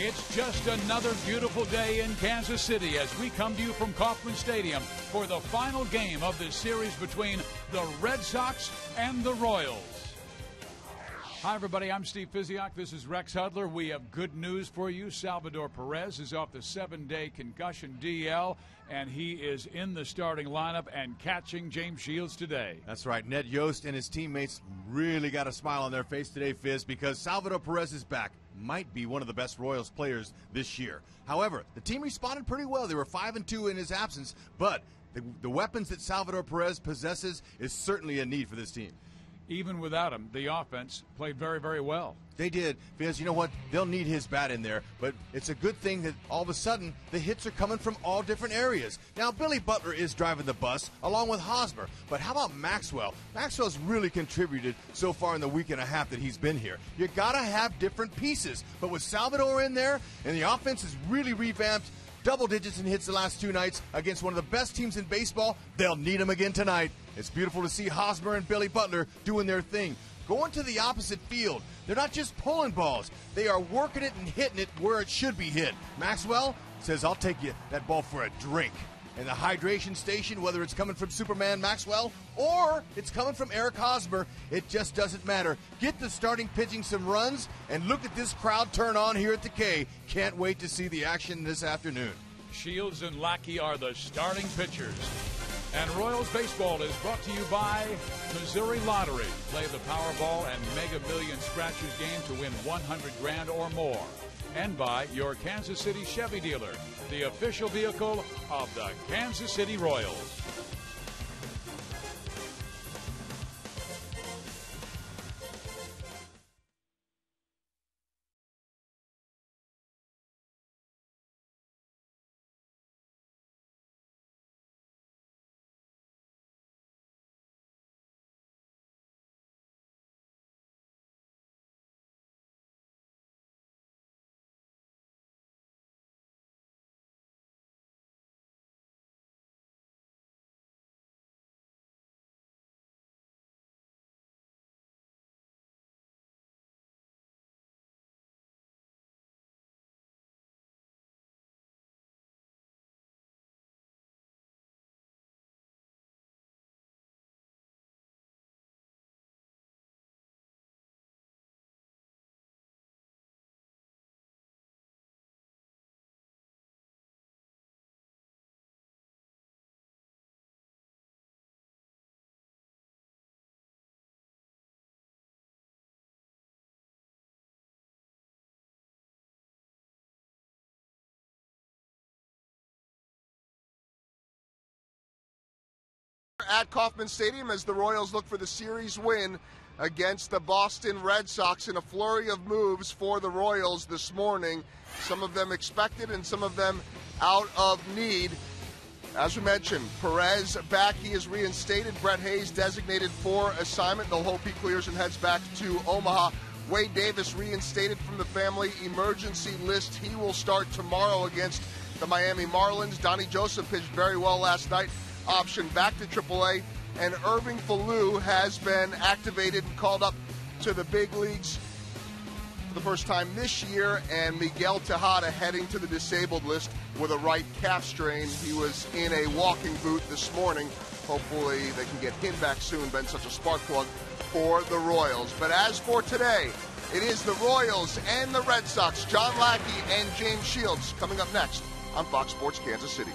It's just another beautiful day in Kansas City as we come to you from Kauffman Stadium for the final game of this series between the Red Sox and the Royals. Hi, everybody. I'm Steve Physiak. This is Rex Hudler. We have good news for you. Salvador Perez is off the 7-day concussion DL, and he is in the starting lineup and catching James Shields today. That's right. Ned Yost and his teammates really got a smile on their face today, Fizz, because Salvador Perez is back. Might be one of the best Royals players this year. However, the team responded pretty well. They were 5-2 in his absence, but the weapons that Salvador Perez possesses is certainly a need for this team. Even without him, the offense played very, very well. They did. Because you know what? They'll need his bat in there. But it's a good thing that all of a sudden the hits are coming from all different areas. Now, Billy Butler is driving the bus along with Hosmer. But how about Maxwell? Maxwell's really contributed so far in the week and a half that he's been here. You got to have different pieces. But with Salvador in there and the offense is really revamped, double digits in hits the last 2 nights against one of the best teams in baseball, they'll need him again tonight. It's beautiful to see Hosmer and Billy Butler doing their thing. Going to the opposite field. They're not just pulling balls. They are working it and hitting it where it should be hit. Maxwell says, I'll take that ball for a drink. And the hydration station, whether it's coming from Superman Maxwell or it's coming from Eric Hosmer, it just doesn't matter. Get the starting pitching some runs, and look at this crowd turn on here at the K. Can't wait to see the action this afternoon. Shields and Lackey are the starting pitchers. And Royals baseball is brought to you by Missouri Lottery. Play the Powerball and Mega Million Scratchers game to win $100 grand or more. And by your Kansas City Chevy dealer, the official vehicle of the Kansas City Royals. At Kauffman Stadium as the Royals look for the series win against the Boston Red Sox in a flurry of moves for the Royals this morning. Some of them expected and some of them out of need. As we mentioned, Perez back. He is reinstated. Brett Hayes designated for assignment. They'll hope he clears and heads back to Omaha. Wade Davis reinstated from the family emergency list. He will start tomorrow against the Miami Marlins. Donnie Joseph pitched very well last night. Option back to AAA, and Irving Falou has been activated and called up to the big leagues for the first time this year, and Miguel Tejada heading to the disabled list with a right calf strain. He was in a walking boot this morning. Hopefully they can get him back soon. Been such a spark plug for the Royals. But as for today, it is the Royals and the Red Sox. John Lackey and James Shields coming up next on Fox Sports Kansas City.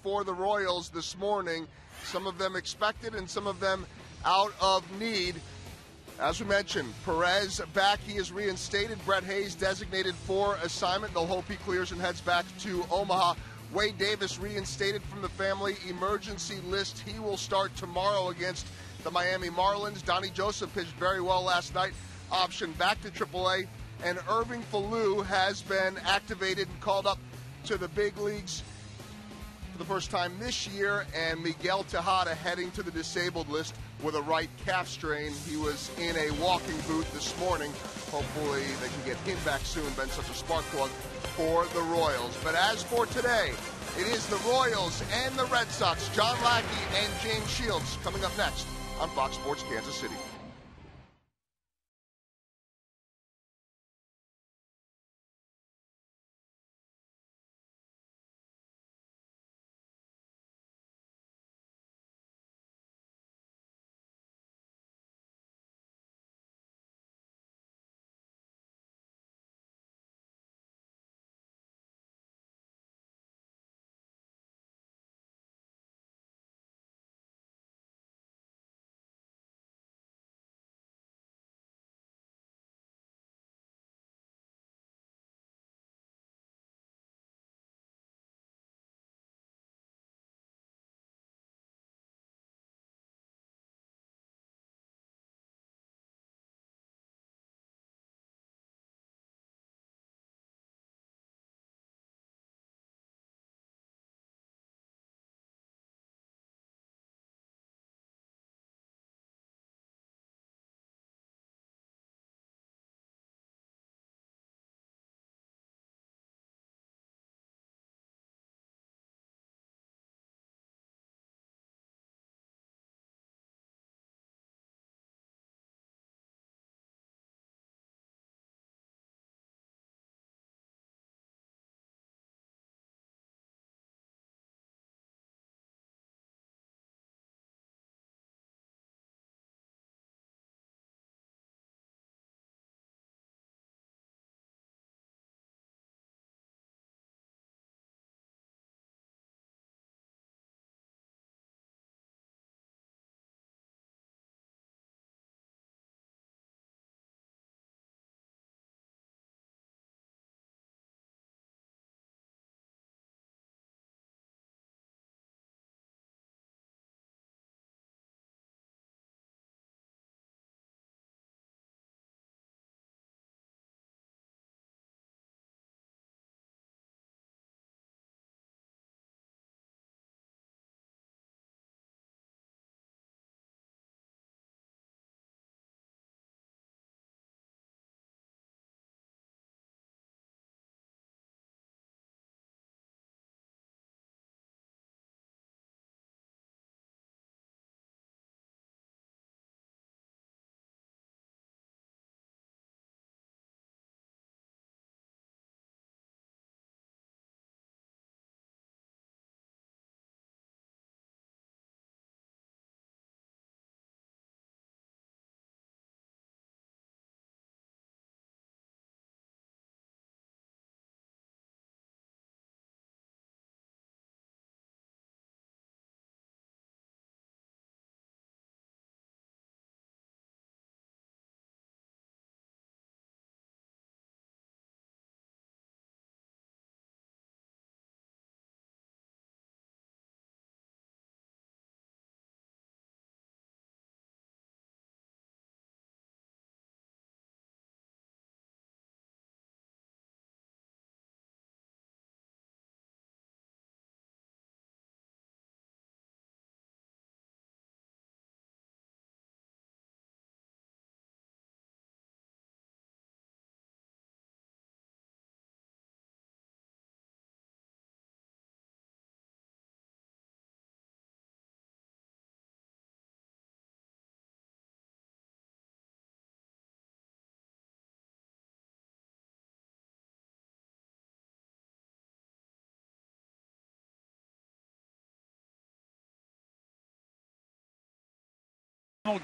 For the Royals this morning, some of them expected and some of them out of need. As we mentioned, Perez back. He is reinstated. Brett Hayes designated for assignment. They'll hope he clears and heads back to Omaha. Wade Davis reinstated from the family emergency list. He will start tomorrow against the Miami Marlins. Donnie Joseph pitched very well last night. Option back to AAA. And Irving Falou has been activated and called up to the big leagues for the first time this year. And Miguel Tejada heading to the disabled list with a right calf strain. He was in a walking boot this morning. Hopefully they can get him back soon. Been such a spark plug for the Royals. But as for today, it is the Royals and the Red Sox. John Lackey and James Shields coming up next on Fox Sports Kansas City.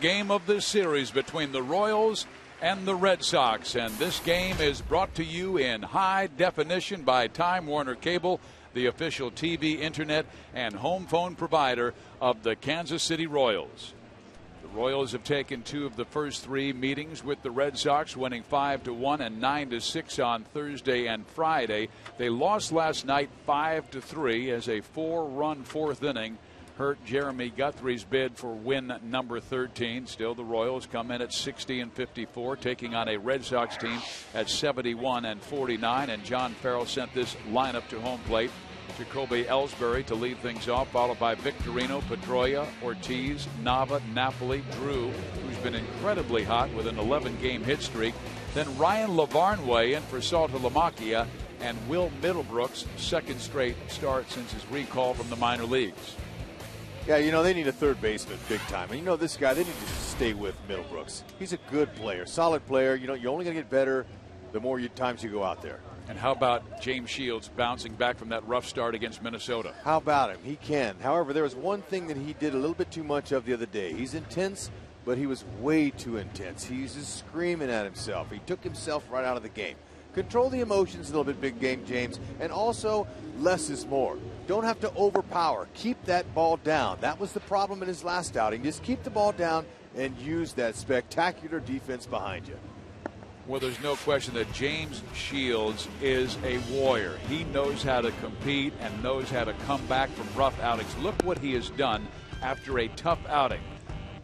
Game of this series between the Royals and the Red Sox, and this game is brought to you in high definition by Time Warner Cable, the official TV, internet, and home phone provider of the Kansas City Royals. The Royals have taken 2 of the first 3 meetings with the Red Sox, winning 5-1 and 9-6 on Thursday and Friday. They lost last night 5-3 as a 4-run 4th inning hurt Jeremy Guthrie's bid for win number 13. Still, the Royals come in at 60-54, taking on a Red Sox team at 71-49. And John Farrell sent this lineup to home plate. Jacoby Ellsbury to lead things off, followed by Victorino, Pedroia, Ortiz, Nava, Napoli, Drew, who's been incredibly hot with an 11-game hit streak. Then Ryan Lavarnway in for Saltalamacchia, and Will Middlebrooks, second straight start since his recall from the minor leagues. Yeah, you know, they need a third baseman big time. And you know this guy, they need to stay with Middlebrooks. He's a good player, solid player. You know, you're only going to get better the more times you go out there. And how about James Shields bouncing back from that rough start against Minnesota? How about him? He can. However, there was one thing that he did a little bit too much of the other day. He's intense, but he was way too intense. He was just screaming at himself. He took himself right out of the game. Control the emotions a little bit, big game, James. And also, less is more. Don't have to overpower. Keep that ball down. That was the problem in his last outing. Just keep the ball down and use that spectacular defense behind you. Well, there's no question that James Shields is a warrior. He knows how to compete and knows how to come back from rough outings. Look what he has done after a tough outing.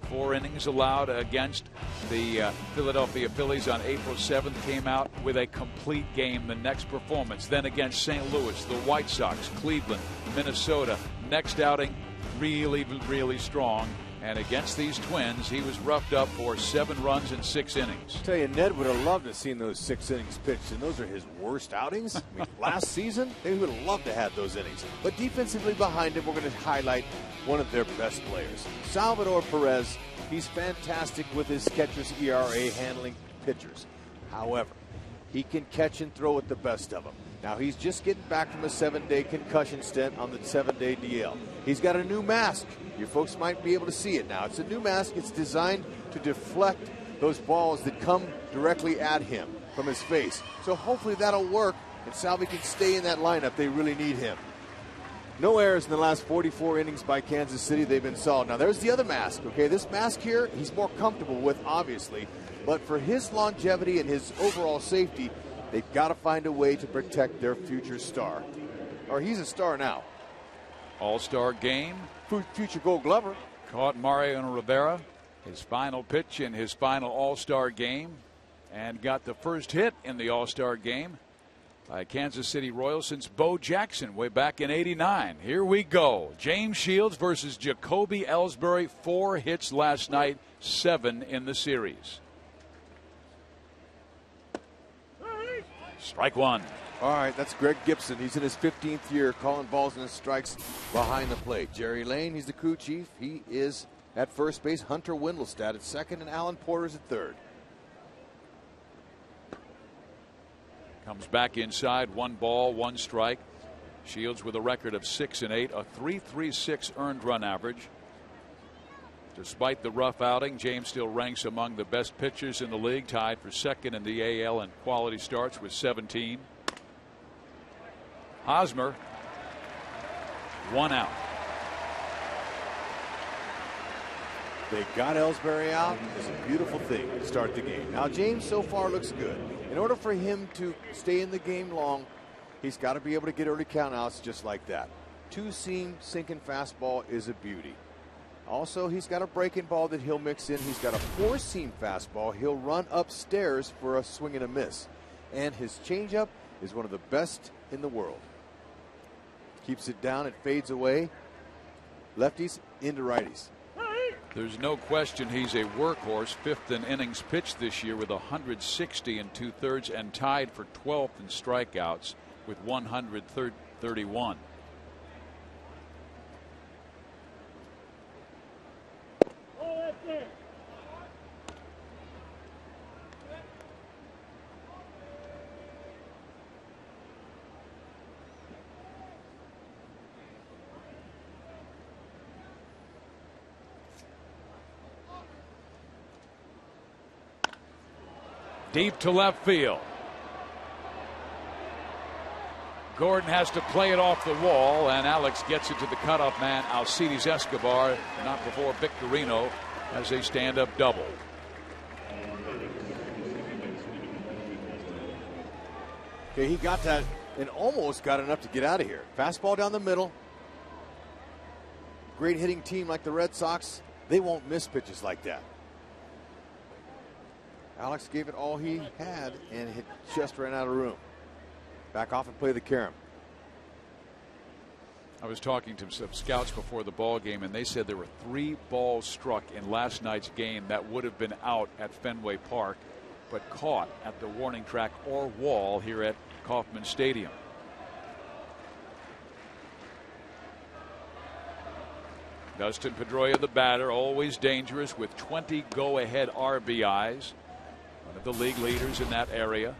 4 innings allowed against the Philadelphia Phillies on April 7th. Came out with a complete game the next performance. Then against St. Louis, the White Sox, Cleveland, Minnesota. Next outing, really, really strong. And against these Twins, he was roughed up for 7 runs in 6 innings. I tell you, Ned would have loved to have seen those 6 innings pitched, and those are his worst outings. I mean, last season, they would have loved to have those innings. But defensively behind him, we're going to highlight one of their best players, Salvador Perez. He's fantastic with his catcher's ERA handling pitchers. However, he can catch and throw at the best of them. Now, he's just getting back from a 7-day concussion stint on the 7-day DL. He's got a new mask. You folks might be able to see it now. It's a new mask. It's designed to deflect those balls that come directly at him from his face. So hopefully that'll work, and Salvi can stay in that lineup. They really need him. No errors in the last 44 innings by Kansas City. They've been solid. Now, there's the other mask, okay? This mask here, he's more comfortable with, obviously. But for his longevity and his overall safety, they've got to find a way to protect their future star. Or he's a star now. All-Star game. Future Gold Glover. Caught Mariano Rivera, his final pitch in his final All-Star game, and got the first hit in the All-Star game by Kansas City Royals since Bo Jackson way back in '89. Here we go. James Shields versus Jacoby Ellsbury. 4 hits last night, 7 in the series. Strike 1. All right, that's Greg Gibson. He's in his 15th year calling balls and strikes behind the plate. Jerry Lane, he's the crew chief. He is at first base. Hunter Wendelstedt at second, and Alan Porter's at third. Comes back inside, 1 ball, 1 strike. Shields with a record of 6-8, a .336 earned run average. Despite the rough outing, James still ranks among the best pitchers in the league, tied for second in the AL in quality starts with 17. Hosmer, 1 out. They got Ellsbury out. It's a beautiful thing to start the game. Now, James so far looks good. In order for him to stay in the game long, he's got to be able to get early countouts just like that. 2-seam sinking fastball is a beauty. Also, he's got a breaking ball that he'll mix in. He's got a 4-seam fastball. He'll run upstairs for a swing and a miss. And his changeup is one of the best in the world. Keeps it down, it fades away. Lefties into righties. There's no question he's a workhorse. 5th in innings pitched this year with 160 2/3 and tied for 12th in strikeouts with 131. Deep to left field. Gordon has to play it off the wall, and Alex gets it to the cutoff man, Alcides Escobar, not before Victorino as a stand-up double. Okay, he got that and almost got enough to get out of here. Fastball down the middle. Great hitting team like the Red Sox, they won't miss pitches like that. Alex gave it all he had and it just ran out of room. Back off and play the carom. I was talking to some scouts before the ball game, and they said there were 3 balls struck in last night's game that would have been out at Fenway Park, but caught at the warning track or wall here at Kauffman Stadium. Dustin Pedroia, the batter, always dangerous with 20 go-ahead RBIs. One of the league leaders in that area.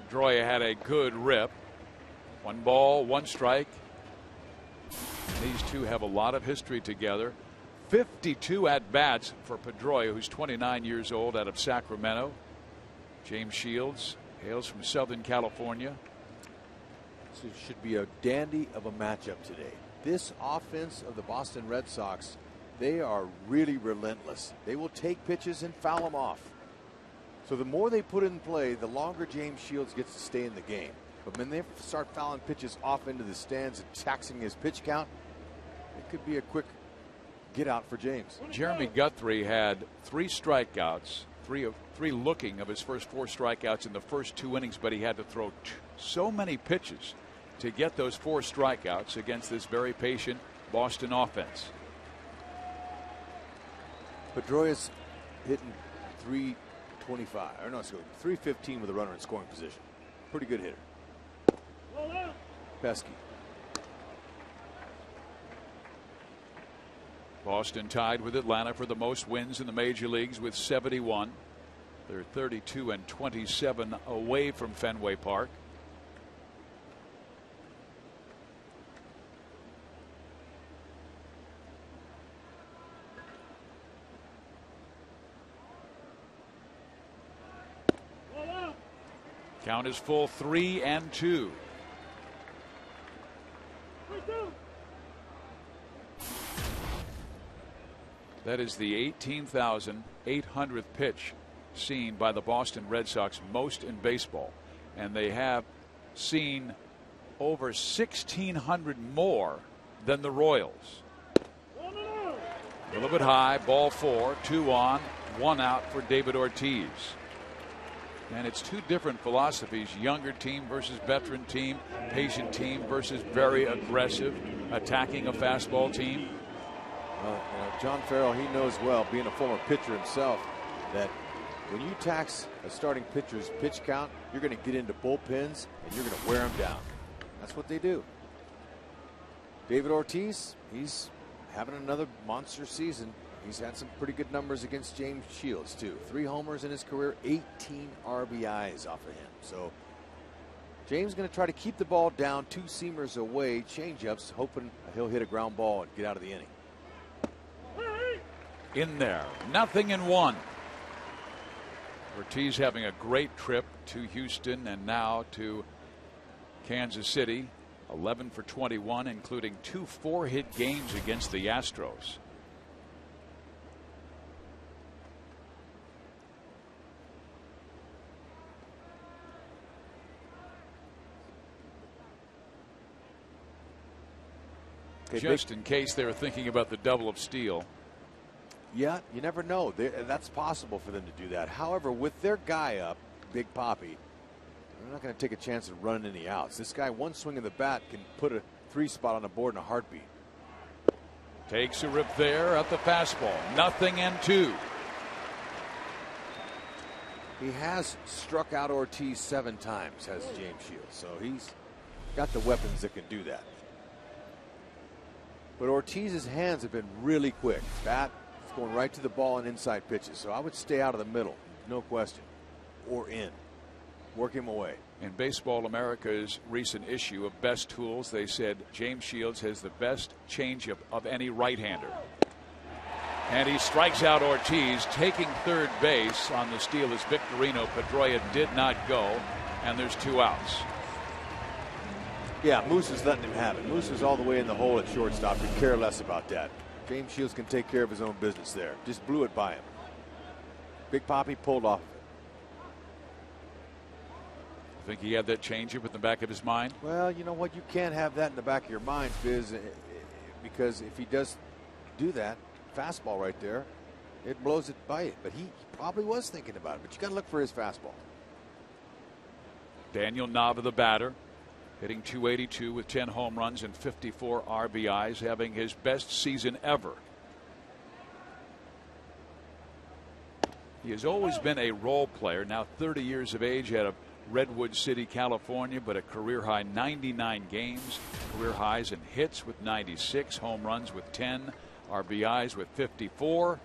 Pedroia had a good rip. 1 ball, 1 strike. These two have a lot of history together. 52 at-bats for Pedroia, who's 29 years old, out of Sacramento. James Shields hails from Southern California. This should be a dandy of a matchup today. This offense of the Boston Red Sox, they are really relentless. They will take pitches and foul them off. So the more they put in play, the longer James Shields gets to stay in the game. But when they start fouling pitches off into the stands and taxing his pitch count, it could be a quick get out for James. Jeremy Guthrie had 3 strikeouts, three looking of his first 4 strikeouts in the first 2 innings, but he had to throw so many pitches to get those 4 strikeouts against this very patient Boston offense. Pedroia's hitting 325, or no, 315 with a runner in scoring position. Pretty good hitter. Pesky. Boston tied with Atlanta for the most wins in the major leagues with 71. They're 32 and 27 away from Fenway Park. Count is full, 3-2. That is the 18,800th pitch seen by the Boston Red Sox, most in baseball. And they have seen over 1,600 more than the Royals. A little bit high, ball 4, 2 on, 1 out for David Ortiz. And it's 2 different philosophies, younger team versus veteran team, patient team versus very aggressive, attacking a fastball team. John Farrell, he knows well, being a former pitcher himself, that when you tax a starting pitcher's pitch count, you're going to get into bullpens and you're going to wear them down. That's what they do. David Ortiz, he's having another monster season. He's had some pretty good numbers against James Shields, too. 3 homers in his career, 18 RBIs off of him. So James going to try to keep the ball down, 2 seamers away, changeups, hoping he'll hit a ground ball and get out of the inning. In there, 0-1. Ortiz having a great trip to Houston and now to Kansas City. 11 for 21, including 2 4-hit games against the Astros. Just in case they were thinking about the double of steal. Yeah, you never know. That's possible for them to do that. However, with their guy up, Big Papi, they're not going to take a chance of running any outs. This guy, one swing of the bat, can put a 3 spot on the board in a heartbeat. Takes a rip there at the fastball. 0-2. He has struck out Ortiz 7 times, has James Shields. So he's got the weapons that can do that. But Ortiz's hands have been really quick. Bat is going right to the ball and inside pitches. So I would stay out of the middle, no question, or in. Work him away. In Baseball America's recent issue of Best Tools, they said James Shields has the best changeup of any right-hander. And he strikes out Ortiz, taking third base on the steal as Victorino. Pedroia did not go, and there's 2 outs. Yeah, Moose is letting him have it. Moose is all the way in the hole at shortstop. Could care less about that. James Shields can take care of his own business there. Just blew it by him. Big Papi pulled off. Think he had that changeup in the back of his mind? Well, you know what? You can't have that in the back of your mind, Fizz, because if he does do that, fastball right there, it blows it by it. But he probably was thinking about it. But you got to look for his fastball. Daniel Nava, the batter, hitting .282 with 10 home runs and 54 RBIs, having his best season ever. He has always been a role player, now 30 years of age, out of Redwood City, California, but a career high 99 games, career highs in hits with 96, home runs with 10, RBIs with 54.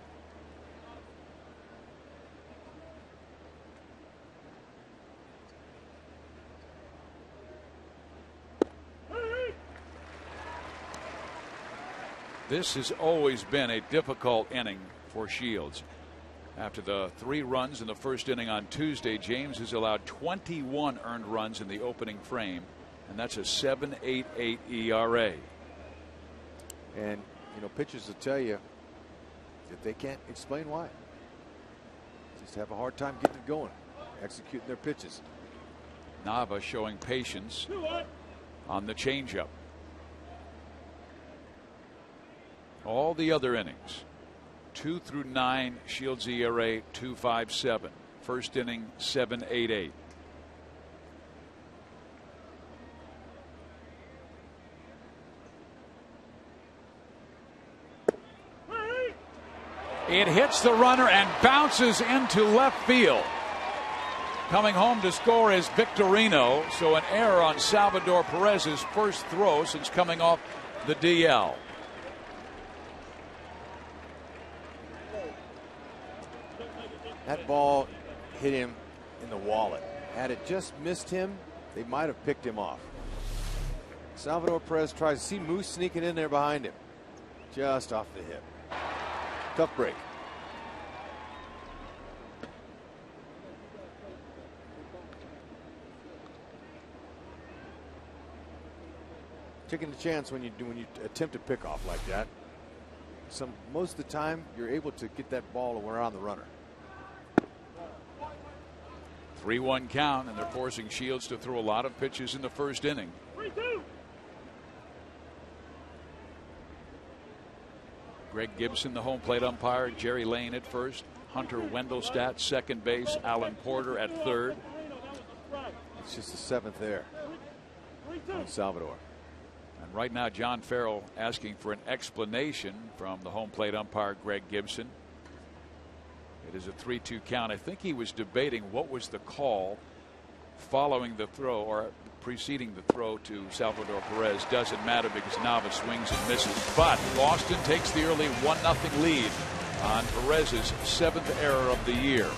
This has always been a difficult inning for Shields. After the 3 runs in the first inning on Tuesday, James has allowed 21 earned runs in the opening frame, and that's a 7.88 ERA. And, you know, pitchers will tell you that they can't explain why. Just have a hard time getting it going, executing their pitches. Nava showing patience on the changeup. All the other innings, 2 through 9, Shields ERA 2.57. First inning 7.88. It hits the runner and bounces into left field. Coming home to score is Victorino, so an error on Salvador Perez's first throw since coming off the DL. That ball hit him in the wallet. Had it just missed him, they might have picked him off. Salvador Perez tries to see Moose sneaking in there behind him. Just off the hip. Tough break. Taking the chance when you attempt to pick off like that. Most of the time you're able to get that ball around the runner. 3-1 count, and they're forcing Shields to throw a lot of pitches in the first inning. 3-2. Greg Gibson, the home plate umpire. Jerry Lane at first. Hunter Wendelstadt, second base. Alan Porter at third. It's just the 7th there on Salvador. And right now, John Farrell asking for an explanation from the home plate umpire, Greg Gibson. It is a 3-2 count. I think he was debating what was the call following the throw or preceding the throw to Salvador Perez. Doesn't matter because Nava swings and misses. But Boston takes the early 1-0 lead on Perez's 7th error of the year.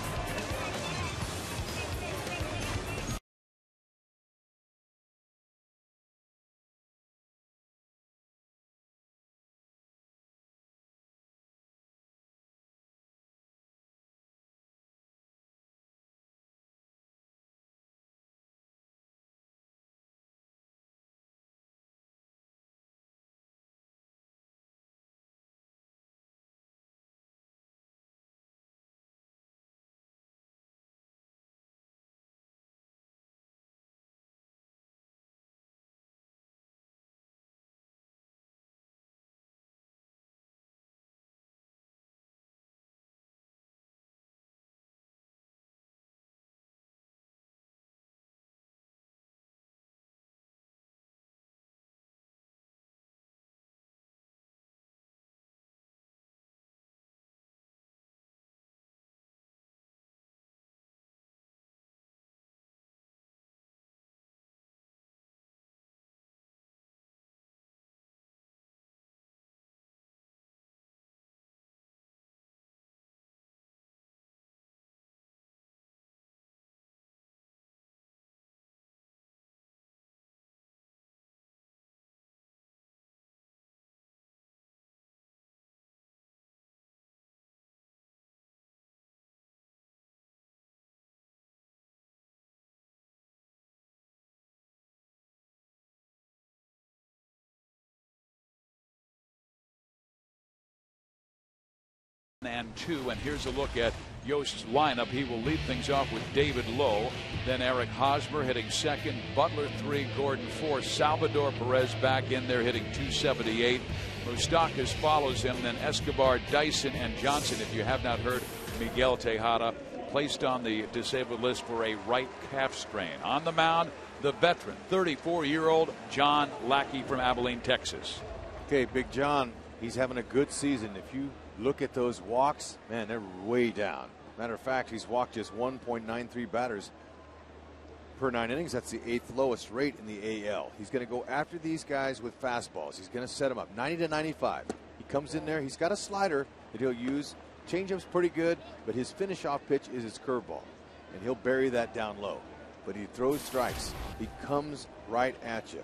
and 2. And here's a look at Yost's lineup. He will lead things off with David Lowe, then Eric Hosmer hitting second, Butler 3, Gordon 4, Salvador Perez back in there hitting 278. Moustakas follows him, then Escobar, Dyson, and Johnson. If you have not heard, Miguel Tejada placed on the disabled list for a right calf strain. On the mound, the veteran, 34-year-old John Lackey from Abilene, Texas. Okay, Big John, he's having a good season. If you look at those walks, man, they're way down. Matter of fact, he's walked just 1.93 batters per 9 innings. That's the 8th lowest rate in the AL. He's going to go after these guys with fastballs. He's going to set them up 90 to 95. He comes in there. He's got a slider that he'll use. Changeup's pretty good, but his finish-off pitch is his curveball, and he'll bury that down low. But he throws strikes. He comes right at you.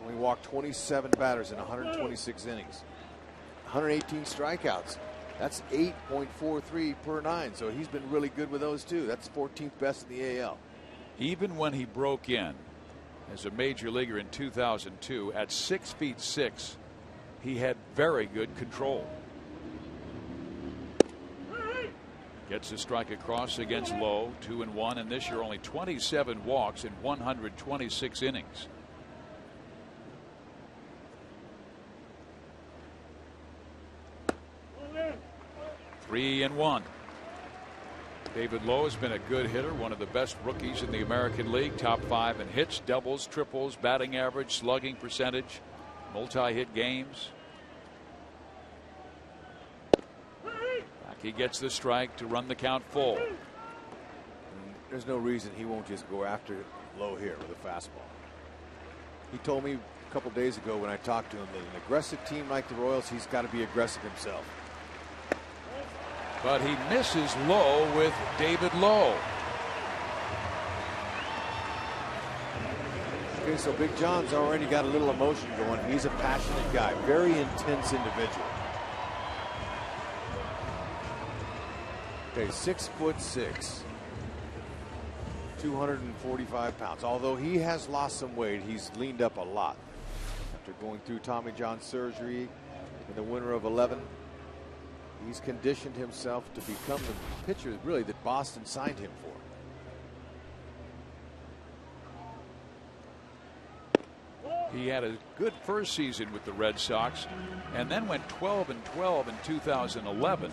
Only walked 27 batters in 126 innings. 118 strikeouts. That's 8.43 per 9. So he's been really good with those too. That's 14th best in the AL. Even when he broke in as a major leaguer in 2002 at 6'6", he had very good control. Gets a strike across against Lowe, 2-1, and this year only 27 walks in 126 innings. Three and 1. David Lowe has been a good hitter, one of the best rookies in the American League. Top 5 in hits, doubles, triples, batting average, slugging percentage, multi-hit games. He gets the strike to run the count full. There's no reason he won't just go after Lowe here with a fastball. He told me a couple days ago when I talked to him that an aggressive team like the Royals, he's got to be aggressive himself. But he misses Lowe with David Lowe. Okay, so Big John's already got a little emotion going. He's a passionate guy, very intense individual. Okay, 6'6", 245 pounds. Although he has lost some weight, he's leaned up a lot after going through Tommy John surgery in the winter of 11. He's conditioned himself to become the pitcher, really, that Boston signed him for. He had a good first season with the Red Sox and then went 12-12 in 2011.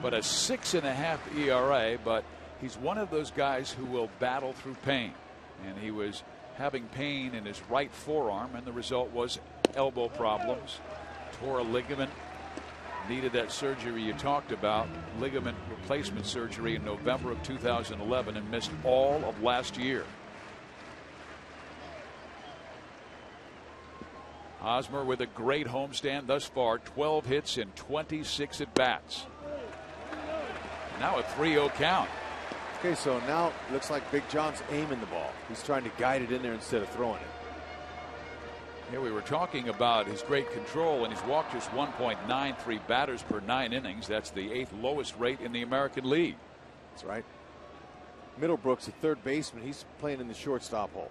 But a 6.5 ERA, but he's one of those guys who will battle through pain. And he was having pain in his right forearm, and the result was elbow problems. Tore a ligament, needed that surgery you talked about, ligament replacement surgery in November of 2011, and missed all of last year. Hosmer with a great homestand thus far, 12 hits in 26 at-bats. Now a 3-0 count. Okay, so now it looks like Big John's aiming the ball. He's trying to guide it in there instead of throwing it. Here we were talking about his great control, and he's walked just 1.93 batters per 9 innings. That's the 8th lowest rate in the American League. That's right. Middlebrook's a third baseman. He's playing in the shortstop hole.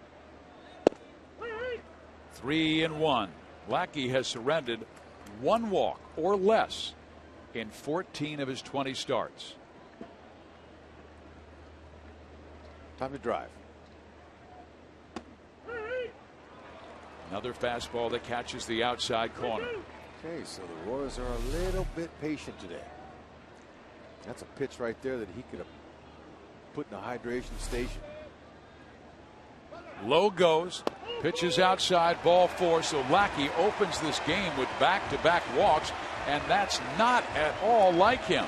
3-1. Lackey has surrendered 1 walk or less in 14 of his 20 starts. Time to drive. Another fastball that catches the outside corner. Okay, so the Royals are a little bit patient today. That's a pitch right there that he could have put in a hydration station. Low goes, pitches outside, ball 4. So Lackey opens this game with back-to-back walks, and that's not at all like him.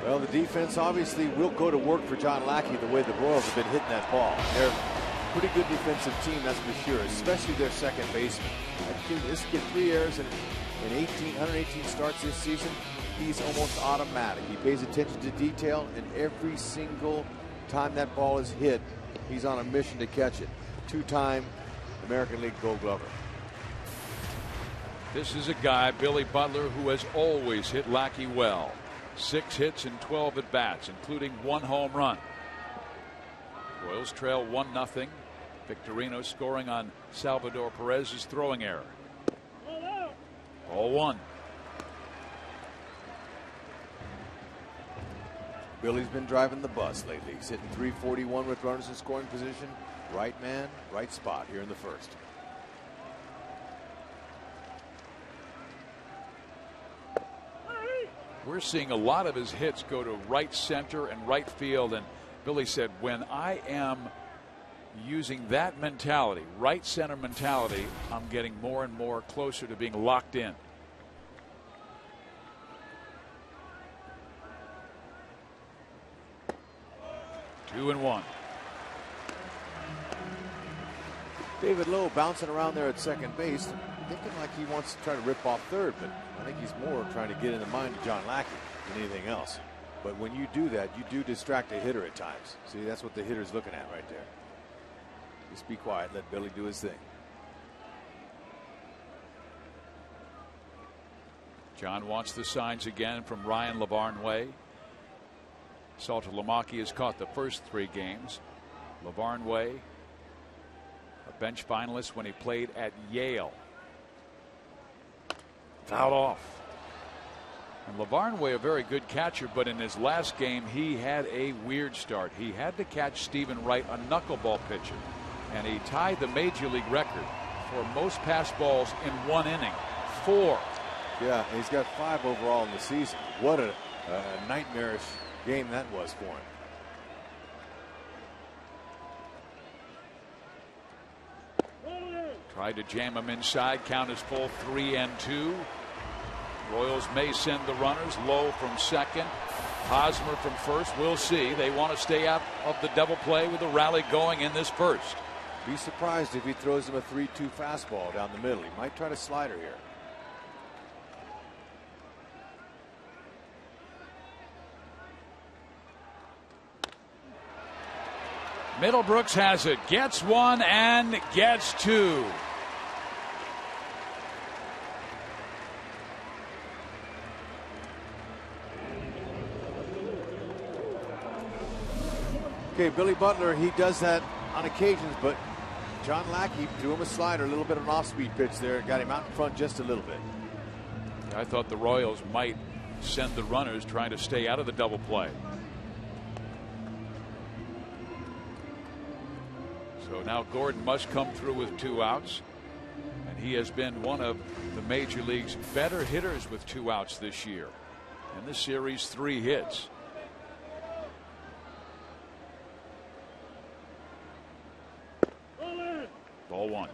Well, the defense obviously will go to work for John Lackey the way the Royals have been hitting that ball. They're a pretty good defensive team, that's for sure, especially their second baseman. This kid 3 errors in 118 starts this season. He's almost automatic. He pays attention to detail, and every single time that ball is hit, he's on a mission to catch it. 2-time American League Gold Glover. This is a guy, Billy Butler, who has always hit Lackey well. 6 hits and 12 at-bats, including 1 home run. Royals trail 1-0. Victorino scoring on Salvador Perez's throwing error. 0-1. Billy's been driving the bus lately. He's hitting .341 with runners in scoring position. Right man, right spot here in the first. We're seeing a lot of his hits go to right center and right field. And Billy said, when I am using that mentality, right center mentality, I'm getting more and more closer to being locked in. Two and one. David Lowe bouncing around there at second base, thinking like he wants to try to rip off third, but I think he's more trying to get in the mind of John Lackey than anything else. But when you do that, you do distract a hitter at times. See, that's what the hitter's looking at right there. Just be quiet, let Billy do his thing. John wants the signs again from Ryan Lavarnway. Salter Lamaki has caught the first 3 games. Lavarnway, a bench finalist when he played at Yale. Fouled off. And Lavarnway, a very good catcher, but in his last game he had a weird start. He had to catch Stephen Wright, a knuckleball pitcher, and he tied the major league record for most pass balls in 1 inning. 4. Yeah, he's got 5 overall in the season. What a nightmarish game that was for him. Tried to jam him inside. Count is full, 3-2. Royals may send the runners. Lowe from second, Hosmer from first. We'll see. They want to stay out of the double play with a rally going in this first. Be surprised if he throws him a 3-2 fastball down the middle. He might try to slider here. Middlebrooks has it, gets 1 and gets 2. Okay, Billy Butler, he does that on occasions, but John Lackey threw him a slider, a little bit of an off-speed pitch there, got him out in front just a little bit. I thought the Royals might send the runners trying to stay out of the double play. So now Gordon must come through with 2 outs. And he has been one of the major league's better hitters with 2 outs this year. In this series, 3 hits. Ball 1.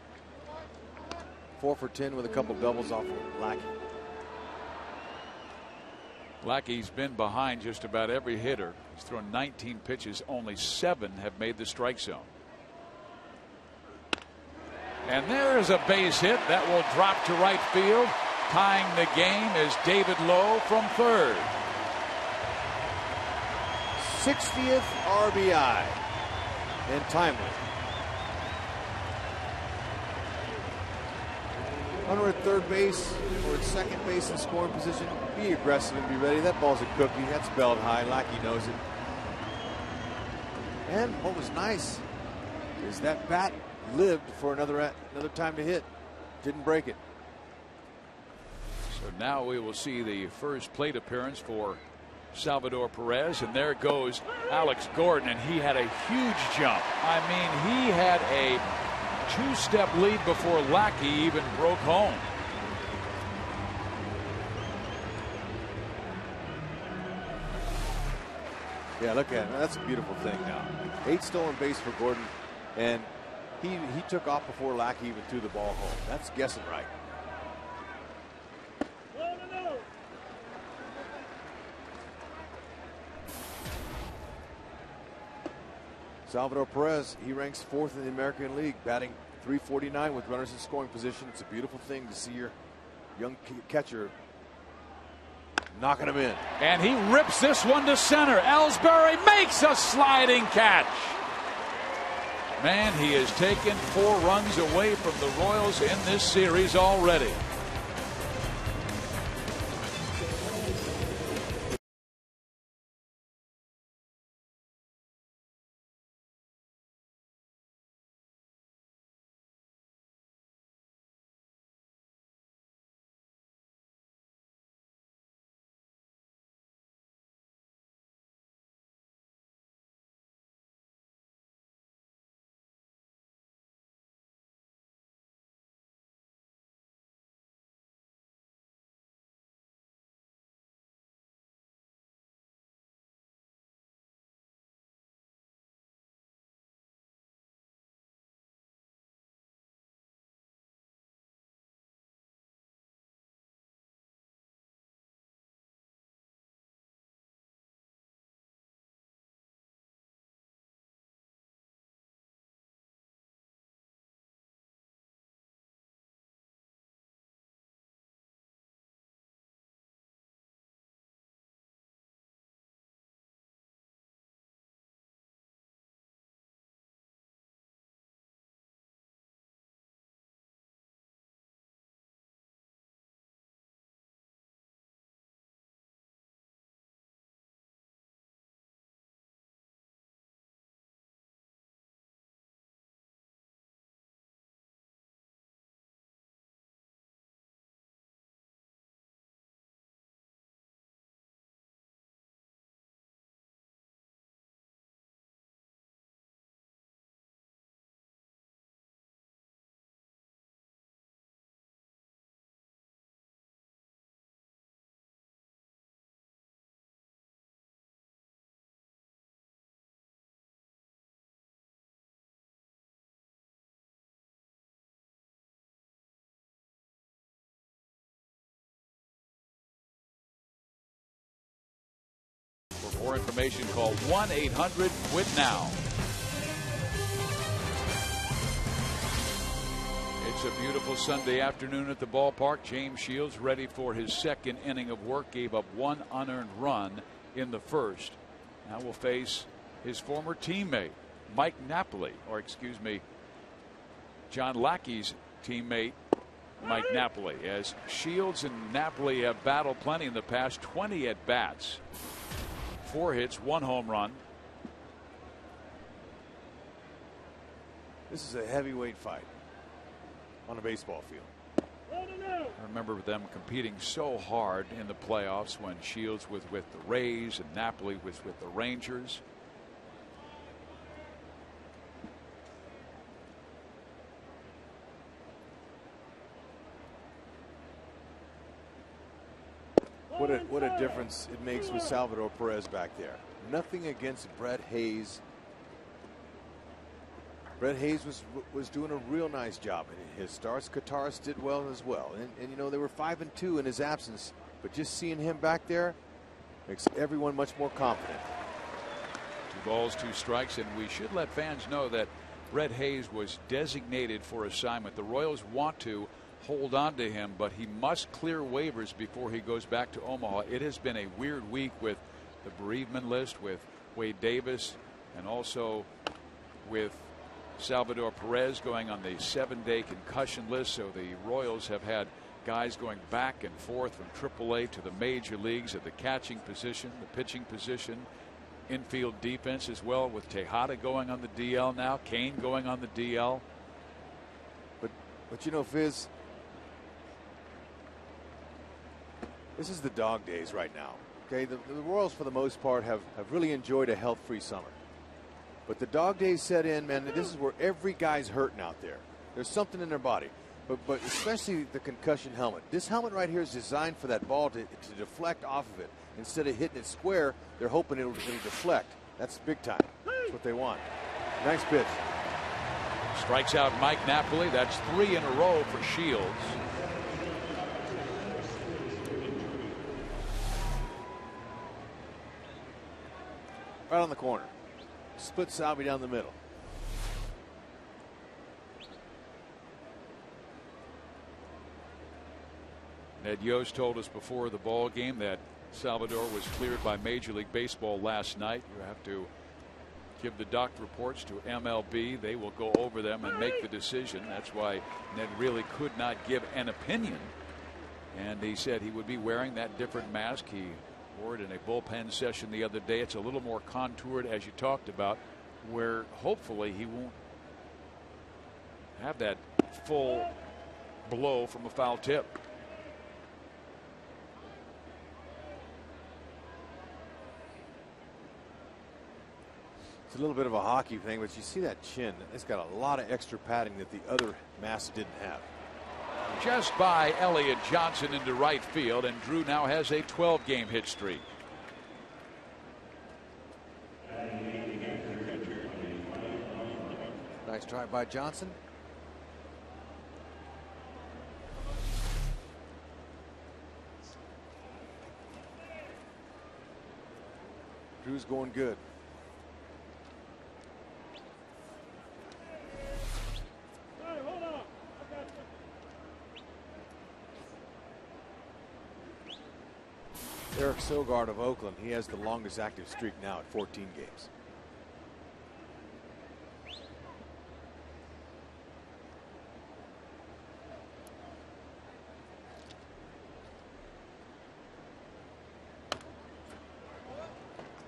4 for 10 with a couple doubles off of Lackey. Lackey's been behind just about every hitter. He's thrown 19 pitches. Only 7 have made the strike zone. And there's a base hit that will drop to right field. Tying the game is David Lowe from third. 60th RBI. And timely. Runner at third base or at second base in scoring position. Be aggressive and be ready. That ball's a cookie. That's belled high. Lackey knows it. And what was nice is that bat lived for another time to hit. Didn't break it. So now we will see the first plate appearance for Salvador Perez, and there goes Alex Gordon, and he had a huge jump. I mean, he had a 2-step lead before Lackey even broke home. Yeah, look at it. That's a beautiful thing now. 8 stolen base for Gordon, and he took off before Lackey even threw the ball home. That's guessing right. Salvador Perez, he ranks 4th in the American League, batting .349 with runners in scoring position. It's a beautiful thing to see your young catcher knocking him in. And he rips this one to center. Ellsbury makes a sliding catch. Man, he has taken 4 runs away from the Royals in this series already. For more information, call 1-800-QUIT-NOW. It's a beautiful Sunday afternoon at the ballpark. James Shields ready for his second inning of work. Gave up one unearned run in the first. Now will face his former teammate, Mike Napoli, or excuse me, John Lackey's teammate, Mike Napoli, as Shields and Napoli have battled plenty in the past. 20 at bats, 4 hits, 1 home run. This is a heavyweight fight on a baseball field. I remember them competing so hard in the playoffs when Shields was with the Rays and Napoli was with the Rangers. What a difference it makes with Salvador Perez back there. Nothing against Brett Hayes. Brett Hayes was doing a real nice job in his starts. Kataris did well as well. And you know, they were 5-2 in his absence. But just seeing him back there makes everyone much more confident. 2 balls, 2 strikes, and we should let fans know that Brett Hayes was designated for assignment. The Royals want to hold on to him, but he must clear waivers before he goes back to Omaha. It has been a weird week with the bereavement list with Wade Davis and also with Salvador Perez going on the 7-day concussion list. So the Royals have had guys going back and forth from AAA to the major leagues at the catching position, the pitching position, infield defense as well, with Tejada going on the DL now, Kane going on the DL. But you know, Fizz, this is the dog days right now. Okay, the Royals for the most part have really enjoyed a health-free summer. But the dog days set in, man. This is where every guy's hurting out there. There's something in their body. But especially the concussion helmet. This helmet right here is designed for that ball to deflect off of it. Instead of hitting it square, they're hoping it'll deflect. That's big time. That's what they want. Nice pitch. Strikes out Mike Napoli. That's 3 in a row for Shields. Right on the corner. Split Salvi down the middle. Ned Yost told us before the ball game that Salvador was cleared by Major League Baseball last night. You have to give the doctor reports to MLB. They will go over them and make the decision. That's why Ned really could not give an opinion. And he said he would be wearing that different mask he wore it in a bullpen session the other day. It's a little more contoured, as you talked about, where hopefully he won't have that full blow from a foul tip. It's a little bit of a hockey thing, but you see that chin. It's got a lot of extra padding that the other mask didn't have. Just by Elliott Johnson into right field, and Drew now has a 12-game hit streak. Nice try by Johnson. Drew's going good. Eric Sogard of Oakland, he has the longest active streak now at 14 games.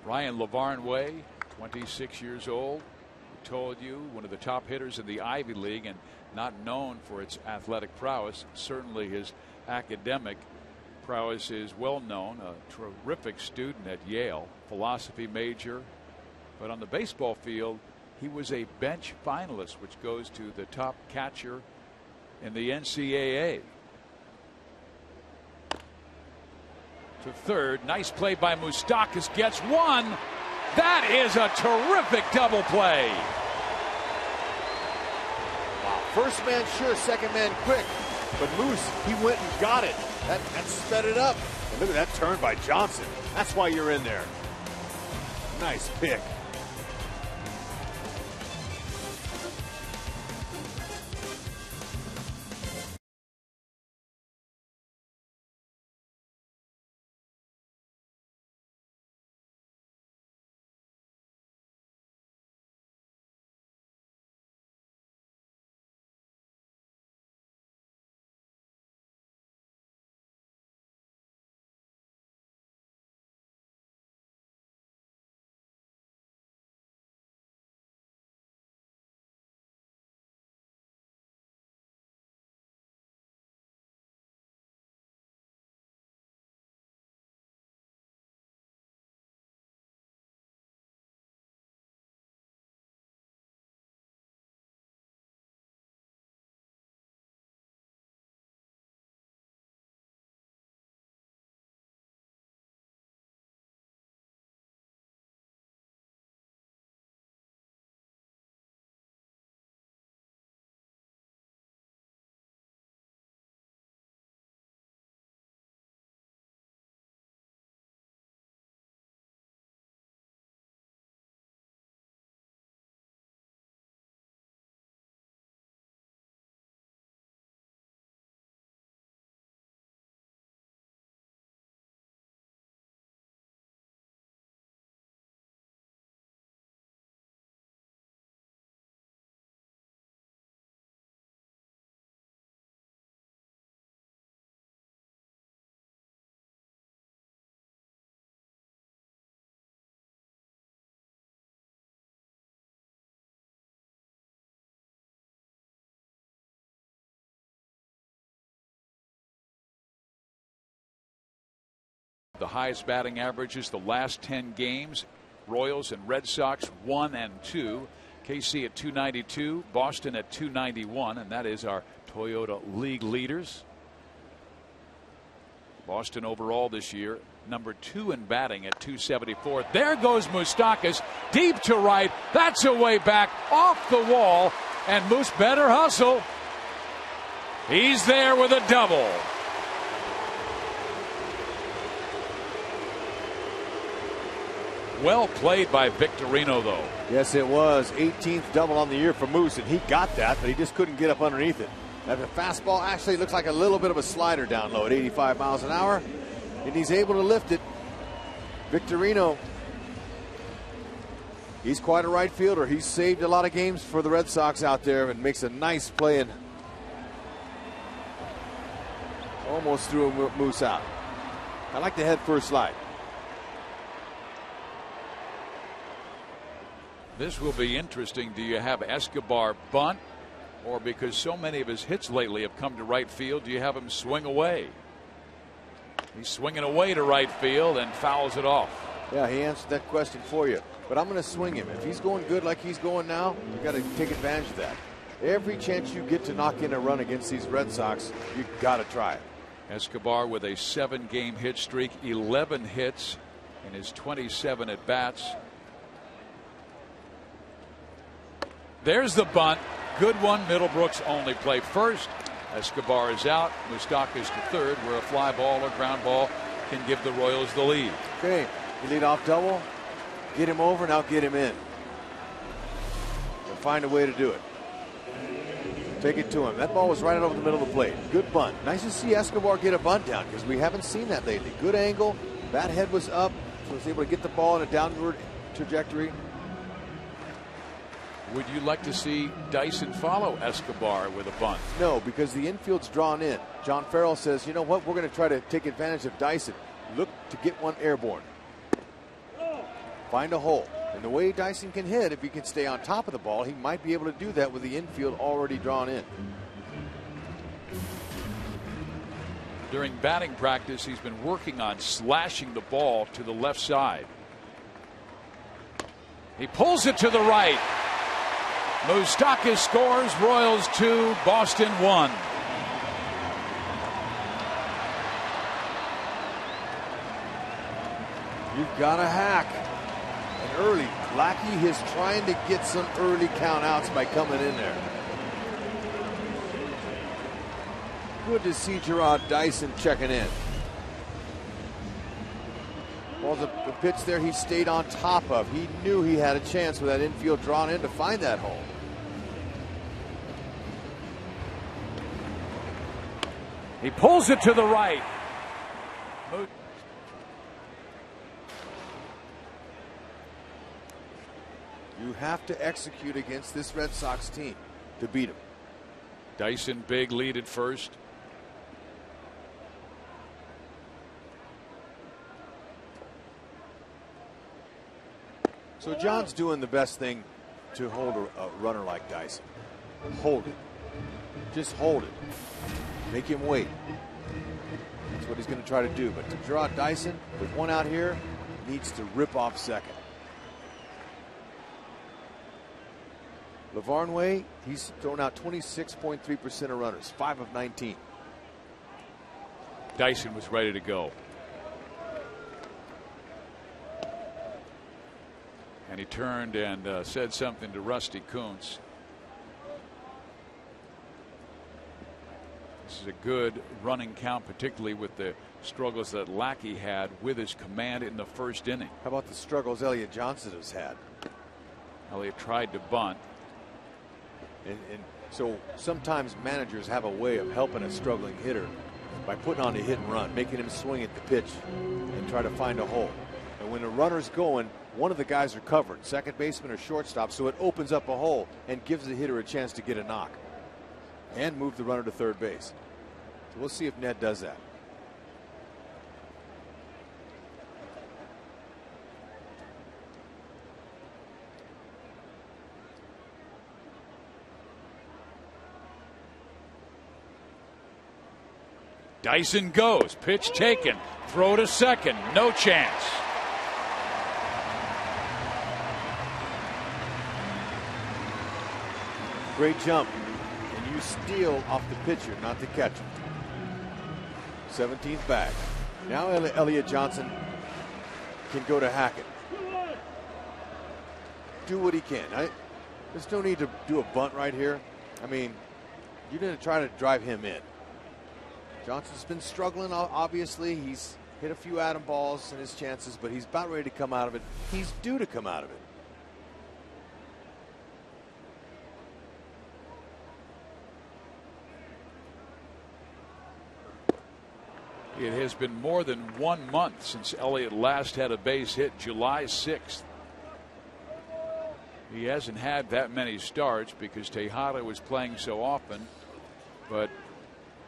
Ryan Lavarnway, 26 years old. We told you, one of the top hitters in the Ivy League and not known for its athletic prowess. Certainly his academic prowess is well known. A terrific student at Yale, philosophy major. But on the baseball field, he was a bench finalist, which goes to the top catcher in the NCAA. To third. Nice play by Moustakas. Gets one. That is a terrific double play. Wow. First man sure, second man quick. But Moose, he went and got it. That sped it up. And look at that turn by Johnson. That's why you're in there. Nice pick. The highest batting averages the last 10 games. Royals and Red Sox 1 and 2. KC at 292, Boston at 291, and that is our Toyota League leaders. Boston overall this year, number 2 in batting at 274. There goes Moustakas deep to right. That's a way back off the wall, and Moose better hustle. He's there with a double. Well played by Victorino, though. Yes, it was. 18th double on the year for Moose, and he got that, but he just couldn't get up underneath it. That fastball actually looks like a little bit of a slider down low at 85 miles an hour, and he's able to lift it. Victorino, he's quite a right fielder. He's saved a lot of games for the Red Sox out there and makes a nice play and almost threw Moose out. I like the head first slide. This will be interesting. Do you have Escobar bunt, or because so many of his hits lately have come to right field, do you have him swing away? He's swinging away to right field and fouls it off. Yeah, he answered that question for you. But I'm going to swing him. If he's going good like he's going now, you got to take advantage of that. Every chance you get to knock in a run against these Red Sox, you got to try it. Escobar with a 7-game hit streak, 11 hits in his 27 at bats. There's the bunt. Good one. Middlebrooks only play first. Escobar is out. Moustakas to third, where a fly ball or ground ball can give the Royals the lead. Okay, you lead off double. Get him over, now get him in. And find a way to do it. Take it to him. That ball was right over the middle of the plate. Good bunt. Nice to see Escobar get a bunt down because we haven't seen that lately. Good angle. Bat head was up, so he was able to get the ball in a downward trajectory. Would you like to see Dyson follow Escobar with a bunt? No, because the infield's drawn in. John Farrell says, you know what, we're going to try to take advantage of Dyson. Look to get one airborne. Find a hole. And the way Dyson can hit, if he can stay on top of the ball, he might be able to do that with the infield already drawn in. During batting practice, he's been working on slashing the ball to the left side. He pulls it to the right. Moustakas scores. Royals 2, Boston 1. You've got a hack. And early. Lackey is trying to get some early count outs by coming in there. Good to see Gerard Dyson checking in. Ball Well, the pitch there he stayed on top of. He knew he had a chance with that infield drawn in to find that hole. He pulls it to the right. You have to execute against this Red Sox team to beat them. Dyson big lead at first. So John's doing the best thing to hold a runner like Dyson. Hold it. Just hold it. Make him wait. That's what he's going to try to do. But to draw Dyson with one out here, needs to rip off second. Lavarnway, he's thrown out 26.3% of runners, 5 of 19. Dyson was ready to go. And he turned and said something to Rusty Kuntz. This is a good running count, particularly with the struggles that Lackey had with his command in the first inning. How about the struggles Elliott Johnson has had? Elliott tried to bunt. And so sometimes managers have a way of helping a struggling hitter by putting on a hit and run, making him swing at the pitch and try to find a hole. And when the runner's going, one of the guys are covered, second baseman or shortstop, so it opens up a hole and gives the hitter a chance to get a knock and move the runner to third base. So we'll see if Ned does that. Dyson goes. Pitch taken. Throw to second. No chance. Great jump. And you steal off the pitcher, not the catcher. 17th bag. Now Elliott Johnson can go to Hackett. Do what he can. There's no need to do a bunt right here. I mean, you're going to try to drive him in. Johnson's been struggling, obviously. He's hit a few atom balls in his chances, but he's about ready to come out of it. He's due to come out of it. It has been more than 1 month since Elliott last had a base hit, July 6th. He hasn't had that many starts because Tejada was playing so often, but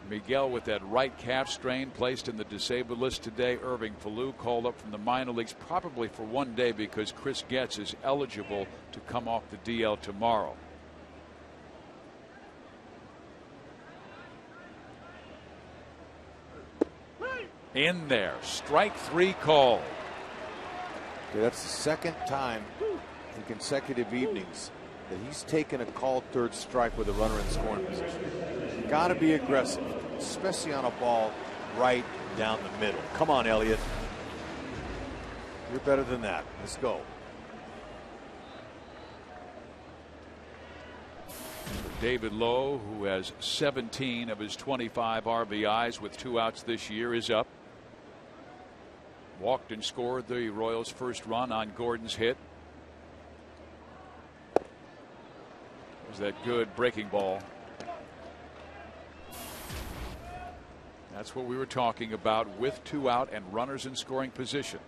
Miguel with that right calf strain placed in the disabled list today. Irving Falou called up from the minor leagues probably for 1 day because Chris Getz is eligible to come off the DL tomorrow. In there, strike 3 called. Okay, that's the second time in consecutive evenings that he's taken a called third strike with a runner in scoring position. Got to be aggressive, especially on a ball right down the middle. Come on, Elliott. You're better than that. Let's go. David Lowe, who has 17 of his 25 RBIs with 2 outs this year, is up. Walked and scored the Royals' first run on Gordon's hit. It was that good breaking ball. That's what we were talking about with 2 out and runners in scoring position.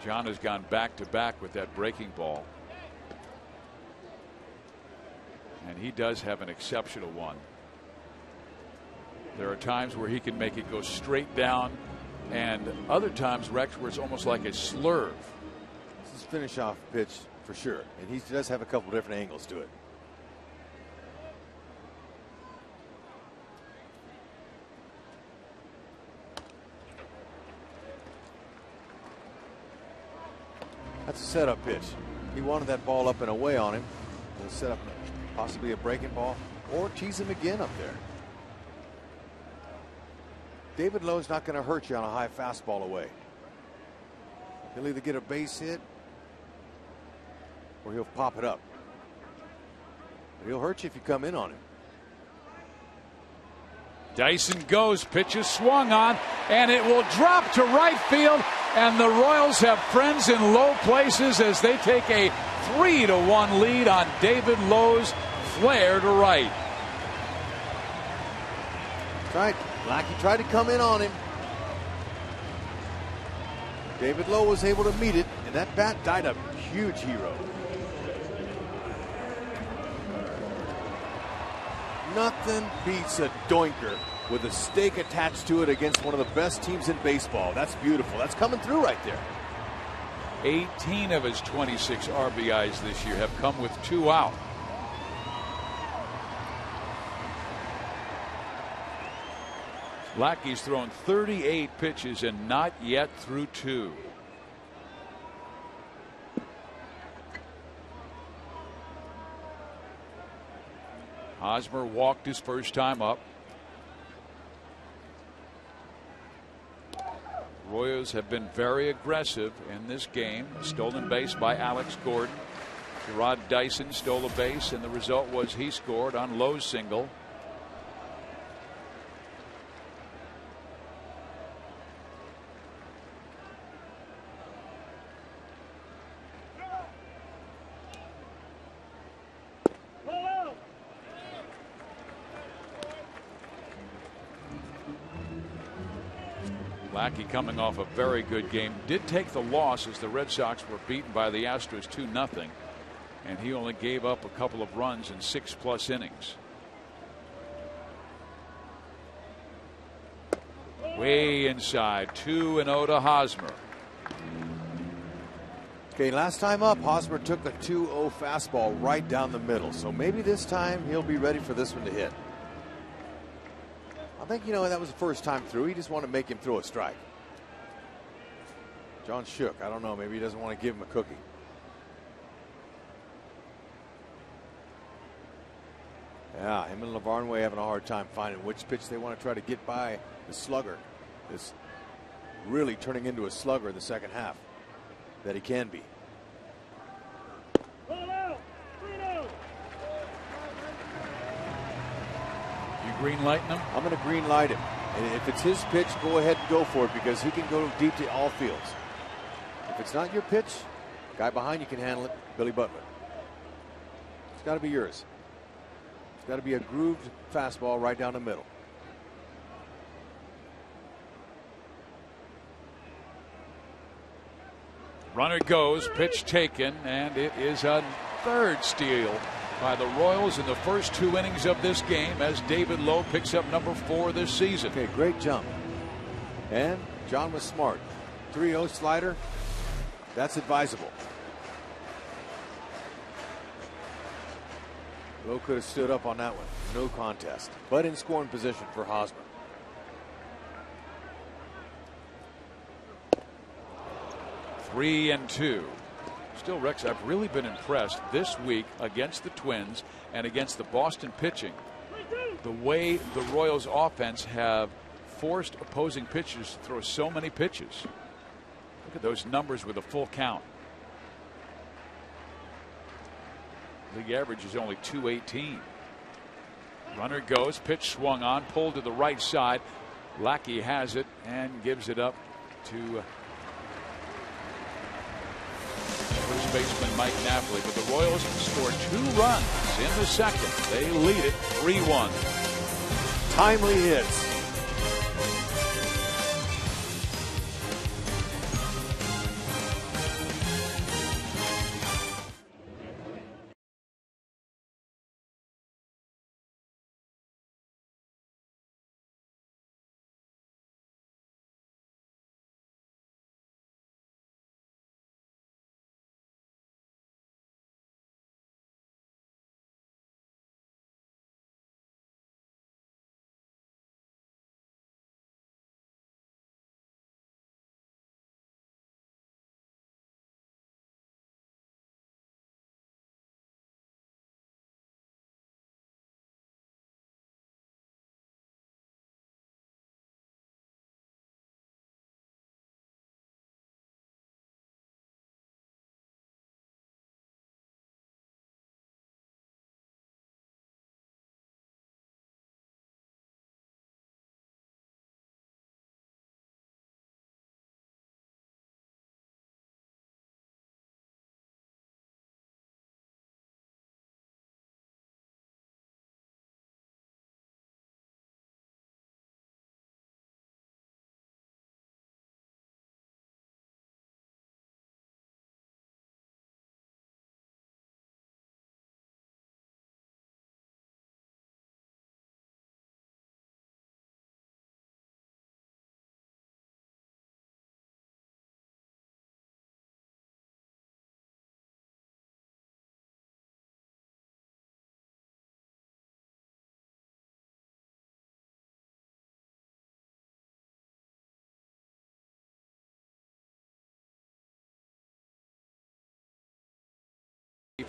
John has gone back to back with that breaking ball. And he does have an exceptional one. There are times where he can make it go straight down, and other times, Rex, where it's almost like a slurve. This is finish off pitch for sure, and he does have a couple different angles to it. That's a setup pitch. He wanted that ball up and away on him. He'll set up possibly a breaking ball or tease him again up there. David Lowe's not going to hurt you on a high fastball away. He'll either get a base hit or he'll pop it up. He'll hurt you if you come in on him. Dyson goes, pitch is swung on, and it will drop to right field, and the Royals have friends in low places as they take a 3-1 lead on David Lowe's flare to right. Right, Lackey tried to come in on him. David Lowe was able to meet it, and that bat died a huge hero. Nothing beats a doinker with a stake attached to it against one of the best teams in baseball. That's beautiful. That's coming through right there. 18 of his 26 RBIs this year have come with 2 out. Lackey's thrown 38 pitches and not yet through 2. Hosmer walked his first time up. Royals have been very aggressive in this game. A stolen base by Alex Gordon. Gerard Dyson stole a base, and the result was he scored on Lowe's single. Lackey coming off a very good game. Did take the loss as the Red Sox were beaten by the Astros 2-0. And he only gave up a couple of runs in 6+ innings. Way inside, 2-0 to Hosmer. Okay, last time up, Hosmer took a 2-0 fastball right down the middle. So maybe this time he'll be ready for this one to hit. I think, that was the first time through. He just wanted to make him throw a strike. John shook. I don't know. Maybe he doesn't want to give him a cookie. Yeah, him and Lavarnway having a hard time finding which pitch they want to try to get by the slugger. Is really turning into a slugger in the second half that he can be. Green lighting him? I'm going to green light him. And if it's his pitch, go ahead and go for it because he can go deep to all fields. If it's not your pitch, guy behind you can handle it, Billy Butler. It's got to be yours. It's got to be a grooved fastball right down the middle. Runner goes, pitch taken, and it is a third steal by the Royals in the first 2 innings of this game as David Lowe picks up number 4 this season. Okay, great jump. And John was smart. 3-0 slider, that's advisable. Lowe could have stood up on that one. No contest. But in scoring position for Hosmer. Three and 2. Still, Rex, I've really been impressed this week against the Twins and against the Boston pitching. The way the Royals offense have forced opposing pitchers to throw so many pitches. Look at those numbers with a full count. League average is only 218. Runner goes, pitch swung on, pulled to the right side. Lackey has it and gives it up to first baseman Mike Napoli, but the Royals scored 2 runs in the second. They lead it 3-1. Timely hits.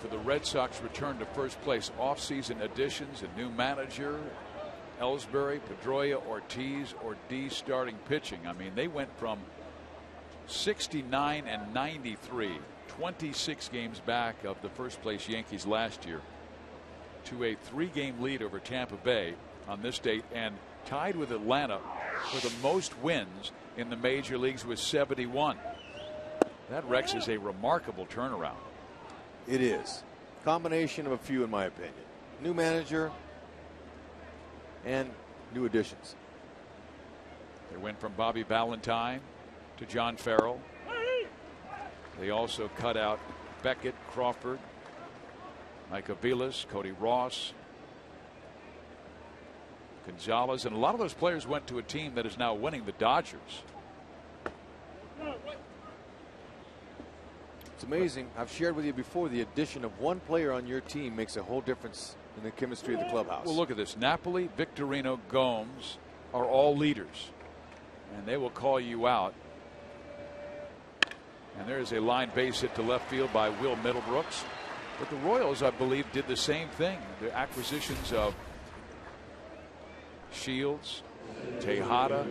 for the Red Sox return to first place. Off-season additions, a new manager, Ellsbury, Pedroia, Ortiz, starting pitching. I mean, they went from 69 and 93, 26 games back of the first place Yankees last year, to a 3-game lead over Tampa Bay on this date, and tied with Atlanta for the most wins in the major leagues with 71. That, Rex, is a remarkable turnaround. It is. Combination of a few, in my opinion. New manager and new additions. They went from Bobby Valentine to John Farrell. They also cut out Beckett, Crawford, Mike Aviles, Cody Ross, Gonzalez, and a lot of those players went to a team that is now winning, the Dodgers. It's amazing. I've shared with you before, the addition of one player on your team makes a whole difference in the chemistry of the clubhouse. Well, look at this. Napoli, Victorino, Gomes are all leaders, and they will call you out. And there is a line base hit to left field by Will Middlebrooks. But the Royals, I believe, did the same thing. The acquisitions of Shields, Tejada,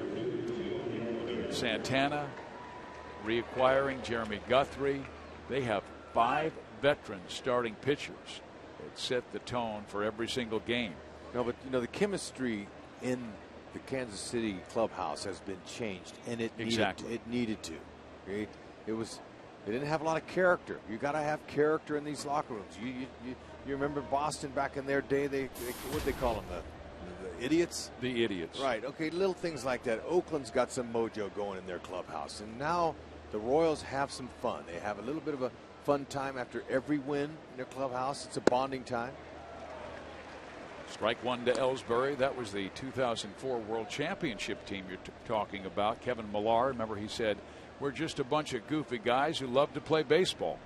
Santana, reacquiring Jeremy Guthrie. They have 5 veteran starting pitchers that set the tone for every single game. No, but you know, the chemistry in the Kansas City clubhouse has been changed, and it needed to. Okay? They didn't have a lot of character. You got to have character in these locker rooms. You remember Boston back in their day? What they call them, the idiots? The idiots. Right. Okay. Little things like that. Oakland's got some mojo going in their clubhouse, and now the Royals have some fun. They have a little bit of a fun time after every win in their clubhouse. It's a bonding time. Strike one to Ellsbury. That was the 2004 World Championship team you're talking about. Kevin Millar, remember, he said, "We're just a bunch of goofy guys who love to play baseball."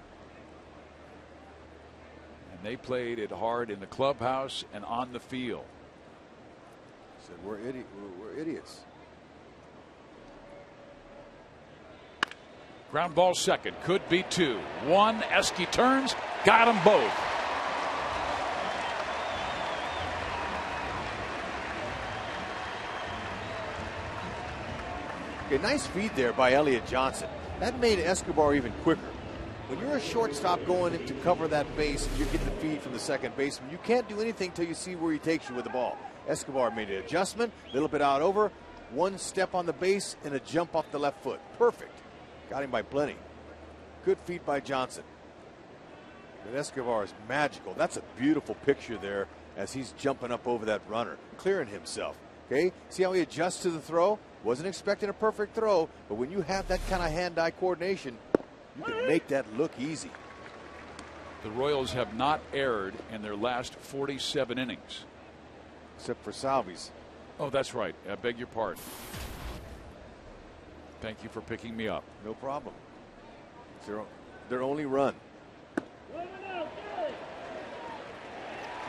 And they played it hard in the clubhouse and on the field. He said, we're idiots. Ground ball second. Could be 2. 1. Esky turns. Got them both. Okay, nice feed there by Elliott Johnson. That made Escobar even quicker. When you're a shortstop going in to cover that base and you get the feed from the second baseman, you can't do anything till you see where he takes you with the ball. Escobar made an adjustment, a little bit out over, 1 step on the base and a jump off the left foot. Perfect. Got him by plenty. Good feed by Johnson. But Escobar is magical. That's a beautiful picture there as he's jumping up over that runner, clearing himself. Okay, see how he adjusts to the throw? Wasn't expecting a perfect throw, but when you have that kind of hand-eye coordination, you can make that look easy. The Royals have not erred in their last 47 innings. Except for Salvi's. Oh, that's right. I beg your pardon. Thank you for picking me up. No problem. It's their only run.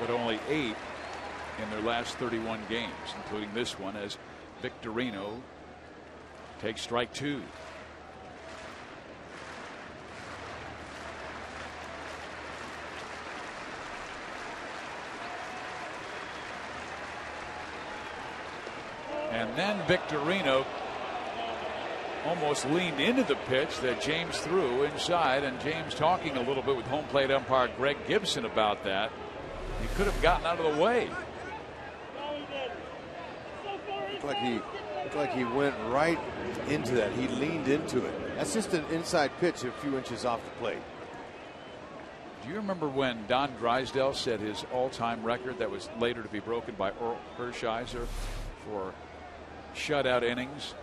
But only 8 in their last 31 games, including this one, as Victorino takes strike 2. And then Victorino almost leaned into the pitch that James threw inside, and James talking a little bit with home plate umpire Greg Gibson about that. He could have gotten out of the way. Looked like he went right into that. He leaned into it. That's just an inside pitch a few inches off the plate. Do you remember when Don Drysdale set his all-time record that was later to be broken by Earl Hershiser for shutout innings?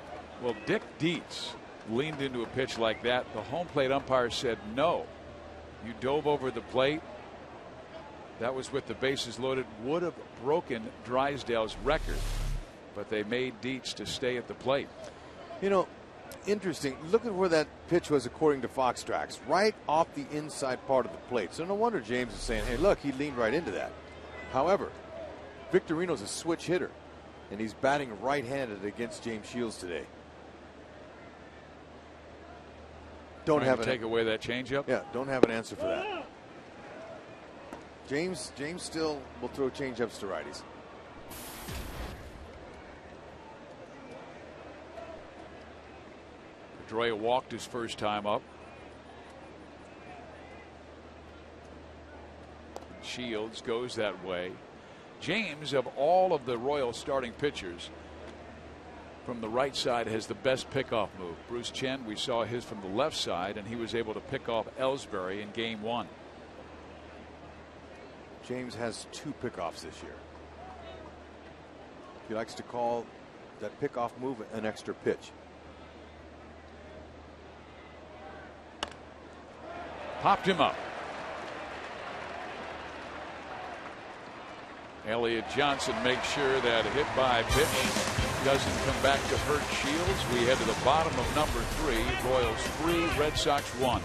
Well, Dick Dietz leaned into a pitch like that. The home plate umpire said, "No, you dove over the plate." That was with the bases loaded. Would have broken Drysdale's record, but they made Dietz to stay at the plate. You know, interesting. Look at where that pitch was according to Fox Tracks, right off the inside part of the plate. So no wonder James is saying, "Hey, look, he leaned right into that." However, Victorino's a switch hitter, and he's batting right-handed against James Shields today. Don't have to take away that changeup. Yeah, don't have an answer for that. James still will throw changeups to righties. Pedroia walked his first time up. Shields goes that way. James, of all of the Royals starting pitchers, from the right side has the best pickoff move. Bruce Chen, we saw his from the left side, and he was able to pick off Ellsbury in game 1. James has 2 pickoffs this year. He likes to call that pickoff move an extra pitch. Popped him up. Elliott Johnson makes sure that hit by pitch doesn't come back to hurt Shields. We head to the bottom of number 3. Royals 3, Red Sox 1.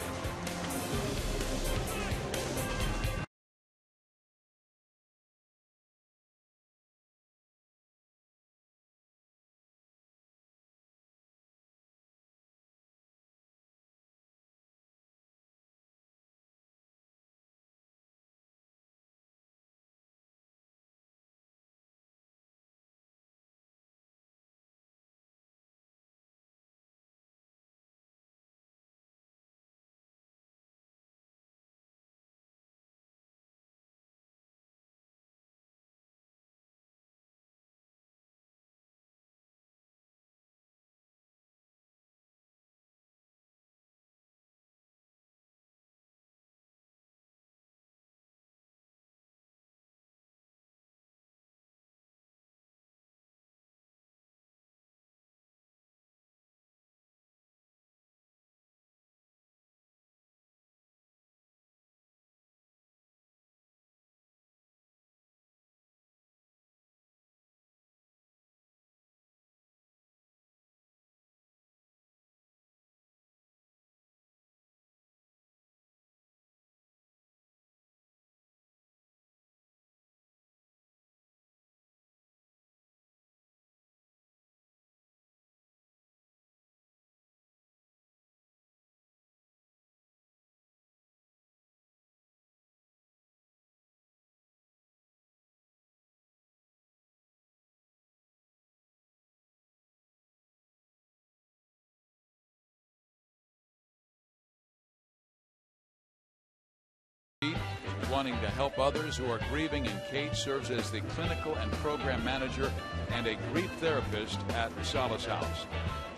Wanting to help others who are grieving, and Kate serves as the clinical and program manager and a grief therapist at Solace House.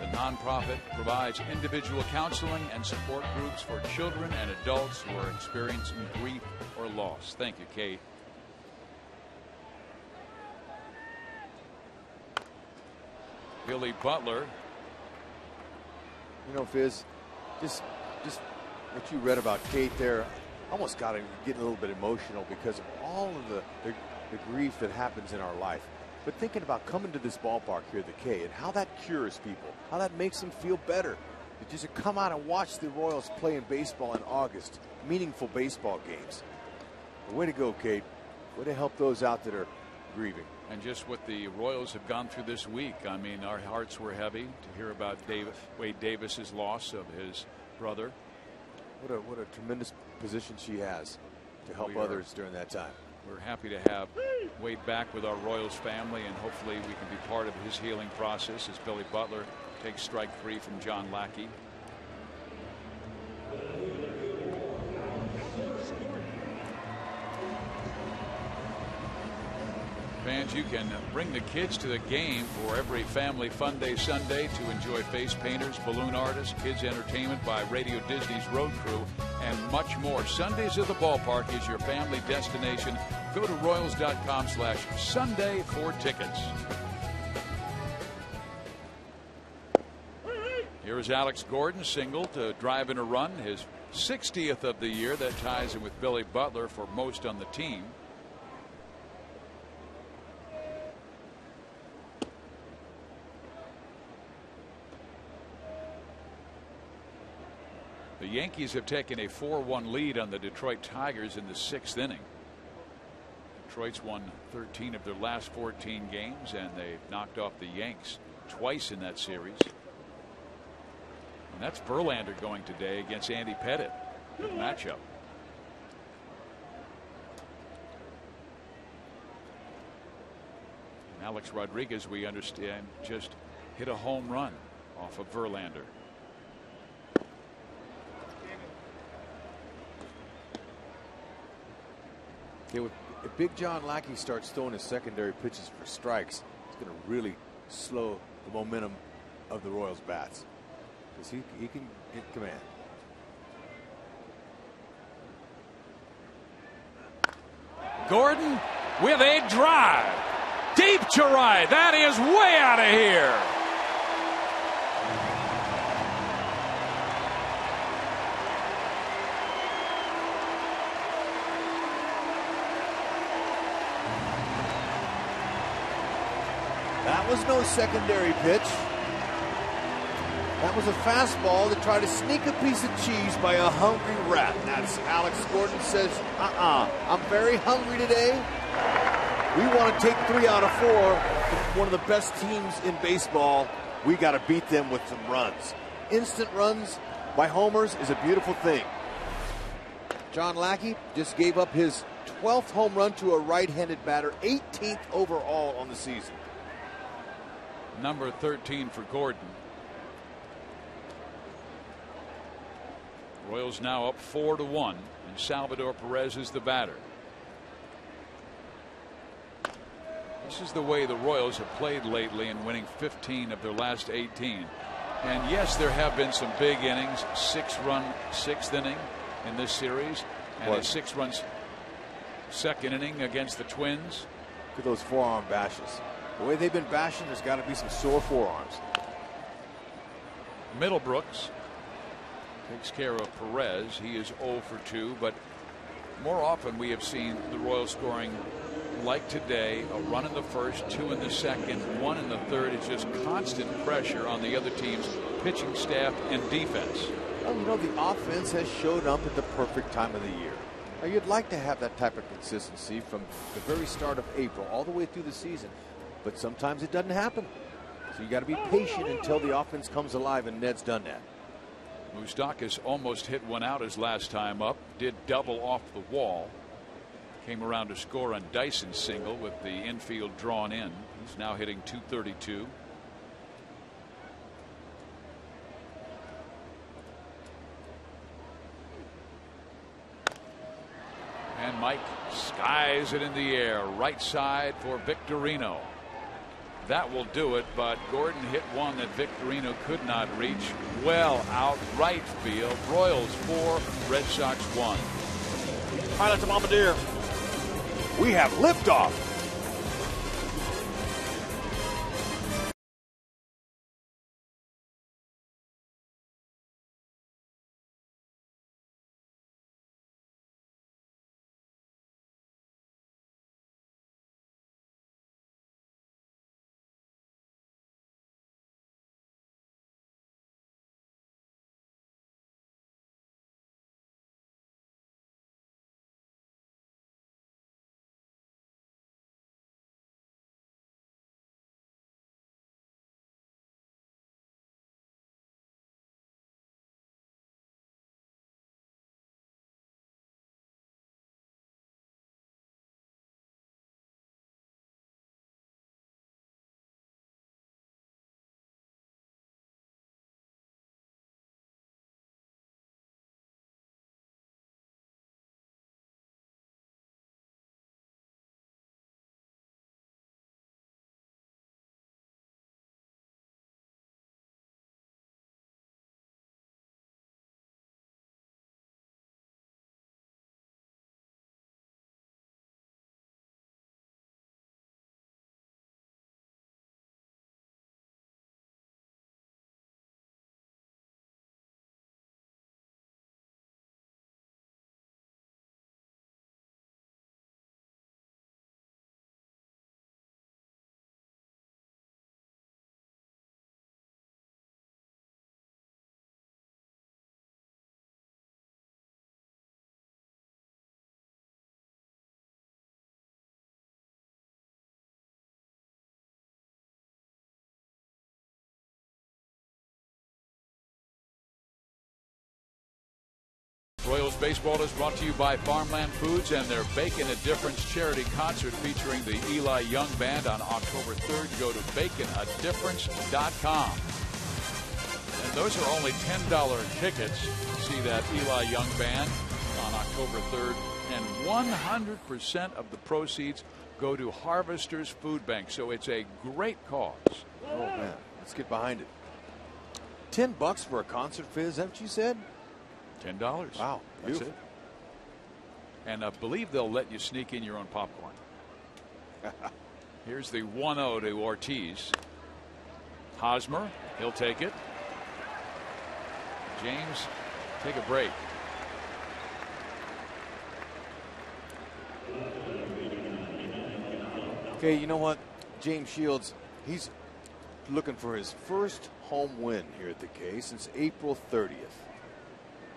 The nonprofit provides individual counseling and support groups for children and adults who are experiencing grief or loss. Thank you, Kate. Billy Butler. You know, Fizz, just what you read about Kate there, almost got to get a little bit emotional because of all of the grief that happens in our life. But thinking about coming to this ballpark here at the K and how that cures people, how that makes them feel better. To just come out and watch the Royals play in baseball in August, meaningful baseball games. Way to go, Kate. Way to help those out that are grieving. And just what the Royals have gone through this week. I mean, our hearts were heavy to hear about Wade Davis's loss of his brother. What a tremendous position she has to help others during that time. We're happy to have Wade back with our Royals family, and hopefully we can be part of his healing process as Billy Butler takes strike 3 from John Lackey. Fans, you can bring the kids to the game for every family fun day Sunday to enjoy face painters, balloon artists, kids entertainment by Radio Disney's Road Crew, and much more. Sundays at the ballpark is your family destination. Go to Royals.com/Sunday for tickets. Here is Alex Gordon, single to drive in a run, his 60th of the year. That ties him with Billy Butler for most on the team. The Yankees have taken a 4-1 lead on the Detroit Tigers in the 6th inning. Detroit's won 13 of their last 14 games, and they've knocked off the Yanks twice in that series. And that's Verlander going today against Andy Pettitte. Good matchup. Alex Rodriguez, we understand, just hit a home run off of Verlander. Okay, if Big John Lackey starts throwing his secondary pitches for strikes, it's going to really slow the momentum of the Royals' bats, because he can get command. Gordon with a drive deep to right. That is way out of here. That was no secondary pitch. That was a fastball that tried to sneak a piece of cheese by a hungry rat. That's Alex Gordon says, I'm very hungry today. We want to take 3 out of 4. One of the best teams in baseball. We got to beat them with some runs. Instant runs by homers is a beautiful thing. John Lackey just gave up his 12th home run to a right-handed batter, 18th overall on the season. Number 13 for Gordon. Royals now up 4-1, and Salvador Perez is the batter. This is the way the Royals have played lately in winning 15 of their last 18. And yes, there have been some big innings. 6-run 6th inning in this series, and a 6-run second inning against the Twins. Look at those forearm bashes. The way they've been bashing, there's got to be some sore forearms. Middlebrooks takes care of Perez. He is 0 for 2, but more often we have seen the Royals scoring like today, a run in the first, 2 in the second, 1 in the third. It's just constant pressure on the other team's pitching staff and defense. Well, you know, the offense has showed up at the perfect time of the year. Now, you'd like to have that type of consistency from the very start of April all the way through the season, but sometimes it doesn't happen. So you got to be patient until the offense comes alive, and Ned's done that. Moustakas almost hit one out his last time up, did double off the wall. Came around to score on Dyson's single with the infield drawn in. He's now hitting .232. And Mike skies it in the air, right side for Victorino. That will do it, but Gordon hit one that Victorino could not reach. Well out right field. Royals 4, Red Sox 1. Pilot to Bombardier. We have liftoff. Royals baseball is brought to you by Farmland Foods and their Bacon a Difference charity concert featuring the Eli Young Band on October 3rd. Go to baconadifference.com. And those are only $10 tickets to see that Eli Young Band on October 3rd. And 100% of the proceeds go to Harvesters Food Bank. So it's a great cause. Oh, man. Let's get behind it. $10 for a concert, Fizz? Is that what you said? $10. Wow. That's Beautiful. it. And I believe they'll let you sneak in your own popcorn. Here's the 1-0 to Ortiz. Hosmer, he'll take it. James, take a break. Okay, you know what? James Shields, he's looking for his first home win here at the K since April 30th.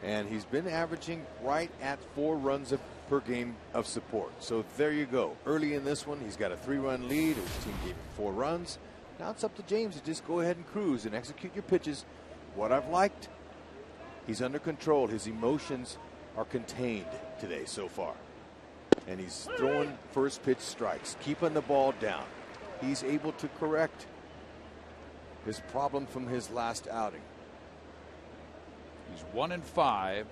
And he's been averaging right at 4 runs per game of support. So there you go. Early in this one, he's got a 3-run lead. His team gave him 4 runs. Now it's up to James to just go ahead and cruise and execute your pitches. What I've liked, he's under control. His emotions are contained today so far. And he's throwing first pitch strikes, keeping the ball down. He's able to correct his problem from his last outing. He's 1-5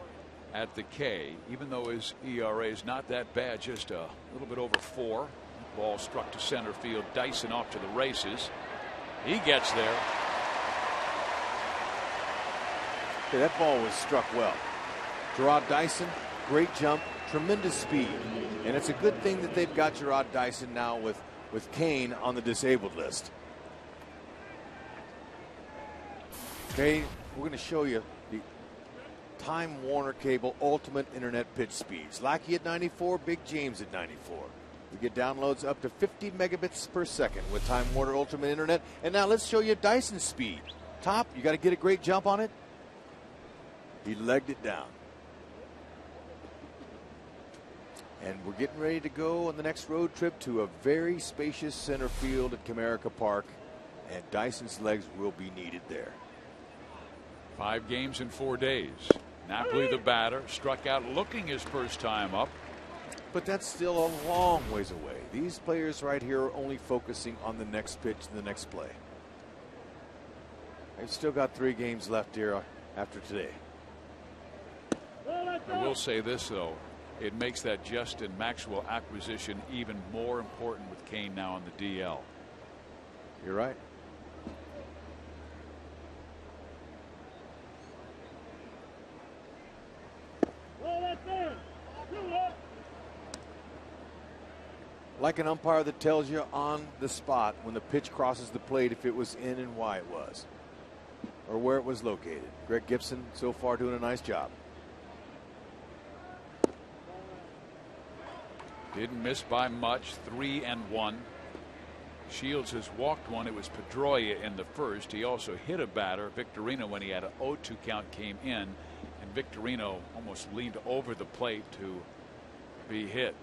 at the K, even though his ERA is not that bad, just a little bit over 4. Ball struck to center field. Dyson off to the races. He gets there. Okay, that ball was struck well. Gerard Dyson, great jump, tremendous speed. And it's a good thing that they've got Gerard Dyson now with Kane on the disabled list. Okay, we're going to show you the Time Warner Cable Ultimate Internet pitch speeds. Lackey at 94, Big James at 94. We get downloads up to 50 megabits per second with Time Warner Ultimate Internet. And now let's show you Dyson's speed. Top, you got to get a great jump on it. He legged it down. And we're getting ready to go on the next road trip to a very spacious center field at Comerica Park. And Dyson's legs will be needed there. 5 games in 4 days. Napoli, the batter, struck out looking his first time up. But that's still a long ways away. These players right here are only focusing on the next pitch and the next play. They've still got 3 games left here after today. I will say this, though. It makes that Justin Maxwell acquisition even more important with Kane now on the DL. You're right. Like an umpire that tells you on the spot when the pitch crosses the plate if it was in and why it was, or where it was located. Greg Gibson so far doing a nice job. Didn't miss by much. 3-1. Shields has walked one. It was Pedroia in the first. He also hit a batter, Victorino, when he had an 0-2 count, came in, and Victorino almost leaned over the plate to be hit.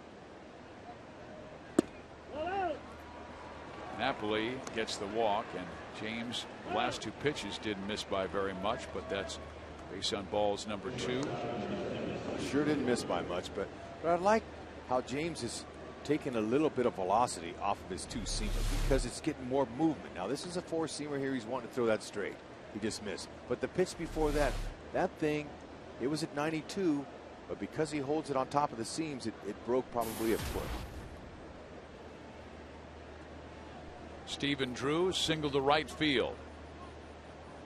Napoli gets the walk, and James, the last 2 pitches didn't miss by very much, but that's base on balls number 2. Sure didn't miss by much, but I like how James is taking a little bit of velocity off of his 2-seamer because it's getting more movement. Now this is a 4-seamer here. He's wanting to throw that straight. He just missed. But the pitch before that, that thing, it was at 92, but because he holds it on top of the seams, it broke probably a foot. Stephen Drew singled to right field.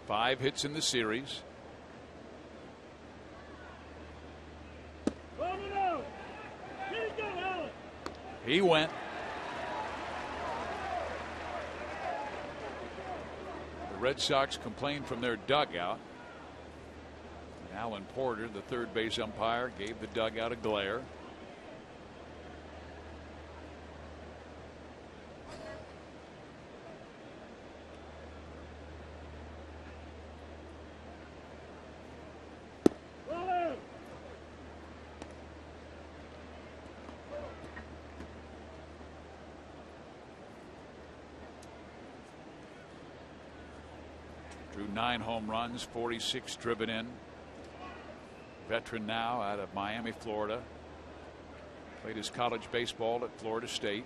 5 hits in the series. He went. The Red Sox complained from their dugout. And Alan Porter, the third base umpire, gave the dugout a glare. Drew 9 home runs, 46 driven in. veteran now out of Miami, Florida. Played his college baseball at Florida State.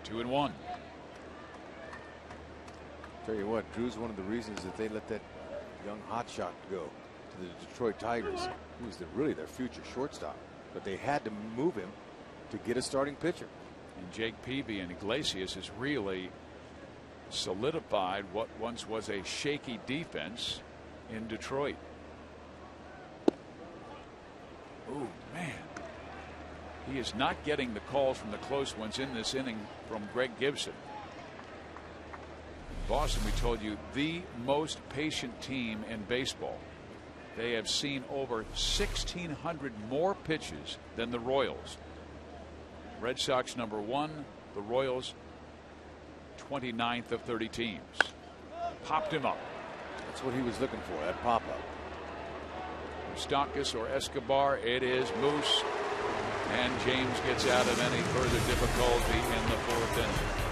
2-1. Tell you what, Drew's one of the reasons that they let that young hotshot go to the Detroit Tigers. He was really their future shortstop, but they had to move him to get a starting pitcher. And Jake Peavy and Iglesias has really solidified what once was a shaky defense in Detroit. Oh man, he is not getting the calls from the close ones in this inning from Greg Gibson. Boston, we told you, the most patient team in baseball. They have seen over 1,600 more pitches than the Royals. Red Sox #1, the Royals 29th of 30 teams. Popped him up. That's what he was looking for, that pop-up. Moustakas or Escobar, it is Moose. And James gets out of any further difficulty in the 4th inning.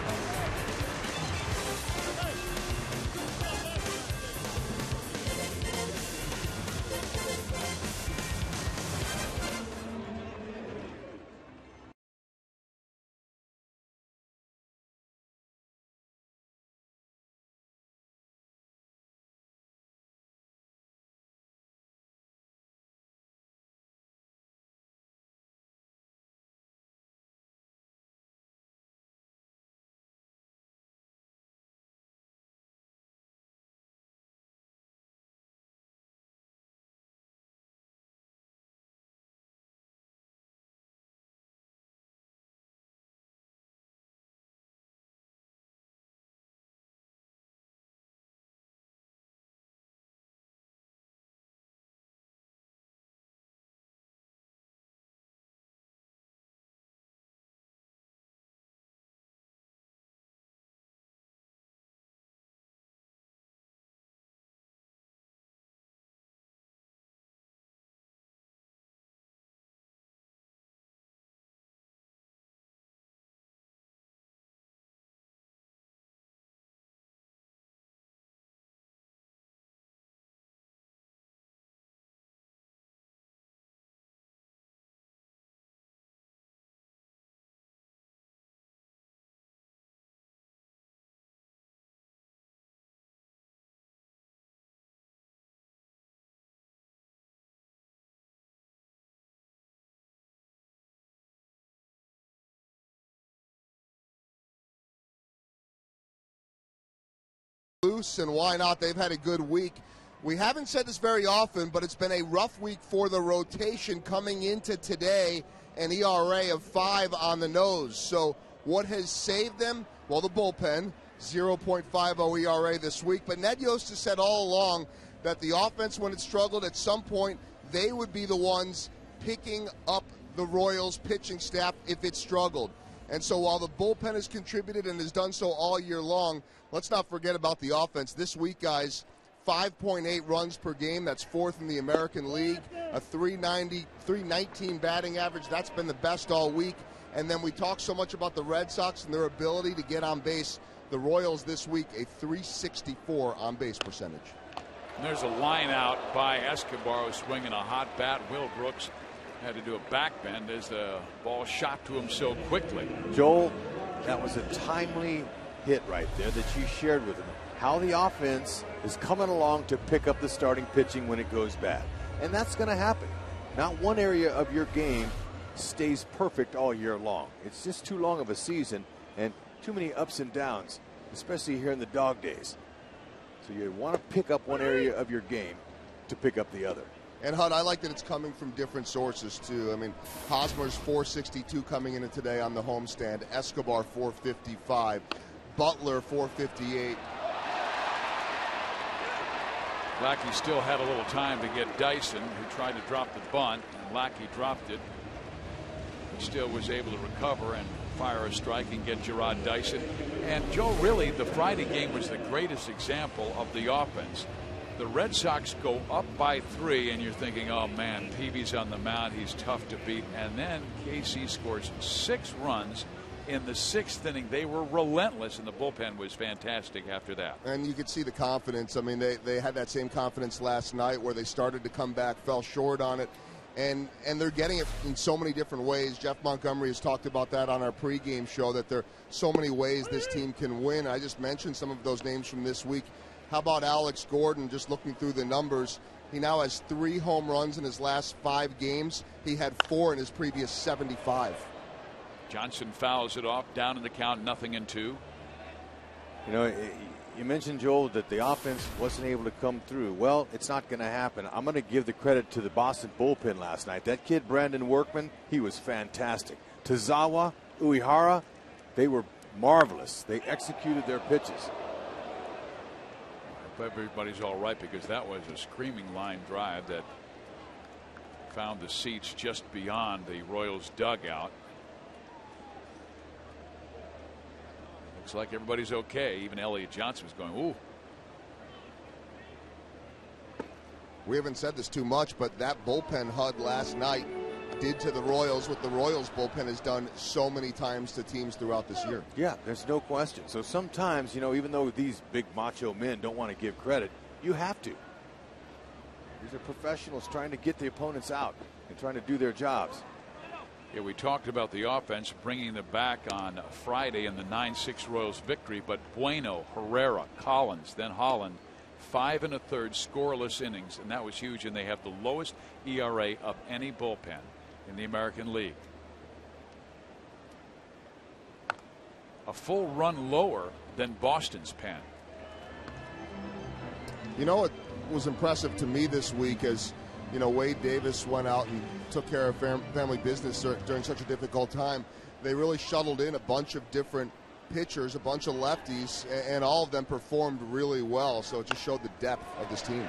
Loose, and why not? They've had a good week. We haven't said this very often, but it's been a rough week for the rotation coming into today. An ERA of 5 on the nose. So what has saved them? Well, the bullpen, 0.50 ERA this week. But Ned Yost has said all along that the offense, when it struggled, at some point they would be the ones picking up the Royals pitching staff if it struggled. And so while the bullpen has contributed and has done so all year long, let's not forget about the offense. This week, guys, 5.8 runs per game. That's 4th in the American League. A 319 batting average. That's been the best all week. And then we talk so much about the Red Sox and their ability to get on base. The Royals this week, a 364 on base percentage. And there's a line out by Escobar swinging a hot bat. Will Brooks had to do a back bend as the ball shot to him so quickly. Joel, that was a timely hit right there that you shared with him. How the offense is coming along to pick up the starting pitching when it goes bad. And that's going to happen. Not one area of your game stays perfect all year long. It's just too long of a season and too many ups and downs, especially here in the dog days. So you want to pick up one area of your game to pick up the other. And, Hud, I like that it's coming from different sources, too. I mean, Hosmer's 462 coming in today on the homestand. Escobar, 455. Butler, 458. Lackey still had a little time to get Dyson, who tried to drop the bunt, and Lackey dropped it. He still was able to recover and fire a strike and get Gerard Dyson. And, Joe, really, the Friday game was the greatest example of the offense. The Red Sox go up by 3, and you're thinking, oh, man, Peavy's on the mound. He's tough to beat. And then KC scores 6 runs in the 6th inning. They were relentless, and the bullpen was fantastic after that. And you could see the confidence. I mean, they had that same confidence last night where they started to come back, fell short on it. And they're getting it in so many different ways. Jeff Montgomery has talked about that on our pregame show, that there are so many ways this team can win. I just mentioned some of those names from this week. How about Alex Gordon? Just looking through the numbers, he now has 3 home runs in his last 5 games. He had 4 in his previous 75. Johnson fouls it off, down in the count, 0-2. You know, you mentioned, Joel, that the offense wasn't able to come through. Well, it's not going to happen. I'm going to give the credit to the Boston bullpen last night. That kid, Brandon Workman, he was fantastic. Tozawa, Uehara, they were marvelous. They executed their pitches. I hope everybody's all right, because that was a screaming line drive that found the seats just beyond the Royals dugout. Looks like everybody's okay. Even Elliott Johnson was going, ooh. We haven't said this too much, but that bullpen HUD last night did to the Royals what the Royals bullpen has done so many times to teams throughout this year. Yeah, there's no question. So sometimes, you know, even though these big macho men don't want to give credit, you have to. These are professionals trying to get the opponents out and trying to do their jobs. Yeah, we talked about the offense bringing them back on Friday in the 9-6 Royals victory, but Bueno, Herrera, Collins, then Holland, 5 1/3 scoreless innings, and that was huge, and they have the lowest ERA of any bullpen in the American League. A full run lower than Boston's pen. You know what was impressive to me this week is, you know, Wade Davis went out and took care of family business during such a difficult time. They really shuttled in a bunch of different pitchers, a bunch of lefties, and all of them performed really well. So it just showed the depth of this team.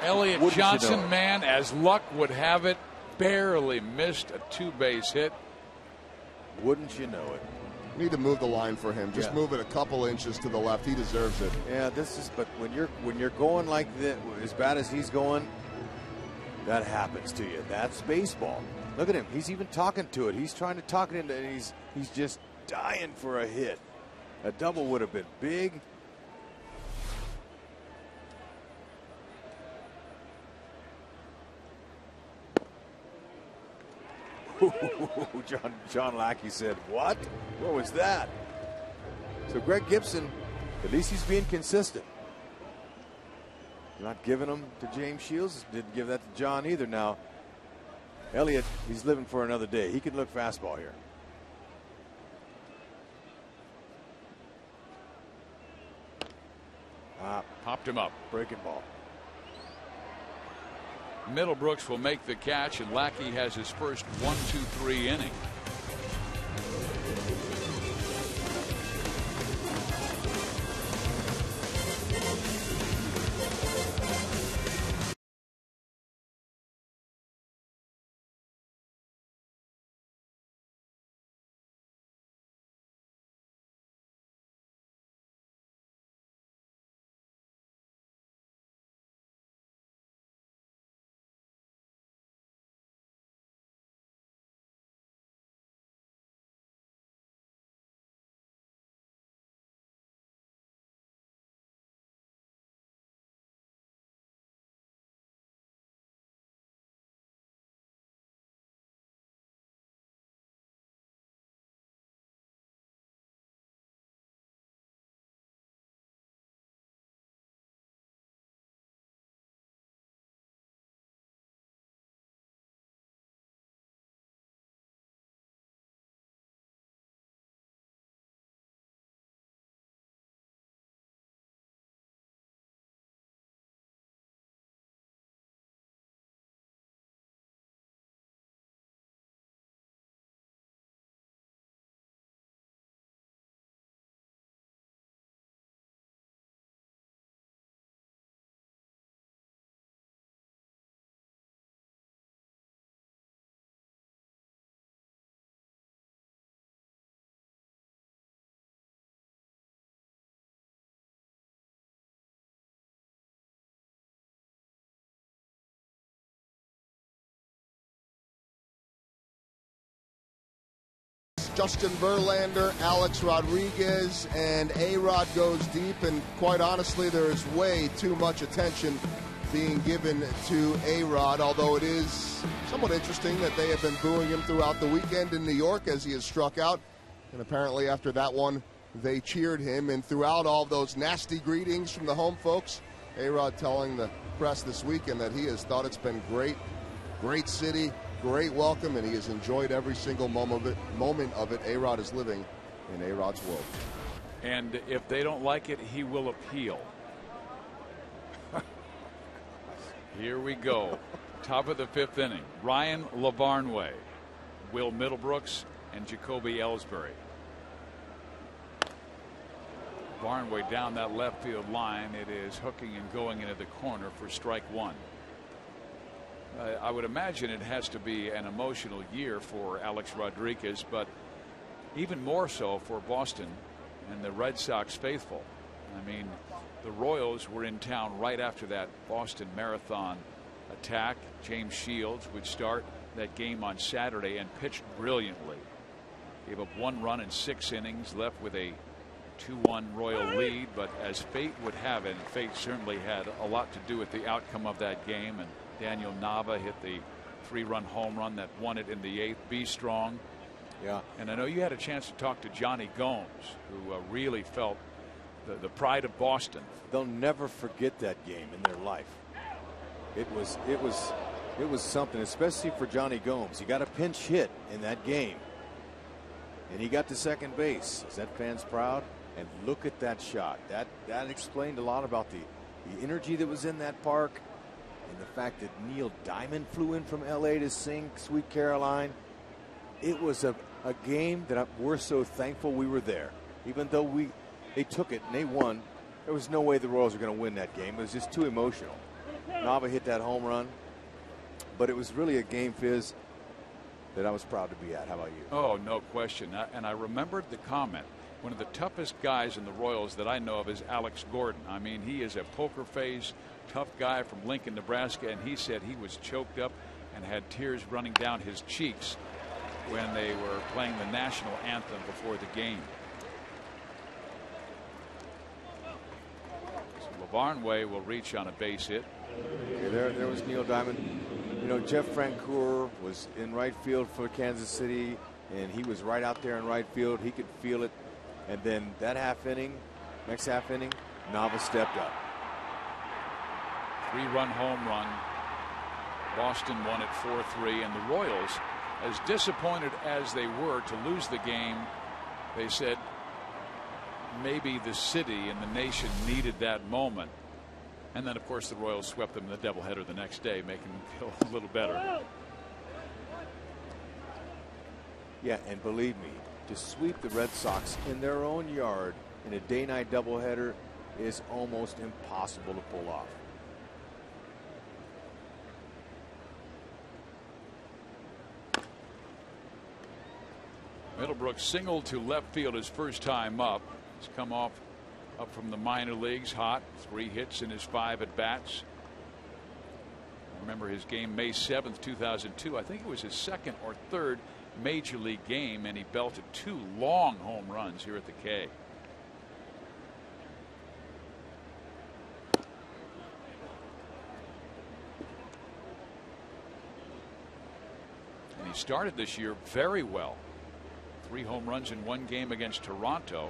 Elliott Johnson, man, as luck would have it, barely missed a 2-base hit. Wouldn't you know it? Need to move the line for him. Just move it a couple inches to the left. He deserves it. Yeah, but when you're going like this, as bad as he's going, that happens to you. That's baseball. Look at him. He's even talking to it. He's trying to talk it into, and he's just dying for a hit. A double would have been big. John Lackey said, "What? What was that?" So Greg Gibson, at least he's being consistent. Not giving them to James Shields. Didn't give that to John either. Now, Elliott, he's living for another day. He can look fastball here. Popped him up. Breaking ball. Middlebrooks will make the catch, and Lackey has his first 1-2-3 inning. Justin Verlander, Alex Rodriguez, and A-Rod goes deep, and quite honestly, there is way too much attention being given to A-Rod, although it is somewhat interesting that they have been booing him throughout the weekend in New York as he has struck out, and apparently after that one, they cheered him, and throughout all those nasty greetings from the home folks, A-Rod telling the press this weekend that he has thought it's been great, great city, great welcome, and he has enjoyed every single moment of it. A-Rod is living in A-Rod's world. And if they don't like it, he will appeal. Here we go. Top of the 5th inning. Ryan Lavarnway, Will Middlebrooks, and Jacoby Ellsbury. Barnway down that left field line. It is hooking and going into the corner for strike 1. I would imagine it has to be an emotional year for Alex Rodriguez, but even more so for Boston and the Red Sox faithful. I mean, the Royals were in town right after that Boston Marathon attack. James Shields would start that game on Saturday and pitched brilliantly. Gave up 1 run in 6 innings, left with a 2-1 Royal lead, but as fate would have it, and fate certainly had a lot to do with the outcome of that game, and Daniel Nava hit the 3-run home run that won it in the 8th. Be strong. Yeah. And I know you had a chance to talk to Johnny Gomes, who really felt the pride of Boston. They'll never forget that game in their life. It was something, especially for Johnny Gomes. He got a pinch hit in that game, and he got to second base. Is that fans proud? And look at that shot. That explained a lot about the energy that was in that park, and the fact that Neil Diamond flew in from L.A. to sing Sweet Caroline. It was a game that we're so thankful we were there. Even though they took it and they won, there was no way the Royals were going to win that game. It was just too emotional. Nava hit that home run, but it was really a game, Fizz, that I was proud to be at. How about you? Oh, no question. And I remembered the comment. One of the toughest guys in the Royals that I know of is Alex Gordon. I mean, he is a poker face, tough guy from Lincoln, Nebraska, and he said he was choked up and had tears running down his cheeks when they were playing the national anthem before the game. So Lavarnway will reach on a base hit. Okay, there was Neil Diamond. You know, Jeff Francoeur was in right field for Kansas City, and he was right out there in right field. He could feel it. And then that next half inning, Nava stepped up. 3-run home run. Boston won it 4-3, and the Royals, as disappointed as they were to lose the game, they said maybe the city and the nation needed that moment. And then, of course, the Royals swept them in the doubleheader the next day, making them feel a little better. Yeah, and believe me, to sweep the Red Sox in their own yard in a day-night doubleheader is almost impossible to pull off. Middlebrooks singled to left field his first time up. He's come up from the minor leagues hot. 3 hits in his 5 at bats. Remember his game May 7th, 2002. I think it was his 2nd or 3rd major league game, and he belted 2 long home runs here at the K. And he started this year very well. 3 home runs in 1 game against Toronto.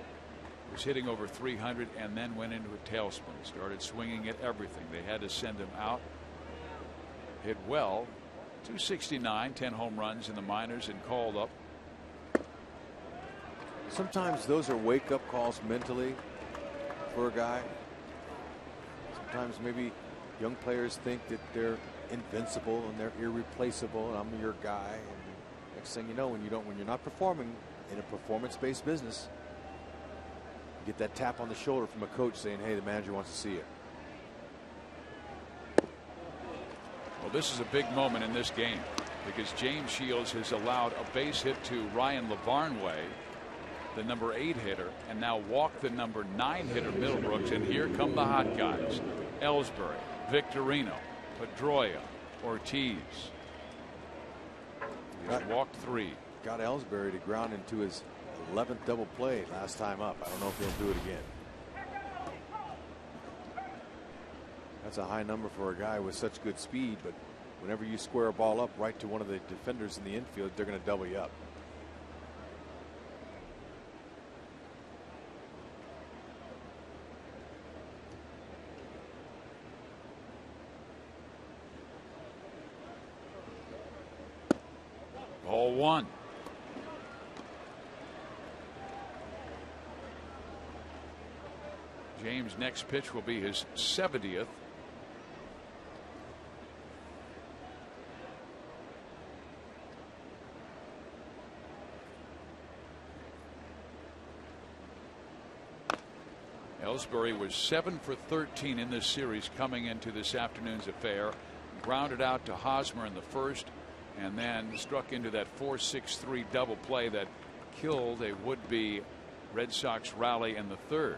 Was hitting over 300 and then went into a tailspin. Started swinging at everything. They had to send him out. Hit well. 269, 10 home runs in the minors, and called up. Sometimes those are wake-up calls mentally for a guy. Sometimes maybe young players think that they're invincible and they're irreplaceable, and I'm your guy. And next thing you know, when you're not performing in a performance-based business, you get that tap on the shoulder from a coach saying, hey, the manager wants to see you. Well, this is a big moment in this game because James Shields has allowed a base hit to Ryan Lavarnway, the number 8 hitter, and now walked the number 9 hitter Middlebrooks. And here come the hot guys: Ellsbury, Victorino, Pedroia, Ortiz. He has walked 3. got Ellsbury to ground into his 11th double play last time up. I don't know if he'll do it again. That's a high number for a guy with such good speed, but whenever you square a ball up right to one of the defenders in the infield, they're going to double you up. Ball one. James' next pitch will be his 70th. Ellsbury was 7 for 13 in this series coming into this afternoon's affair. Grounded out to Hosmer in the first, and then struck into that 4-6-3 double play that killed a would-be Red Sox rally in the third.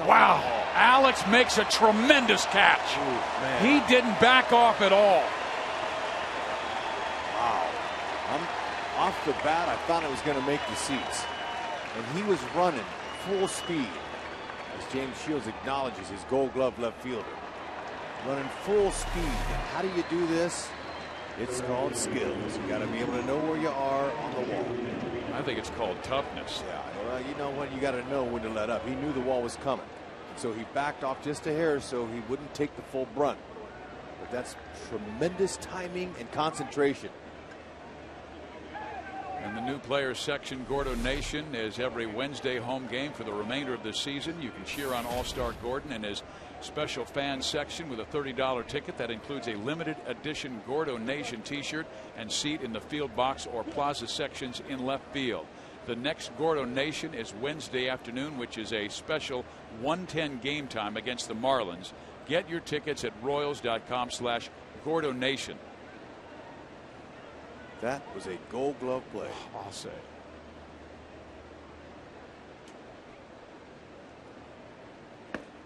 Wow. Alex makes a tremendous catch. Ooh, he didn't back off at all. Wow. Off the bat, I thought it was going to make the seats. And he was running full speed, as James Shields acknowledges, his Gold Glove left fielder. Running full speed. And how do you do this? It's called skills. You got to be able to know where you are on the wall. I think it's called toughness. Yeah, well, you know what? You got to know when to let up. He knew the wall was coming, so he backed off just a hair so he wouldn't take the full brunt. But that's tremendous timing and concentration. And the new players section, Gordo Nation, is every Wednesday home game for the remainder of the season. You can cheer on All-Star Gordon and his special fan section with a $30 ticket that includes a limited edition Gordo Nation t-shirt and seat in the field box or plaza sections in left field. The next Gordo Nation is Wednesday afternoon, which is a special 1:10 game time against the Marlins. Get your tickets at Royals.com/Gordo Nation. That was a Gold Glove play. I'll say.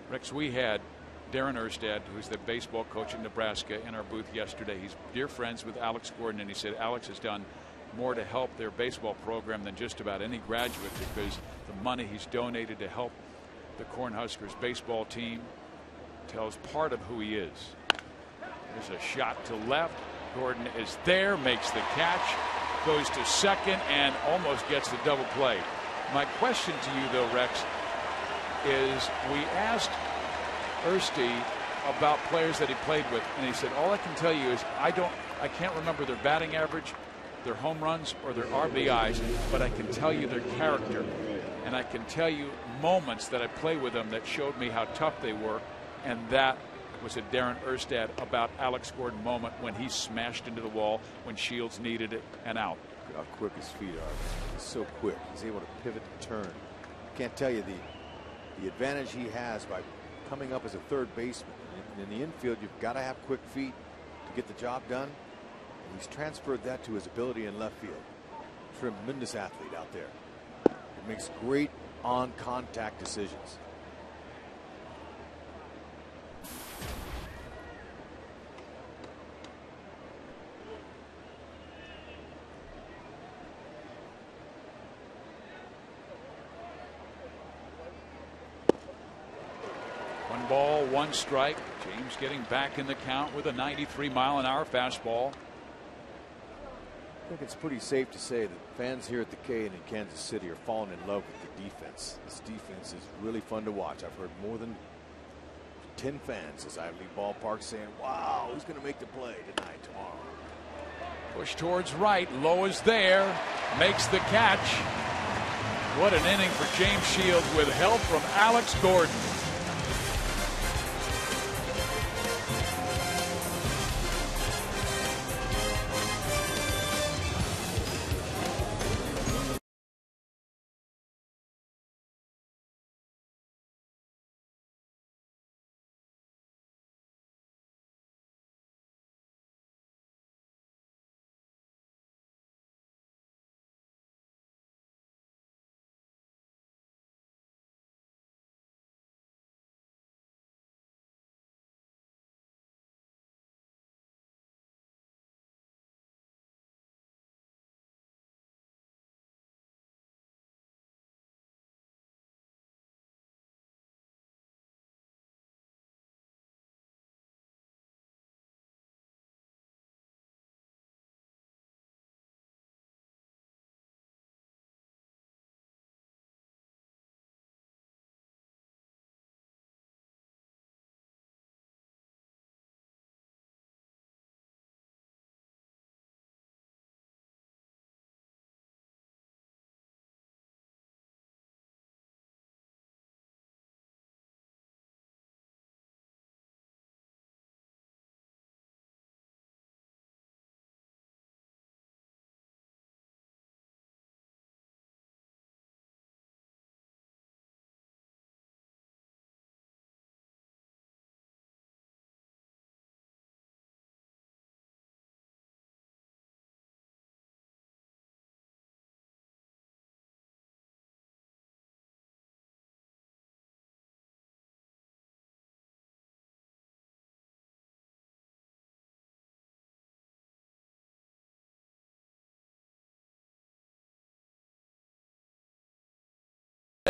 Rex, we had Darren Erstad, who's the baseball coach in Nebraska, in our booth yesterday. He's dear friends with Alex Gordon, and he said Alex has done more to help their baseball program than just about any graduate, because the money he's donated to help the Cornhuskers baseball team tells part of who he is. There's a shot to left. Gordon is there, makes the catch, goes to second, and almost gets the double play. My question to you, though, Rex, is we asked Ersty about players that he played with, and he said, all I can tell you is I can't remember their batting average, their home runs, or their RBIs, but I can tell you their character, and I can tell you moments that I played with them that showed me how tough they were, and that was a Darren Erstad about Alex Gordon moment when he smashed into the wall when Shields needed it and out. How quick his feet are. He's so quick. He's able to pivot and turn. I can't tell you the advantage he has by coming up as a third baseman. In the infield, you've got to have quick feet to get the job done. And he's transferred that to his ability in left field. Tremendous athlete out there. He makes great on-contact decisions. One ball, one strike. James getting back in the count with a 93-mile-an-hour fastball. I think it's pretty safe to say that fans here at the K and in Kansas City are falling in love with the defense. This defense is really fun to watch. I've heard more than 10 fans as I leave ballpark saying, wow, who's going to make the play tonight, tomorrow? Push towards right. Lowe is there. Makes the catch. What an inning for James Shields with help from Alex Gordon.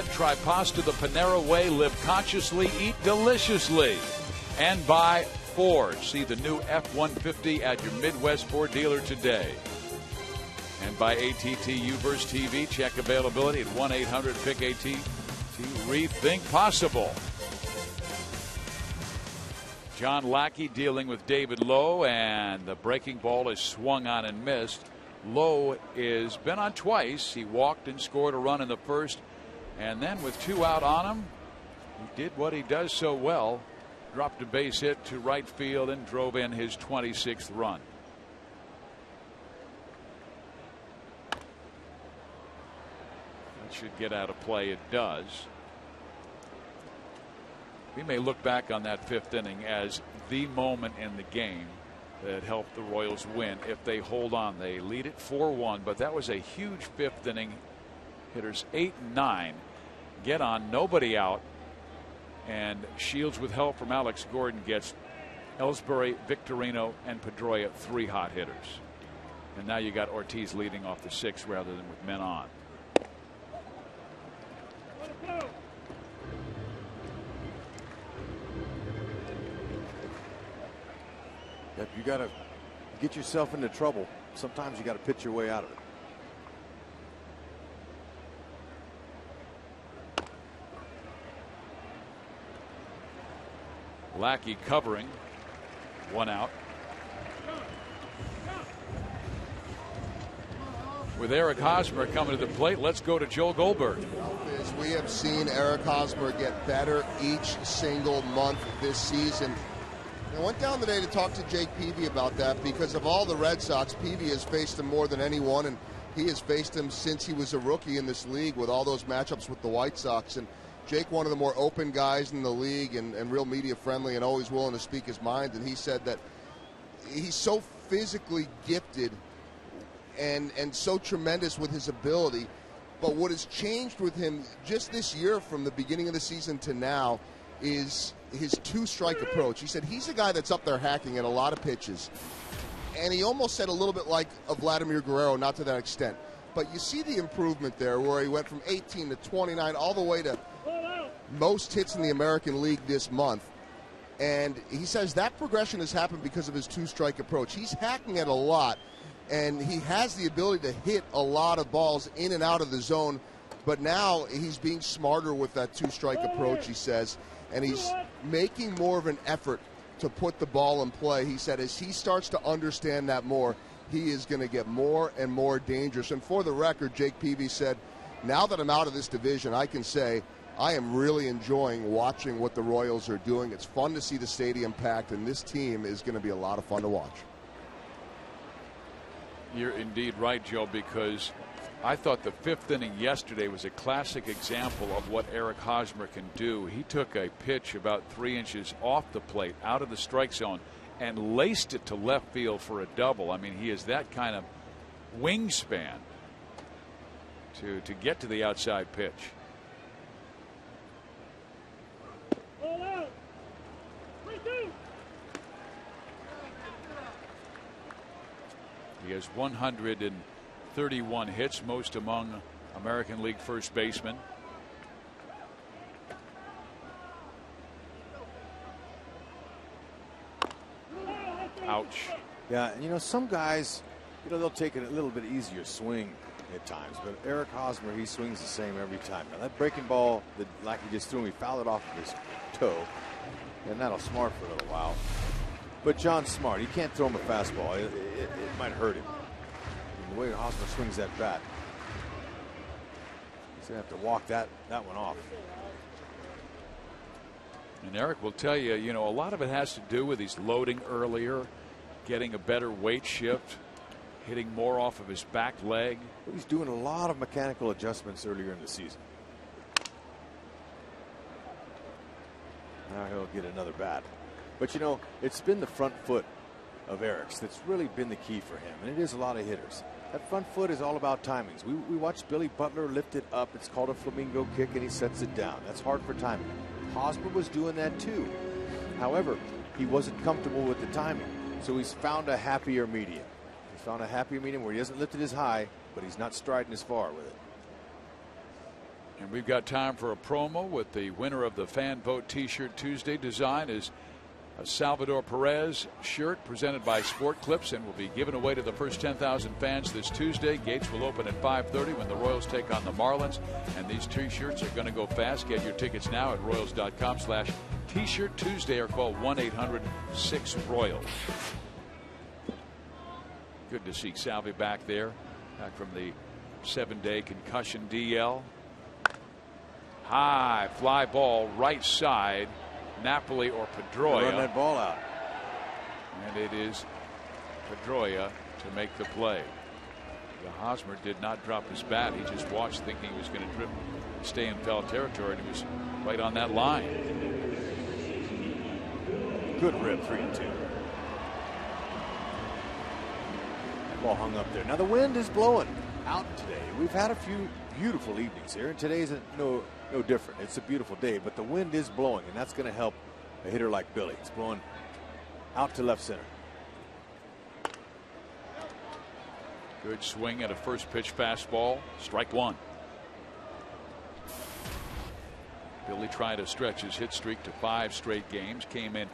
Try pasta the Panera way. Live consciously, eat deliciously. And by Ford. See the new F-150 at your Midwest Ford dealer today. And by ATT Uverse TV. Check availability at 1-800-PIC-ATT. Rethink possible. John Lackey dealing with David Lowe, and the breaking ball is swung on and missed. Lowe is been on twice. He walked and scored a run in the first, and then with 2 out on him, he did what he does so well. Dropped a base hit to right field and drove in his 26th run. That should get out of play. It does. We may look back on that 5th inning as the moment in the game that helped the Royals win if they hold on. They lead it 4-1, but that was a huge 5th inning. Hitters 8 and 9 get on, nobody out, and Shields with help from Alex Gordon gets Ellsbury, Victorino, and Pedroia 3 hot hitters. And now you got Ortiz leading off the 6th rather than with men on. If you got to get yourself into trouble, sometimes you got to pitch your way out of it. Lackey covering, 1 out. With Eric Hosmer coming to the plate, let's go to Joel Goldberg. We have seen Eric Hosmer get better each single month this season. I went down today to talk to Jake Peavy about that because of all the Red Sox. Peavy has faced him more than anyone, and he has faced him since he was a rookie in this league with all those matchups with the White Sox. And Jake, one of the more open guys in the league and real media friendly and always willing to speak his mind. And he said that he's so physically gifted and so tremendous with his ability. But what has changed with him just this year from the beginning of the season to now is his 2-strike approach. He said he's a guy that's up there hacking at a lot of pitches. And he almost said a little bit like a Vladimir Guerrero, not to that extent. But you see the improvement there where he went from 18 to 29 all the way to most hits in the American League this month. And he says that progression has happened because of his 2-strike approach. He's hacking at a lot, and he has the ability to hit a lot of balls in and out of the zone. But now he's being smarter with that 2-strike approach, he says. And he's making more of an effort to put the ball in play. He said as he starts to understand that more, he is going to get more and more dangerous. And for the record, Jake Peavy said, now that I'm out of this division, I can say I am really enjoying watching what the Royals are doing. It's fun to see the stadium packed, and this team is going to be a lot of fun to watch. You're indeed right, Joe, because I thought the 5th inning yesterday was a classic example of what Eric Hosmer can do. He took a pitch about 3 inches off the plate, out of the strike zone, and laced it to left field for a double. I mean, he has that kind of wingspan to get to the outside pitch. He has 131 hits, most among American League first basemen. Ouch. Yeah, and you know, some guys, you know, they'll take a little bit easier swing at times, but Eric Hosmer, he swings the same every time. Now that breaking ball that Lackey just threw him, he fouled it off of his toe, and that'll smart for a little while. But John's smart. He can't throw him a fastball. It might hurt him. And the way Hosmer swings that bat, he's going to have to walk that one off. And Eric will tell you, you know, a lot of it has to do with he's loading earlier, getting a better weight shift, hitting more off of his back leg. He's doing a lot of mechanical adjustments earlier in the season. Now he'll get another bat. But, you know, it's been the front foot of Eric's that's really been the key for him. And it is a lot of hitters. That front foot is all about timings. We watched Billy Butler lift it up. It's called a flamingo kick, and he sets it down. That's hard for timing. Hosmer was doing that too. However, he wasn't comfortable with the timing. So he's found a happier medium. He's found a happier medium where he hasn't lifted as high, but he's not striding as far with it. And we've got time for a promo with the winner of the Fan Vote T-shirt Tuesday. Design is a Salvador Perez shirt presented by Sport Clips and will be given away to the first 10,000 fans this Tuesday. Gates will open at 5:30 when the Royals take on the Marlins. And these T-shirts are going to go fast. Get your tickets now at Royals.com/T-shirt Tuesday or call 1-800-6-ROYALS. Good to see Salvi back there, back from the 7-day concussion DL. High fly ball right side. Napoli or Pedroia. Run that ball out. And it is Pedroia to make the play. Hosmer did not drop his bat. He just watched thinking he was going to trip, stay in foul territory, and he was right on that line. Good rip, 3-2. Ball hung up there. Now the wind is blowing out today. We've had a few beautiful evenings here, and today's no different. It's a beautiful day, but the wind is blowing, and that's going to help a hitter like Billy. It's blowing out to left center. Good swing at a first pitch fastball. Strike one. Billy tried to stretch his hit streak to 5 straight games. Came in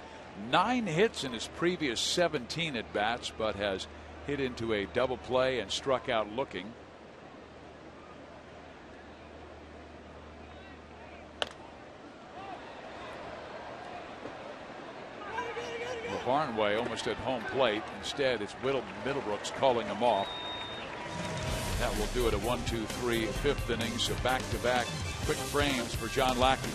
9 hits in his previous 17 at bats, but has hit into a double play and struck out looking. Barnway almost at home plate. Instead, it's Middlebrooks calling him off. That will do it. A 1-2-3 5th inning. So back-to-back quick frames for John Lackey.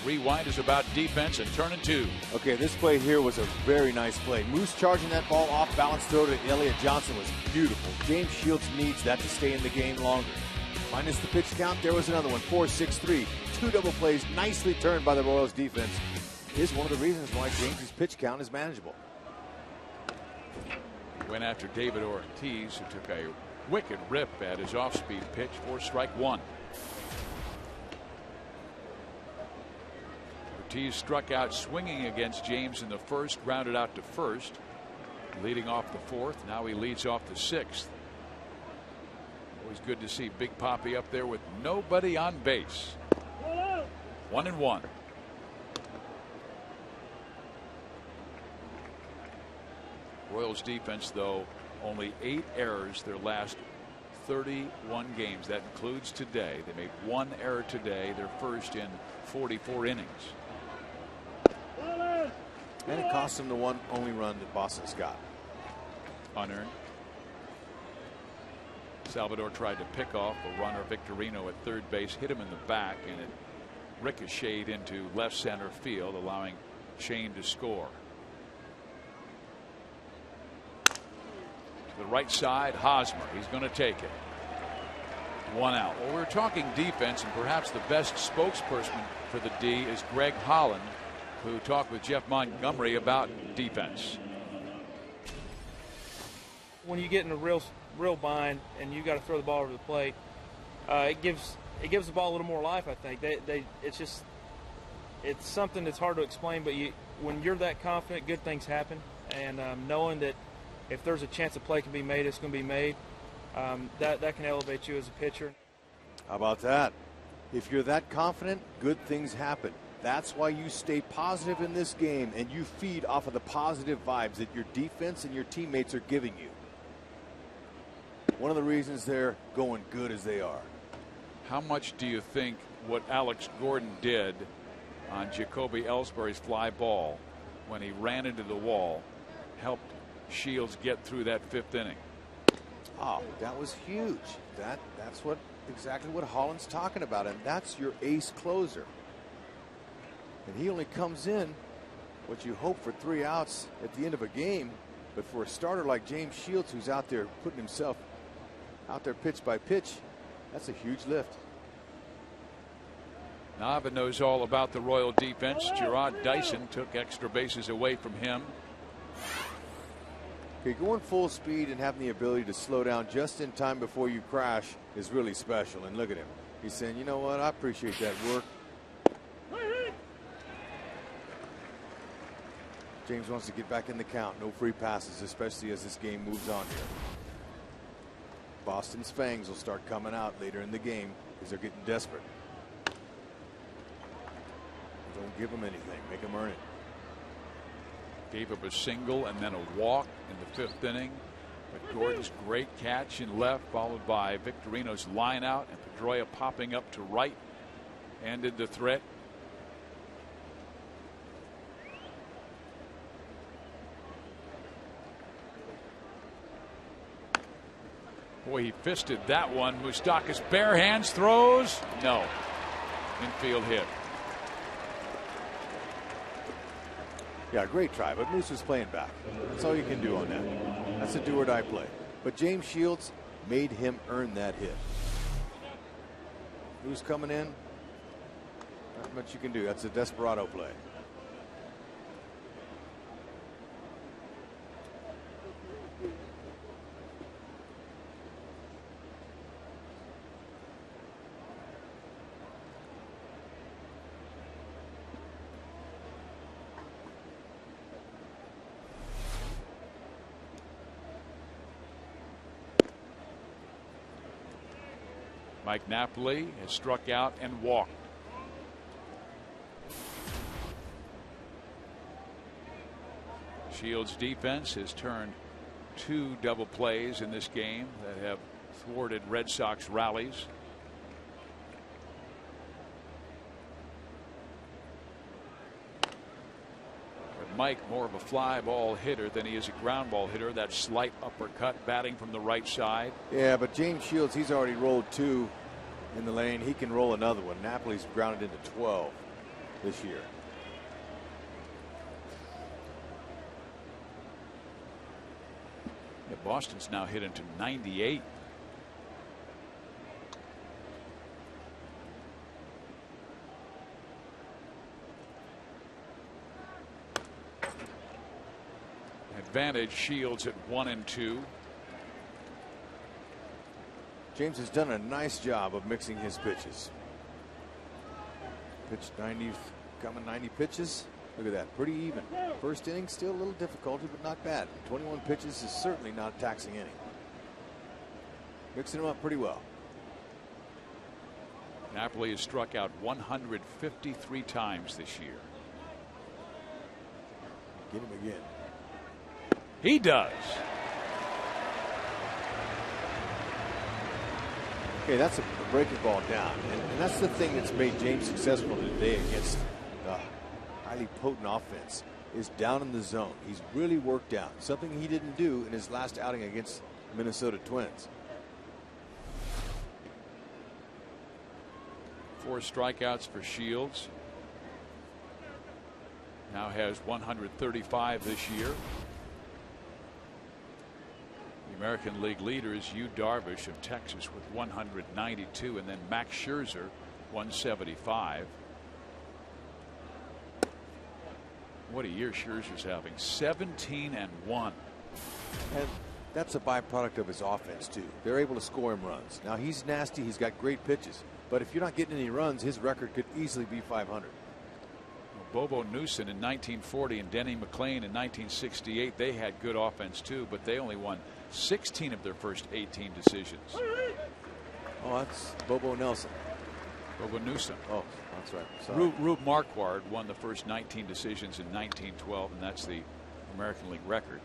Rewind is about defense and turn and 2. Okay, this play here was a very nice play. Moose charging that ball off balance throw to Elliott Johnson was beautiful. James Shields needs that to stay in the game longer. Minus the pitch count, there was another one. 4-6-3. 2 double plays nicely turned by the Royals defense. Is one of the reasons why James's pitch count is manageable. Went after David Ortiz, who took a wicked rip at his off-speed pitch for strike 1. Ortiz struck out swinging against James in the first, grounded out to first, leading off the 4th. Now he leads off the 6th. Always good to see Big Papi up there with nobody on base. 1-1. Royals defense, though, only 8 errors their last 31 games. That includes today. They made 1 error today, their first in 44 innings. And it cost them the one only run that Boston's got. Unearned. Salvador tried to pick off a runner. Victorino at third base hit him in the back, and it ricocheted into left center field, allowing Shane to score. To the right side, Hosmer. He's going to take it. 1 out. Well, we're talking defense, and perhaps the best spokesperson for the D is Greg Holland, who talked with Jeff Montgomery about defense. When you get in a real bind and you got to throw the ball over the plate, it gives the ball a little more life. I think it's something that's hard to explain, but when you're that confident, good things happen. And knowing that if there's a chance a play can be made, it's going to be made. That can elevate you as a pitcher. How about that? If you're that confident, good things happen. That's why you stay positive in this game and you feed off of the positive vibes that your defense and your teammates are giving you. One of the reasons they're going good as they are. How much do you think what Alex Gordon did on Jacoby Ellsbury's fly ball when he ran into the wall helped Shields get through that 5th inning? Oh, that was huge. That's exactly what Holland's talking about, and that's your ace closer. And he only comes in what you hope for 3 outs at the end of a game, but for a starter like James Shields, who's out there putting himself out there pitch by pitch, that's a huge lift. Nava knows all about the Royal defense. Gerard Dyson took extra bases away from him. Okay, going full speed and having the ability to slow down just in time before you crash is really special. And look at him. He's saying, you know what, I appreciate that work. James wants to get back in the count. No free passes, especially as this game moves on here. Boston's fangs will start coming out later in the game because they're getting desperate. Don't give them anything. Make them earn it. Gave up a single and then a walk in the 5th inning. But Gordon's great catch in left, followed by Victorino's line out, and Pedroia popping up to right ended the threat. Boy, he fisted that one. Moustakas bare hands, throws. No. Infield hit. Yeah, great try, but Moose was playing back. That's all you can do on that. That's a do or die play. But James Shields made him earn that hit. Moose coming in. Not much you can do. That's a desperado play. Mike Napoli has struck out and walked. Shields' defense has turned 2 double plays in this game that have thwarted Red Sox rallies. But Mike, more of a fly ball hitter than he is a ground ball hitter. That slight uppercut batting from the right side. Yeah, but James Shields, he's already rolled 2 in the lane. He can roll another one. Napoli's grounded into 12 this year. Yeah, Boston's now hit into 98. Advantage Shields at 1 and 2. James has done a nice job of mixing his pitches. Pitched 90, coming 90 pitches. Look at that, pretty even. First inning, still a little difficulty, but not bad. 21 pitches is certainly not a taxing inning. Mixing them up pretty well. Napoli has struck out 153 times this year. Get him again. He does. Okay, that's a breaking ball down. And that's the thing that's made James successful today against the highly potent offense, is down in the zone. He's really worked out, something he didn't do in his last outing against Minnesota Twins. 4 strikeouts for Shields. Now has 135 this year. The American League leaders, Yu Darvish of Texas with 192, and then Max Scherzer 175. What a year Scherzer's having, 17-1. And that's a byproduct of his offense too. They're able to score him runs. Now he's nasty, he's got great pitches, but if you're not getting any runs, his record could easily be 500. Bobo Newson in 1940 and Denny McClain in 1968, they had good offense too, but they only won 16 of their first 18 decisions. Oh, that's Bobo Nelson. Bobo Newson. Oh, that's right. Sorry. Rube Marquard won the first 19 decisions in 1912, and that's the American League record.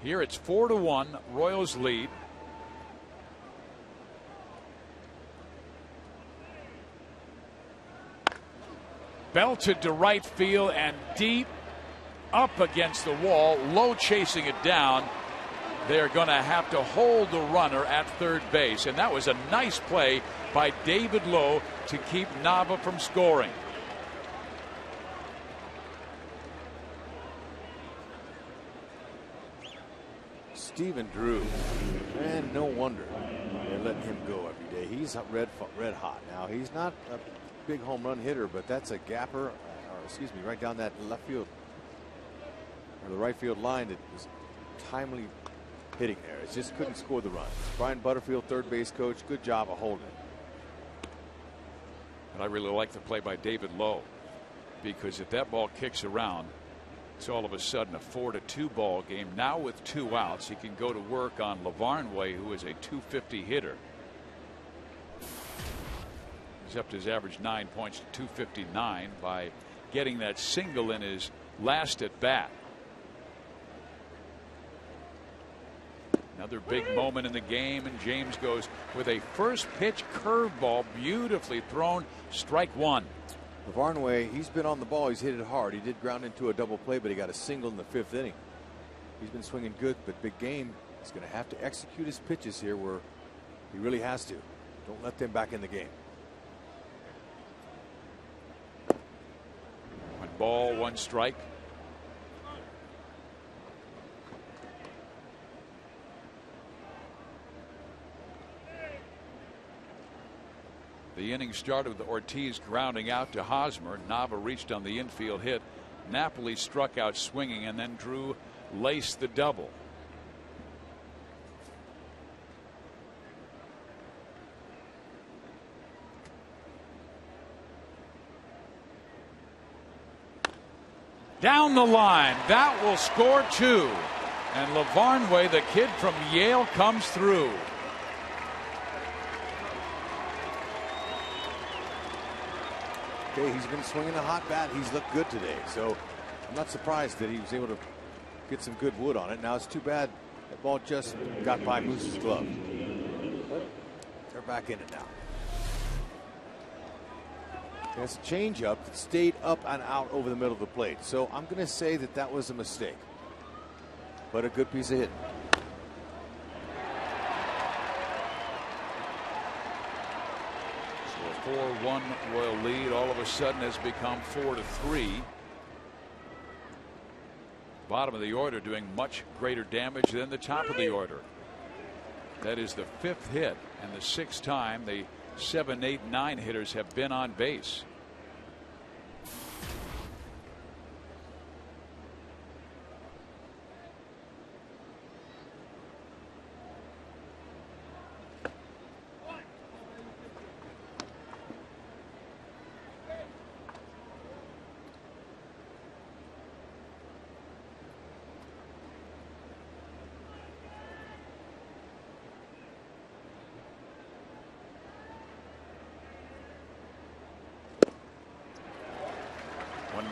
Here it's 4-1, Royals lead. Belted to right field and deep up against the wall. Lowe chasing it down. They're going to have to hold the runner at third base. And that was a nice play by David Lowe to keep Nava from scoring. Stephen Drew, and no wonder they're letting him go every day. He's red hot. Now he's not a big home run hitter, but that's a gapper, or excuse me, right down that left field or the right field line that was timely hitting there. It just couldn't score the run. Brian Butterfield, third base coach, good job of holding it. And I really like the play by David Lowe, because if that ball kicks around, it's all of a sudden a 4-2 ball game. Now with 2 outs, he can go to work on Lavarnway, who is a .250 hitter. He's up to his average 9 points to 259 by getting that single in his last at bat. Another big moment in the game, and James goes with a first pitch curveball, beautifully thrown, strike one. Lavarnway, he's been on the ball. He's hit it hard. He did ground into a double play, but he got a single in the 5th inning. He's been swinging good, but big game. He's going to have to execute his pitches here where he really has to. Don't let them back in the game. 1 ball, 1 strike. The inning started with Ortiz grounding out to Hosmer. Nava reached on the infield hit. Napoli struck out swinging, and then Drew laced the double. Down the line, that will score 2. And Lavarnway, the kid from Yale, comes through. Okay, he's been swinging a hot bat. He's looked good today, so I'm not surprised that he was able to get some good wood on it. Now it's too bad that ball just got by Moose's glove. But they're back in it now. It's a changeup that stayed up and out over the middle of the plate, so I'm going to say that that was a mistake, but a good piece of hitting. So a 4-1 Royal lead all of a sudden has become 4-3. Bottom of the order doing much greater damage than the top of the order. That is the 5th hit and the 6th time the 7, 8, 9 hitters have been on base.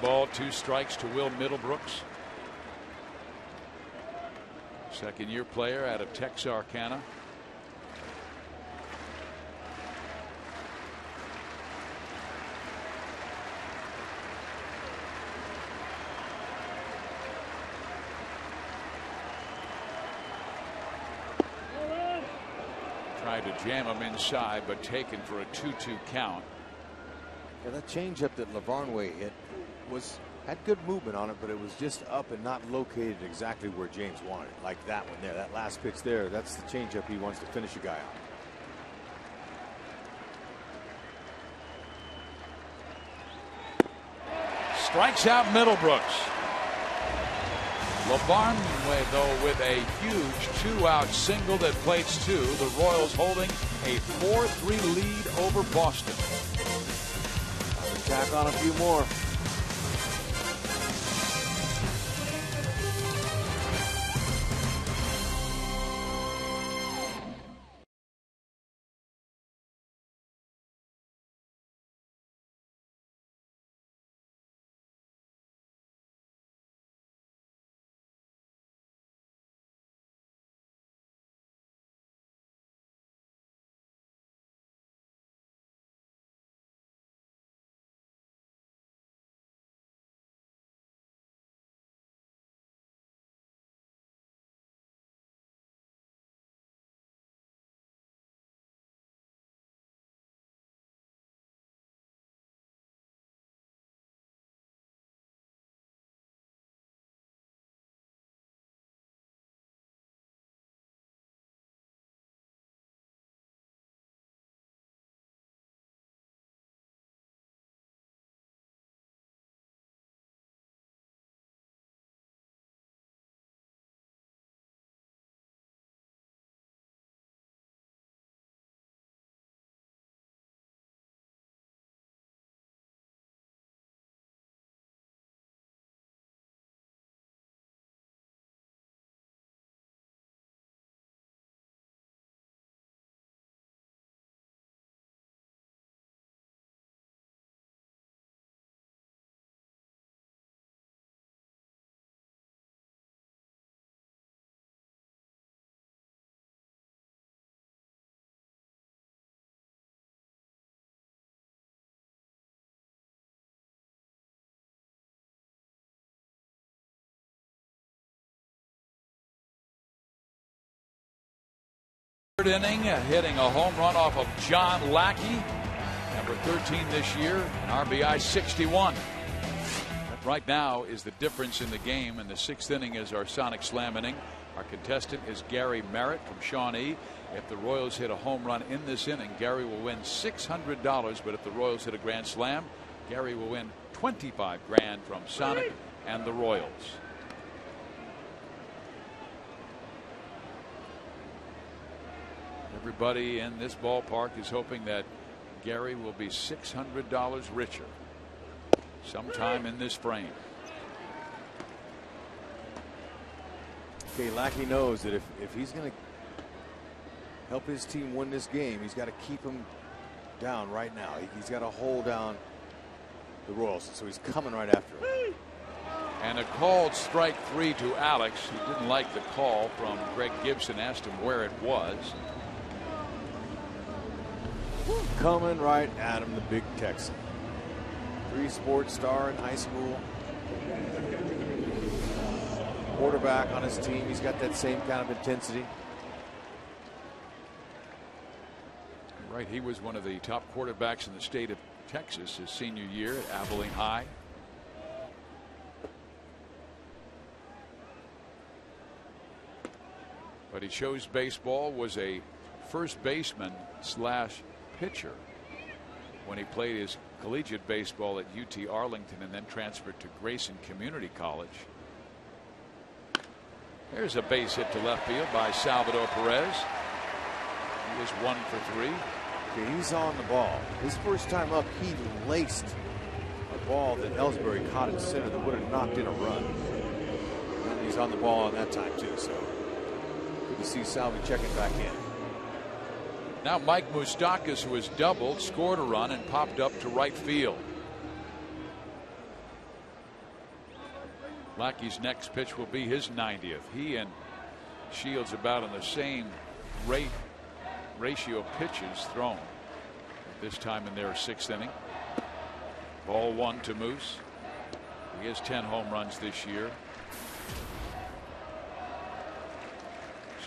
Ball, 2 strikes to Will Middlebrooks. Second-year player out of Texarkana. Tried to jam him inside, but taken for a 2-2 count. Yeah, that changeup that Lavarnway hit Had good movement on it, but it was just up and not located exactly where James wanted it. Like that one there, that last pitch there, that's the changeup he wants to finish a guy on. Strikes out Middlebrooks. LeBarnway, though, with a huge 2-out single that plates 2. The Royals holding a 4-3 lead over Boston. Tack on a few more. Third inning, hitting a home run off of John Lackey, number 13 this year, an RBI 61. That right now is the difference in the game, and the 6th inning is our Sonic Slam inning. Our contestant is Gary Merritt from Shawnee. If the Royals hit a home run in this inning, Gary will win $600, but if the Royals hit a grand slam, Gary will win $25 grand from Sonic and the Royals. Everybody in this ballpark is hoping that Gary will be $600 richer sometime in this frame. Okay, Lackey knows that if he's going to help his team win this game, he's got to keep him down right now. He's got to hold down the Royals, so he's coming right after him. And a called strike 3 to Alex, who didn't like the call from Greg Gibson, asked him where it was. Coming right at him, the big Texan. 3-sport star in high school. Quarterback on his team. He's got that same kind of intensity. Right, he was one of the top quarterbacks in the state of Texas his senior year at Abilene High. But he chose baseball, was a first baseman / pitcher when he played his collegiate baseball at UT Arlington and then transferred to Grayson Community College. There's a base hit to left field by Salvador Perez. He is 1 for 3. Okay, he's on the ball. His first time up, he laced a ball that Ellsbury caught in center that would have knocked in a run. And he's on the ball on that time too, so good to see Salvi checking back in. Now Mike Moustakas, who has doubled, scored a run and popped up to right field. Lackey's next pitch will be his 90th. He and Shields about on the same ratio of pitches thrown at this time in their 6th inning. Ball 1 to Moose. He has 10 home runs this year.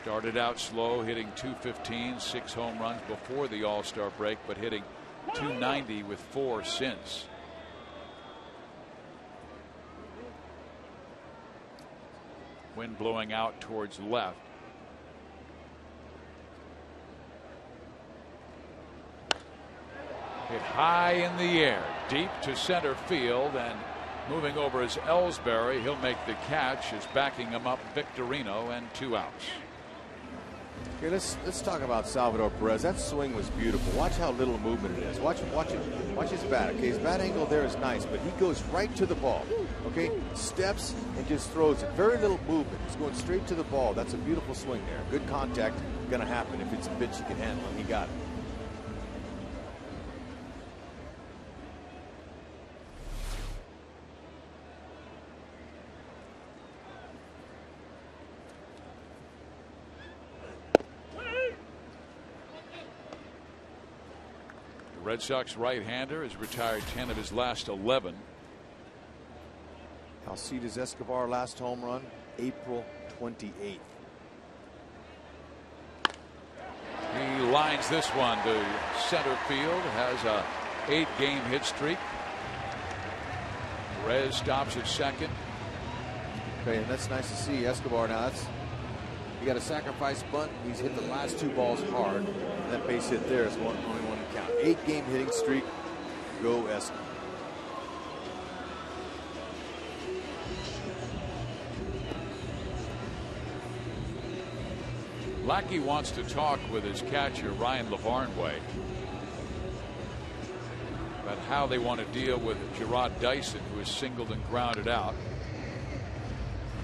Started out slow, hitting .215, 6 home runs before the All-Star break, but hitting .290 with 4 since. Wind blowing out towards left. Hit high in the air, deep to center field, and moving over is Ellsbury. He'll make the catch as backing him up Victorino, and 2 outs. Okay, let's talk about Salvador Perez. That swing was beautiful. Watch how little movement it is. Watch his bat. Okay, his bat angle there is nice, but he goes right to the ball. Okay, steps and just throws it. Very little movement. He's going straight to the ball. That's a beautiful swing there. Good contact going to happen if it's a pitch he can handle, and he got it. Red Sox right-hander has retired 10 of his last 11. Alcides Escobar last home run April 28th. He lines this one to center field. Has a 8-game hit streak. Perez stops at second. Okay, and that's nice to see Escobar now. He got a sacrifice bunt. He's hit the last 2 balls hard. That base hit there is only one to count. 8-game hitting streak. Go Escobar. Lackey wants to talk with his catcher Ryan LaVarnway about how they want to deal with Gerard Dyson, who is singled and grounded out.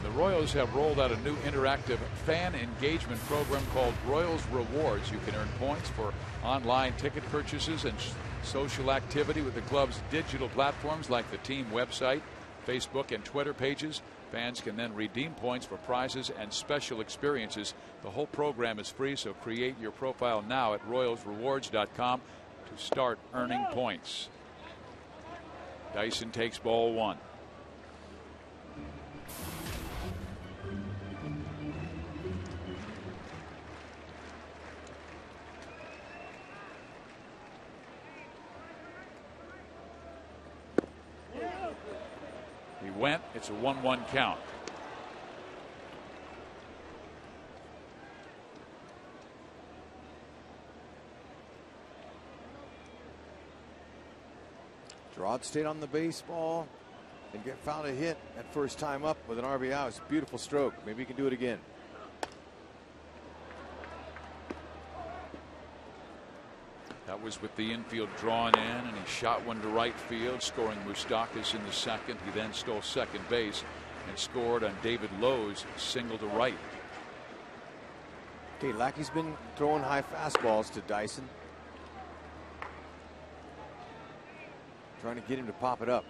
The Royals have rolled out a new interactive fan engagement program called Royals Rewards. You can earn points for online ticket purchases and social activity with the club's digital platforms like the team website, Facebook, and Twitter pages. Fans can then redeem points for prizes and special experiences. The whole program is free, so create your profile now at royalsrewards.com to start earning points. Dyson takes ball 1. He went. It's a 1-1 count. Gerard stayed on the baseball and found a hit at first time up with an RBI. It was a beautiful stroke. Maybe he can do it again. That was with the infield drawn in, and he shot one to right field, scoring Moustakas in the second. He then stole second base and scored on David Lowe's single to right. Okay, Lackey's been throwing high fastballs to Dyson, trying to get him to pop it up.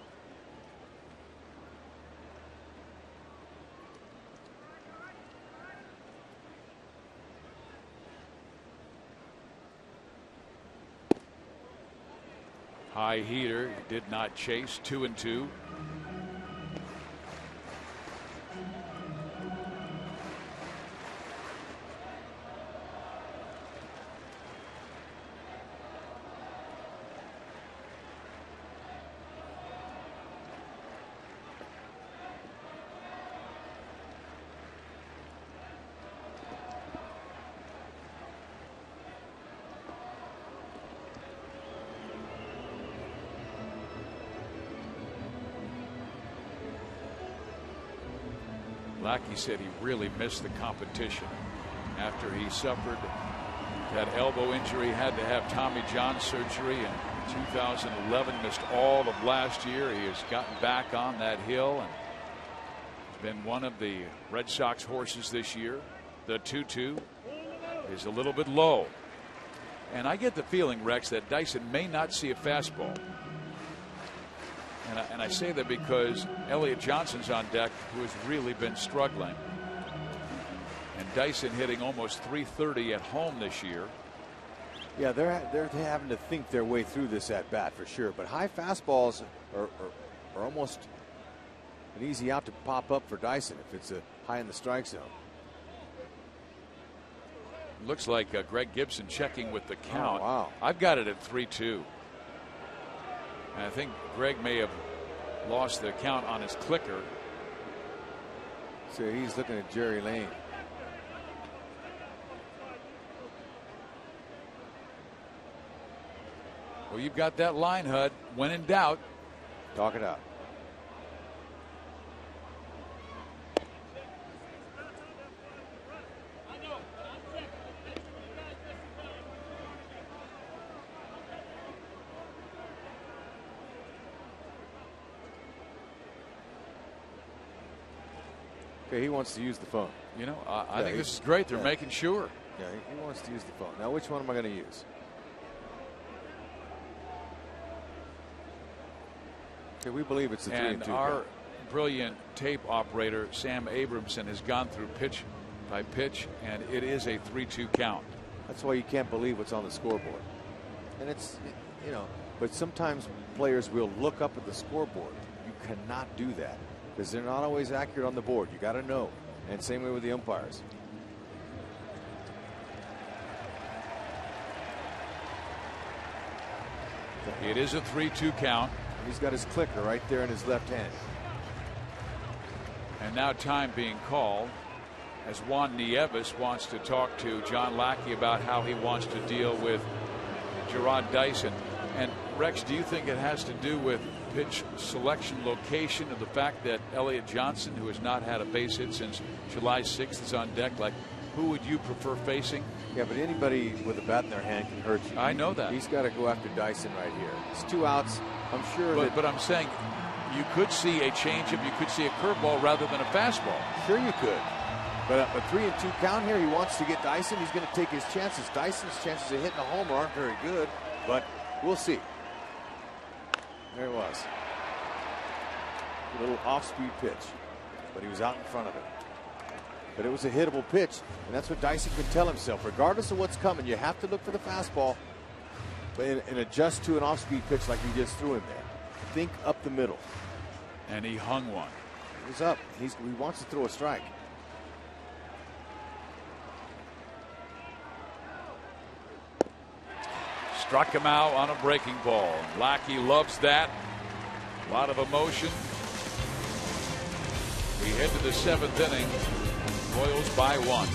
High heater, he did not chase. 2-2. Lackey said he really missed the competition after he suffered that elbow injury, had to have Tommy John surgery in 2011, missed all of last year. He has gotten back on that hill and has been one of the Red Sox horses this year. The 2-2 is a little bit low, and I get the feeling, Rex, that Dyson may not see a fastball. And I say that because Elliott Johnson's on deck, who has really been struggling. And Dyson hitting almost .330 at home this year. Yeah, they're having to think their way through this at bat for sure. But high fastballs are almost an easy out to pop up for Dyson if it's a high in the strike zone. Looks like Greg Gibson checking with the count. Oh, wow. I've got it at 3-2. And I think Greg may have lost the count on his clicker. So he's looking at Jerry Lane. Well, you've got that line, Hud. When in doubt, talk it out. Okay, he wants to use the phone. You know, I think this is great. They're making sure. Yeah, he wants to use the phone. Now, which one am I going to use? Okay, we believe it's a 3-2. And our brilliant tape operator, Sam Abramson, has gone through pitch by pitch, and it is a 3-2 count. That's why you can't believe what's on the scoreboard. And it's, you know, but sometimes players will look up at the scoreboard. You cannot do that because they're not always accurate on the board. You got to know. And same way with the umpires. It is a 3-2 count. He's got his clicker right there in his left hand. And now time being called as Juan Nieves wants to talk to John Lackey about how he wants to deal with Gerard Dyson. And Rex, do you think it has to do with pitch selection location, of the fact that Elliott Johnson, who has not had a base hit since July 6th, is on deck? Like, who would you prefer facing? Yeah, but anybody with a bat in their hand can hurt you. I know that. He's got to go after Dyson right here. It's 2 outs. I'm sure but I'm saying you could see a changeup, you could see a curveball rather than a fastball. Sure you could. But a 3-2 count here, he wants to get Dyson. He's going to take his chances. Dyson's chances of hitting a homer aren't very good, but we'll see. There it was. A little off-speed pitch, but he was out in front of it. But it was a hittable pitch, and that's what Dyson can tell himself. Regardless of what's coming, you have to look for the fastball and adjust to an off-speed pitch like he just threw him there. Think up the middle. And he hung one. He's up. He wants to throw a strike. Struck him out on a breaking ball. Lackey loves that. A lot of emotion. We head to the 7th inning. Royals by 1.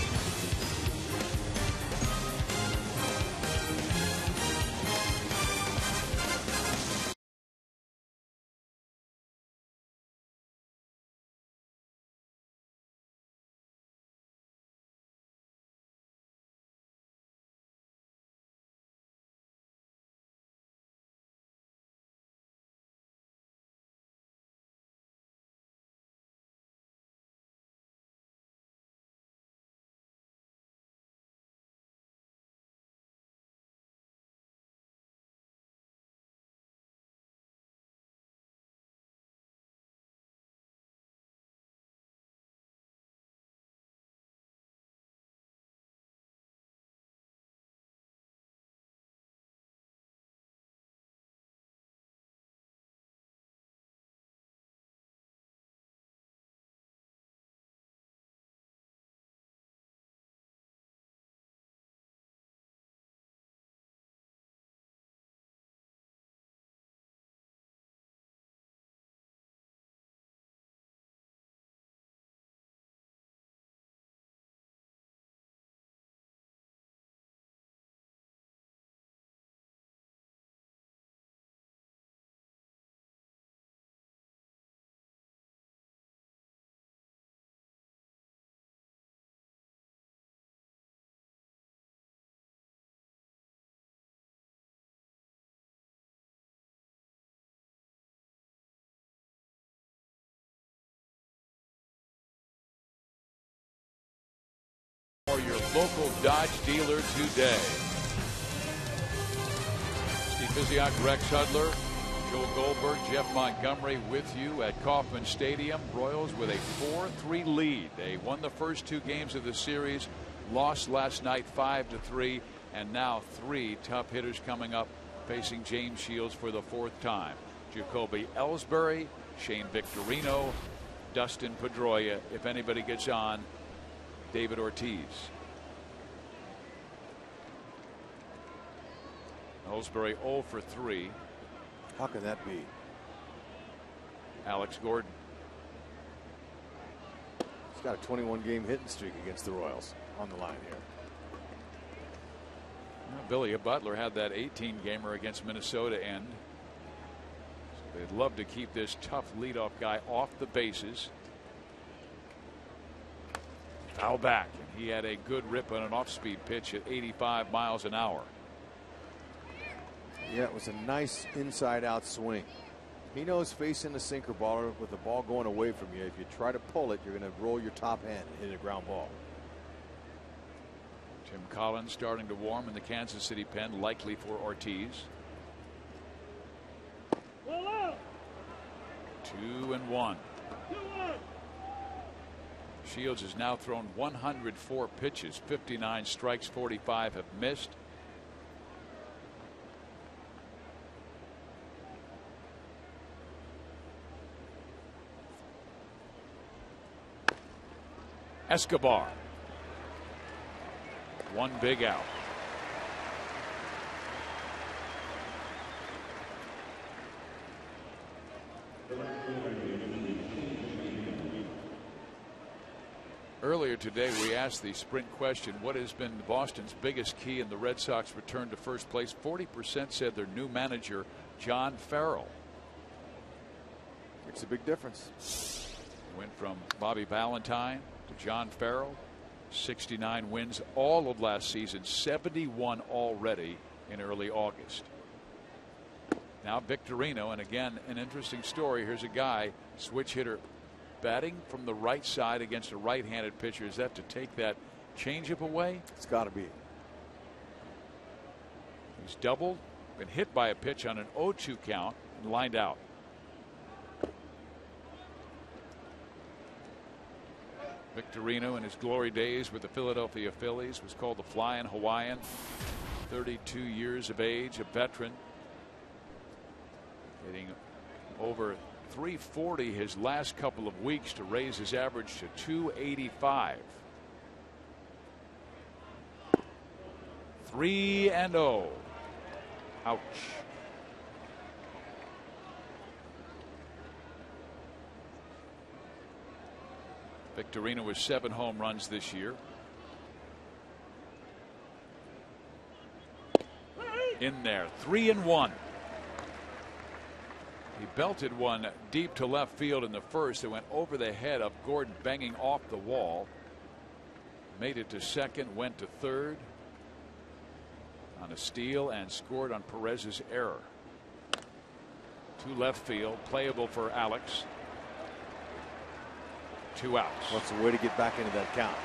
For your local Dodge dealer today. Steve Physiak, Rex Hudler, Joel Goldberg, Jeff Montgomery with you at Kauffman Stadium. Royals with a 4-3 lead. They won the first 2 games of the series, lost last night 5-3, and now 3 tough hitters coming up facing James Shields for the 4th time. Jacoby Ellsbury, Shane Victorino, Dustin Pedroia. If anybody gets on, David Ortiz. Ellsbury 0 for 3. How can that be? Alex Gordon. got a 21-game hitting streak against the Royals on the line here. Well, Billy Butler had that 18-gamer against Minnesota end. So they'd love to keep this tough leadoff guy off the bases. Foul back, and he had a good rip on an off-speed pitch at 85 miles an hour. Yeah, it was a nice inside-out swing. He knows facing a sinker baller with the ball going away from you, if you try to pull it, you're going to roll your top hand and hit a ground ball. Tim Collins starting to warm in the Kansas City pen, likely for Ortiz. 2-1. Shields has now thrown 104 pitches, 59 strikes, 45 have missed. Escobar. One big out. Earlier today, we asked the sprint question, what has been Boston's biggest key in the Red Sox return to first place? 40% said their new manager, John Farrell. Makes a big difference. Went from Bobby Valentine to John Farrell. 69 wins all of last season, 71 already in early August. Now Victorino, and again an interesting story. Here's a guy, switch hitter, batting from the right side against a right-handed pitcher. Is that to take that changeup away? It's got to be. He's doubled, been hit by a pitch on an 0-2 count, and lined out. Victorino in his glory days with the Philadelphia Phillies was called the Flying Hawaiian. 32 years of age, a veteran. Hitting over 340 his last couple of weeks to raise his average to 285. 3-0. Ouch. Victorino with 7 home runs this year. In there, 3-1. He belted one deep to left field in the first. It went over the head of Gordon, banging off the wall. Made it to second, went to third on a steal, and scored on Perez's error. To left field, playable for Alex. 2 outs. What's the way to get back into that count?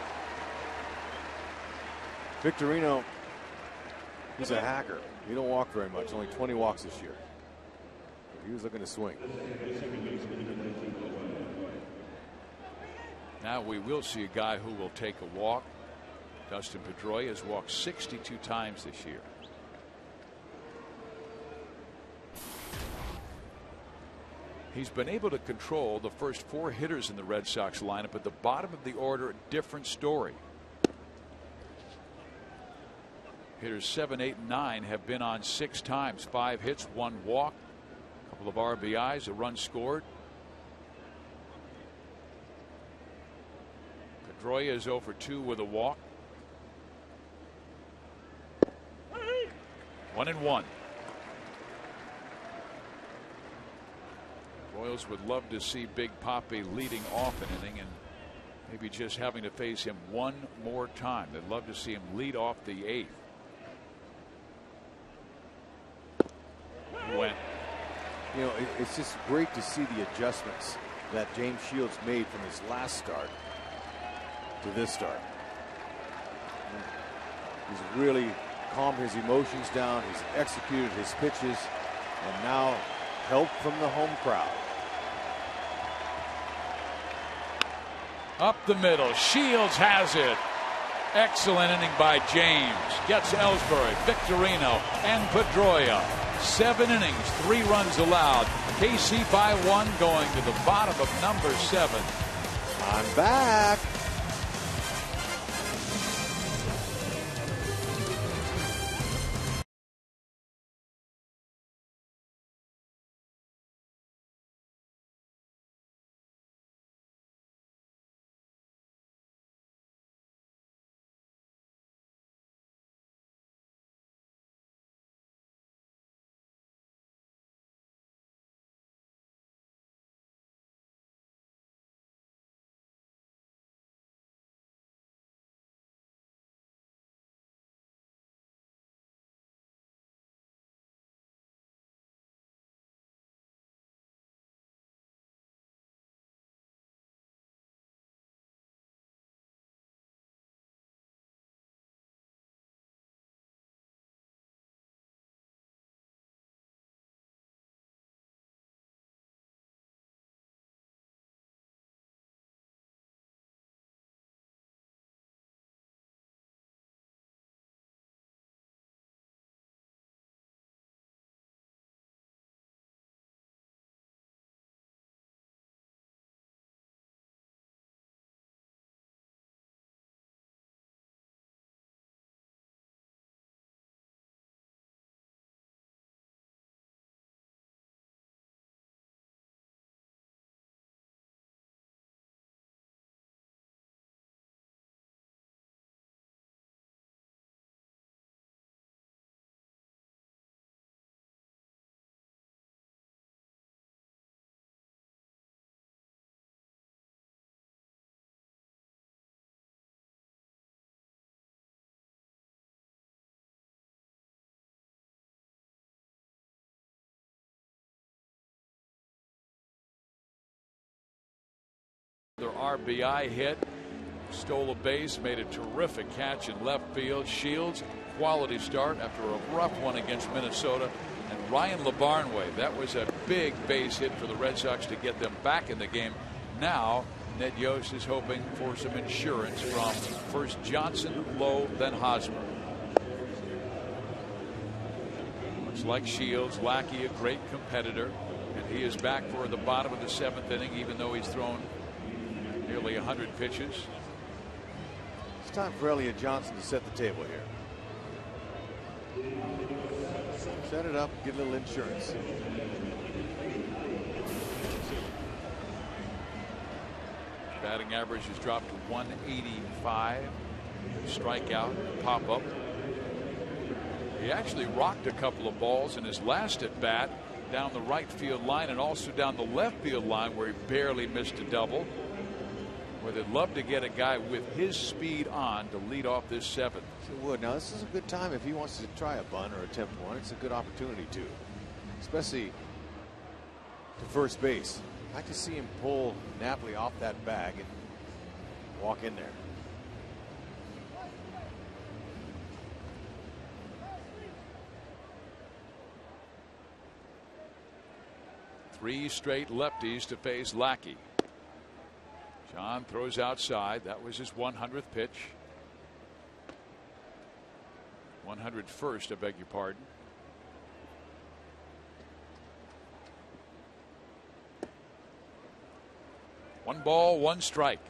Victorino, he's a hacker. He don't walk very much. Only 20 walks this year. But he was looking to swing. Now we will see a guy who will take a walk. Dustin Pedroia has walked 62 times this year. He's been able to control the first 4 hitters in the Red Sox lineup. At the bottom of the order, a different story. Hitters 7, 8, and 9 have been on 6 times. 5 hits, 1 walk, a couple of RBIs, a run scored. Pedroia is 0 for 2 with a walk. 1-1. Royals would love to see Big Papi leading off an inning and maybe just having to face him one more time. They'd love to see him lead off the 8th. He went. You know, it's just great to see the adjustments that James Shields made from his last start to this start. He's really calmed his emotions down. He's executed his pitches, and now help from the home crowd. Up the middle. Shields has it. Excellent inning by James. Gets Ellsbury, Victorino, and Pedroia. 7 innings, 3 runs allowed. KC by 1, going to the bottom of number 7. I'm back. RBI hit. Stole a base, made a terrific catch in left field. Shields, quality start after a rough one against Minnesota. And Ryan LeBarnway, that was a big base hit for the Red Sox to get them back in the game. Now Ned Yost is hoping for some insurance from first Johnson, Lowe, then Hosmer. Much like Shields, Lackey a great competitor, and he is back for the bottom of the 7th inning, even though he's thrown nearly 100 pitches. It's time for Elliott Johnson to set the table here. Set it up, get a little insurance. Batting average has dropped to 185. Strikeout, pop up. He actually rocked a couple of balls in his last at bat down the right field line and also down the left field line where he barely missed a double. Where they'd love to get a guy with his speed on to lead off this 7th. It would. Now this is a good time if he wants to try a bunt or attempt one. It's a good opportunity to, especially to first base. I'd like to see him pull Napoli off that bag and walk in there. Three straight lefties to face Lackey. John throws outside. That was his 100th pitch. 101st, I beg your pardon. One ball, one strike.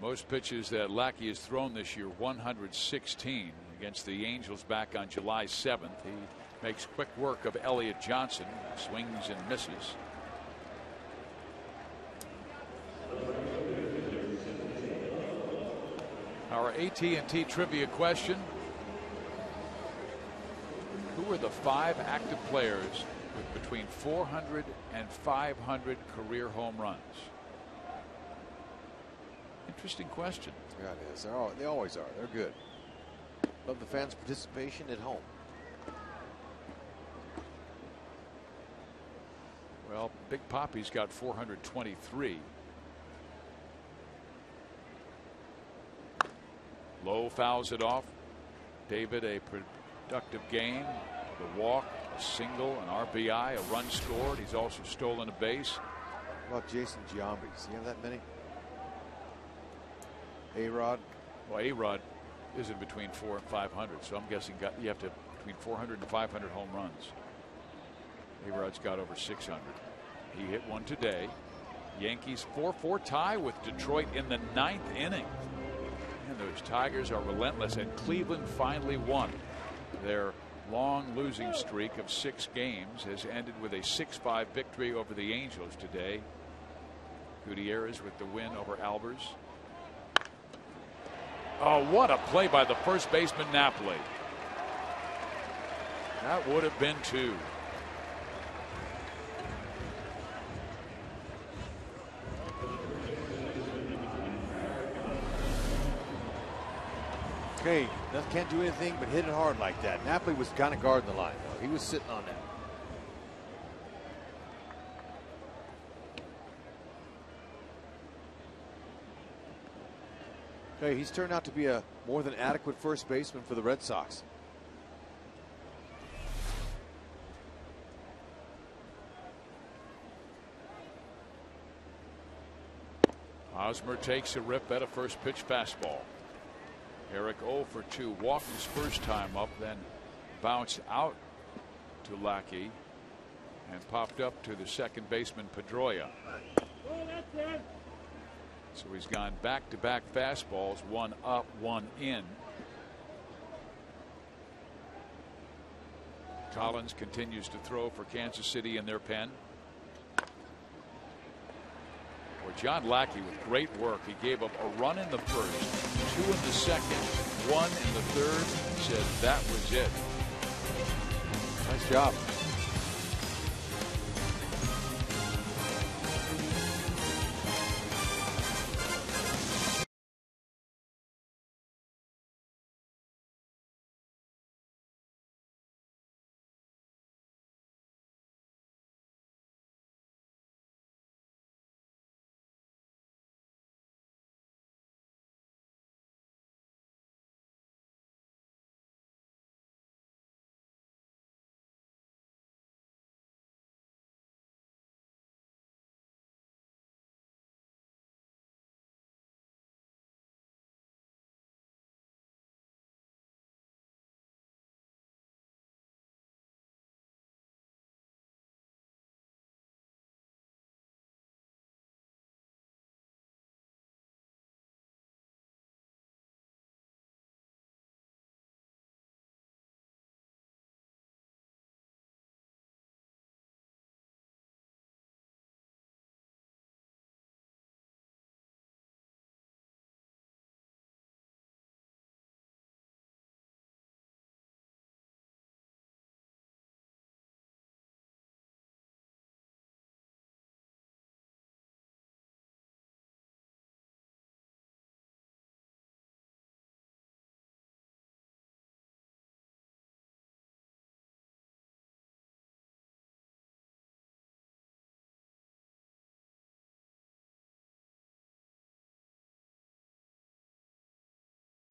Most pitches that Lackey has thrown this year, 116 against the Angels back on July 7th. He makes quick work of Elliott Johnson, swings and misses. Our AT&T trivia question: who are the 5 active players with between 400 and 500 career home runs? Interesting question. Yeah, it is. They always are. They're good. Love the fans' participation at home. Well, Big Papi's got 423. Lowe fouls it off. David, a productive game. The walk, a single, an RBI, a run scored. He's also stolen a base. How about Jason Giambi? Does he have that many? A-Rod? Well, A-Rod isn't between 400 and 500, so I'm guessing you have to between 400 and 500 home runs. A-Rod's got over 600. He hit one today. Yankees 4-4 tie with Detroit in the 9th inning. And those Tigers are relentless, and Cleveland finally won. Their long losing streak of 6 games has ended with a 6-5 victory over the Angels today. Gutierrez with the win over Albers. Oh, what a play by the first baseman, Napoli. That would have been 2. Okay, can't do anything but hit it hard like that. Napoli was kind of guarding the line, though. He was sitting on that. Okay, he's turned out to be a more than adequate first baseman for the Red Sox. Hosmer takes a rip at a first pitch fastball. Eric 0 for 2. Walked his first time up, then bounced out to Lackey and popped up to the second baseman Pedroia. So he's gone back-to-back fastballs, one up, one in. Collins continues to throw for Kansas City in their pen. Or John Lackey with great work. He gave up a run in the first, 2 in the second, 1 in the third. He said that was it. Nice job.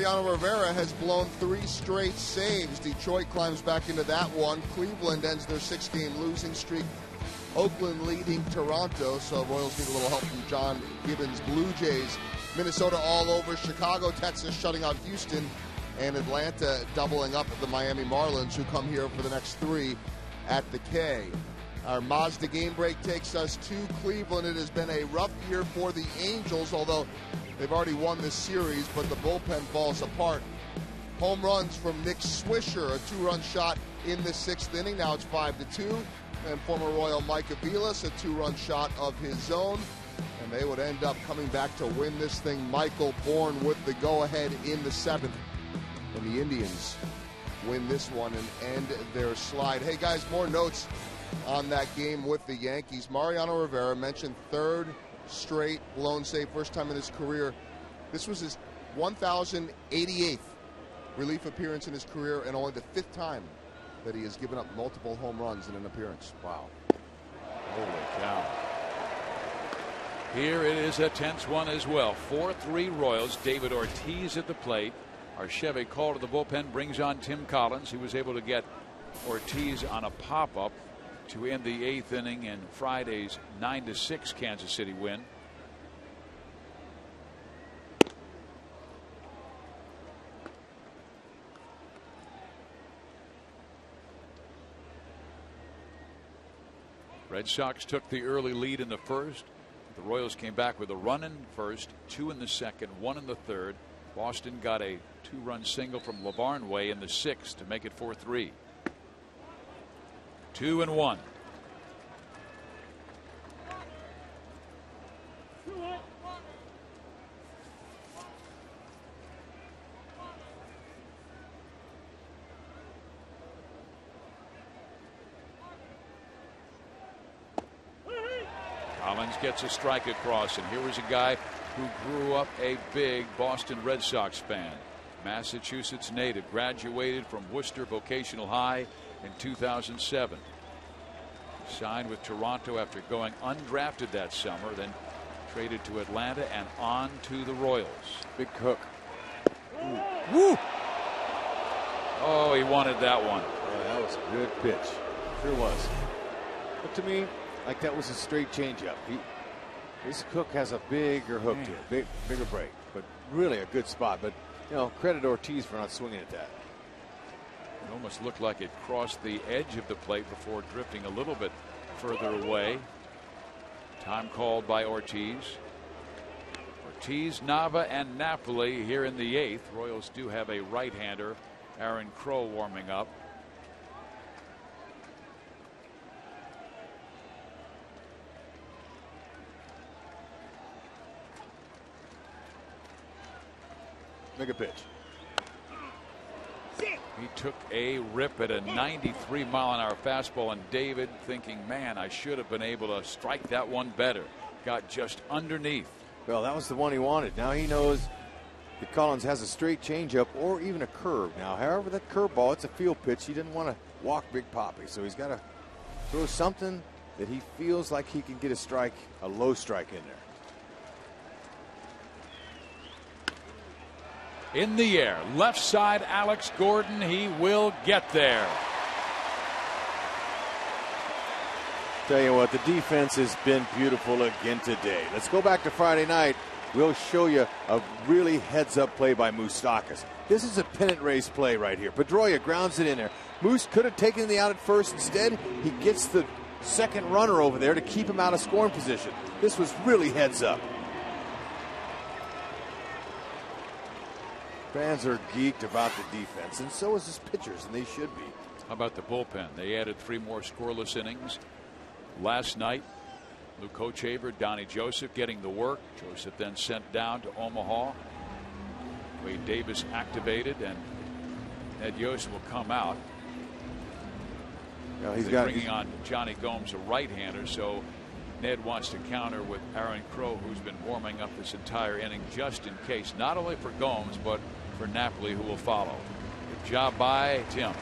Mariano Rivera has blown 3 straight saves. Detroit climbs back into that one. Cleveland ends their 6-game losing streak. Oakland leading Toronto, so Royals need a little help from John Gibbons' Blue Jays. Minnesota all over Chicago, Texas shutting out Houston, and Atlanta doubling up the Miami Marlins, who come here for the next 3 at the K. Our Mazda game break takes us to Cleveland. It has been a rough year for the Angels, although they've already won this series, but the bullpen falls apart. Home runs from Nick Swisher, a 2-run shot in the 6th inning. Now it's 5-2. And former Royal Mike Aviles, a 2-run shot of his own. And they would end up coming back to win this thing. Michael Bourne with the go-ahead in the 7th. And the Indians win this one and end their slide. Hey, guys, more notes on that game with the Yankees. Mariano Rivera mentioned 3rd straight blown save, first time in his career. This was his 1,088th relief appearance in his career, and only the 5th time that he has given up multiple home runs in an appearance. Wow. Holy cow. Here it is a tense one as well. 4-3 Royals. David Ortiz at the plate. Archeve called to the bullpen, brings on Tim Collins. He was able to get Ortiz on a pop-up to end the 8th inning in Friday's 9-6 Kansas City win. Red Sox took the early lead in the 1st. The Royals came back with a run in first, 2 in the 2nd, 1 in the 3rd. Boston got a 2-run single from Lavarnway in the 6th to make it 4-3. 2-1. Collins gets a strike across, and here was a guy who grew up a big Boston Red Sox fan. Massachusetts native, graduated from Worcester Vocational High in 2007. Signed with Toronto after going undrafted that summer, then traded to Atlanta and on to the Royals. Big hook. Woo! Oh, he wanted that one. That was a good pitch. Sure was. But to me, like that was a straight changeup. His hook has a bigger hook to it, bigger break, but really a good spot. But you know, credit Ortiz for not swinging at that. It almost looked like it crossed the edge of the plate before drifting a little bit further away. Time called by Ortiz. Ortiz, Nava, and Napoli here in the 8th. Royals do have a right-hander, Aaron Crow, warming up. Make a pitch. He took a rip at a 93-mile-an-hour fastball, and David thinking, man, I should have been able to strike that one better. Got just underneath. Well, that was the one he wanted. Now he knows that Collins has a straight changeup or even a curve. Now, however, that curveball, it's a field pitch. He didn't want to walk Big Papi, so he's got to throw something that he feels like he can get a strike, a low strike in there. In the air, left side, Alex Gordon. He will get there. Tell you what, the defense has been beautiful again today. Let's go back to Friday night. We'll show you a really heads-up play by Moustakas. This is a pennant race play right here. Pedroia grounds it in there. Moose could have taken the out at first. Instead, he gets the second runner over there to keep him out of scoring position. This was really heads up. Fans are geeked about the defense, and so is his pitchers, and they should be. How about the bullpen? They added 3 more scoreless innings last night. Lou Kochaver, Donnie Joseph getting the work. Joseph then sent down to Omaha. Wade Davis activated, and Ned Yost will come out. He's bringing on Johnny Gomes, a right-hander, so Ned wants to counter with Aaron Crow, who's been warming up this entire inning just in case, not only for Gomes, but for Napoli, who will follow. Good job by Tim.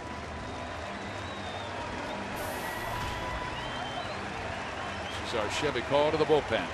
This is our Chevy call to the bullpen.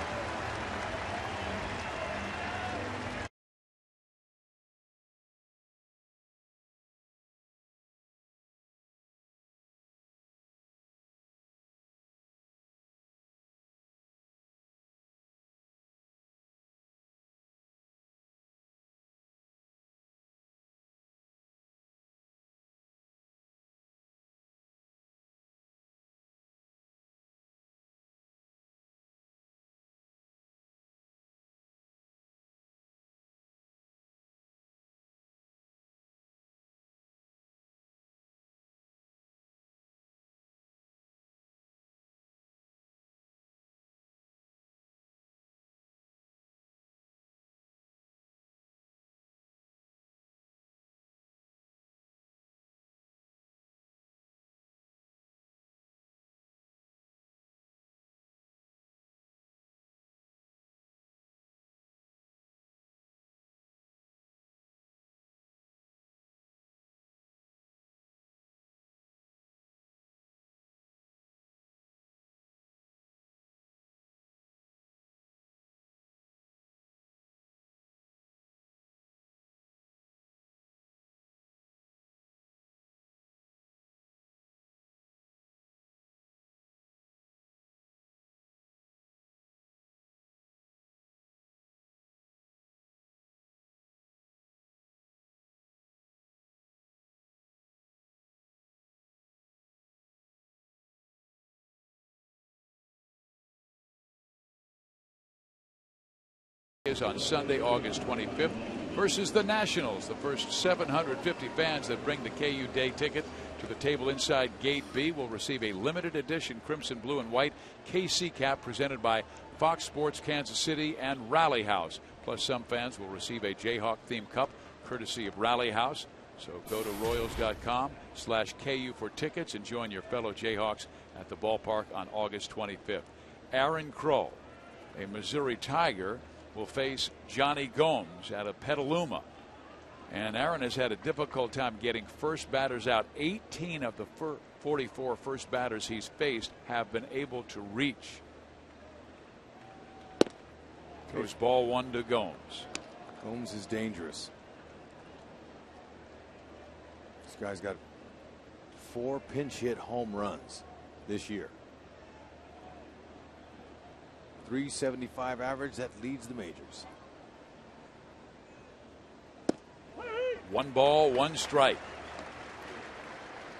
is on Sunday, August 25th versus the Nationals. The first 750 fans that bring the KU Day ticket to the table inside Gate B will receive a limited edition crimson, blue, and white KC cap presented by Fox Sports Kansas City and Rally House. Plus, some fans will receive a Jayhawk-themed cup courtesy of Rally House. So go to Royals.com/KU for tickets and join your fellow Jayhawks at the ballpark on August 25th. Aaron Crow, a Missouri Tiger, will face Johnny Gomes out of Petaluma. And Aaron has had a difficult time getting first batters out. 18 of the 44 first batters he's faced have been able to reach. Throws ball one to Gomes. Gomes is dangerous. This guy's got 4 pinch hit home runs this year. .375 average, that leads the majors. 1 ball, 1 strike.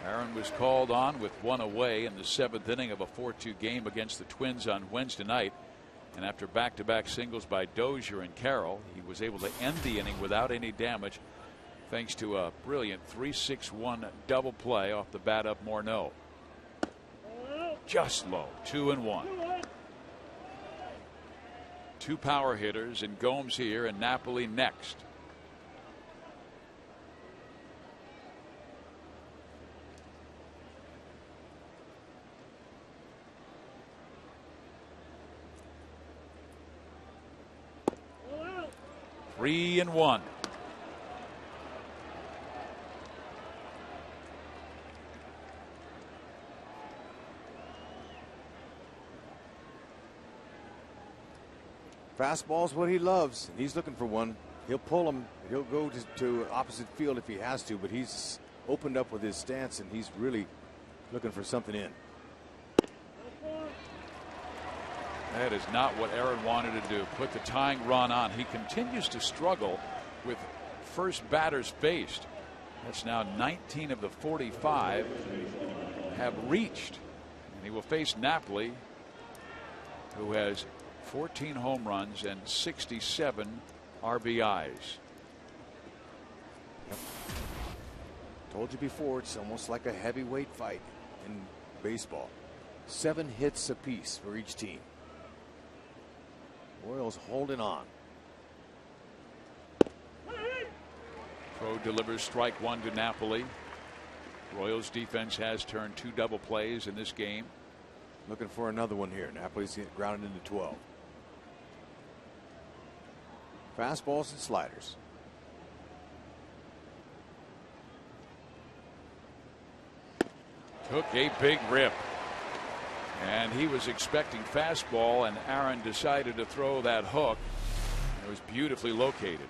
Aaron was called on with 1 away in the 7th inning of a 4-2 game against the Twins on Wednesday night. And after back-to-back singles by Dozier and Carroll, he was able to end the inning without any damage thanks to a brilliant 3-6-1 double play off the bat of Morneau. Just low, 2-1. 2 power hitters, and Gomes here and Napoli next. Three and 1. Fastball's what he loves, and he's looking for one. He'll pull him. He'll go to opposite field if he has to, but he's opened up with his stance, and he's really looking for something in. That is not what Aaron wanted to do. Put the tying run on. He continues to struggle with first batters faced. That's now 19 of the 45 have reached. And he will face Napoli, who has 14 home runs and 67 RBIs. Told you before, it's almost like a heavyweight fight in baseball. 7 hits apiece for each team. Royals holding on. Crow delivers strike 1 to Napoli. Royals defense has turned 2 double plays in this game. Looking for another one here. Napoli's grounded into 12. Fastballs and sliders. Took a big rip. And he was expecting fastball, and Aaron decided to throw that hook. It was beautifully located. You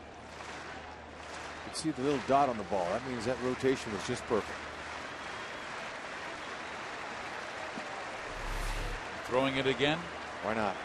can see the little dot on the ball. That means that rotation was just perfect. Throwing it again? Why not?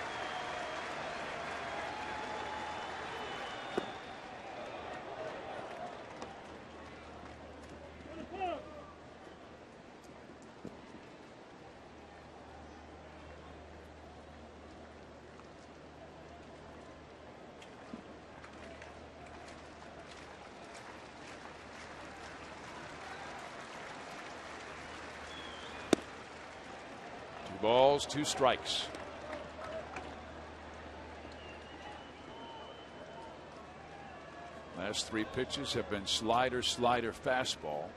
Balls, 2 strikes. Last 3 pitches have been slider, fastball.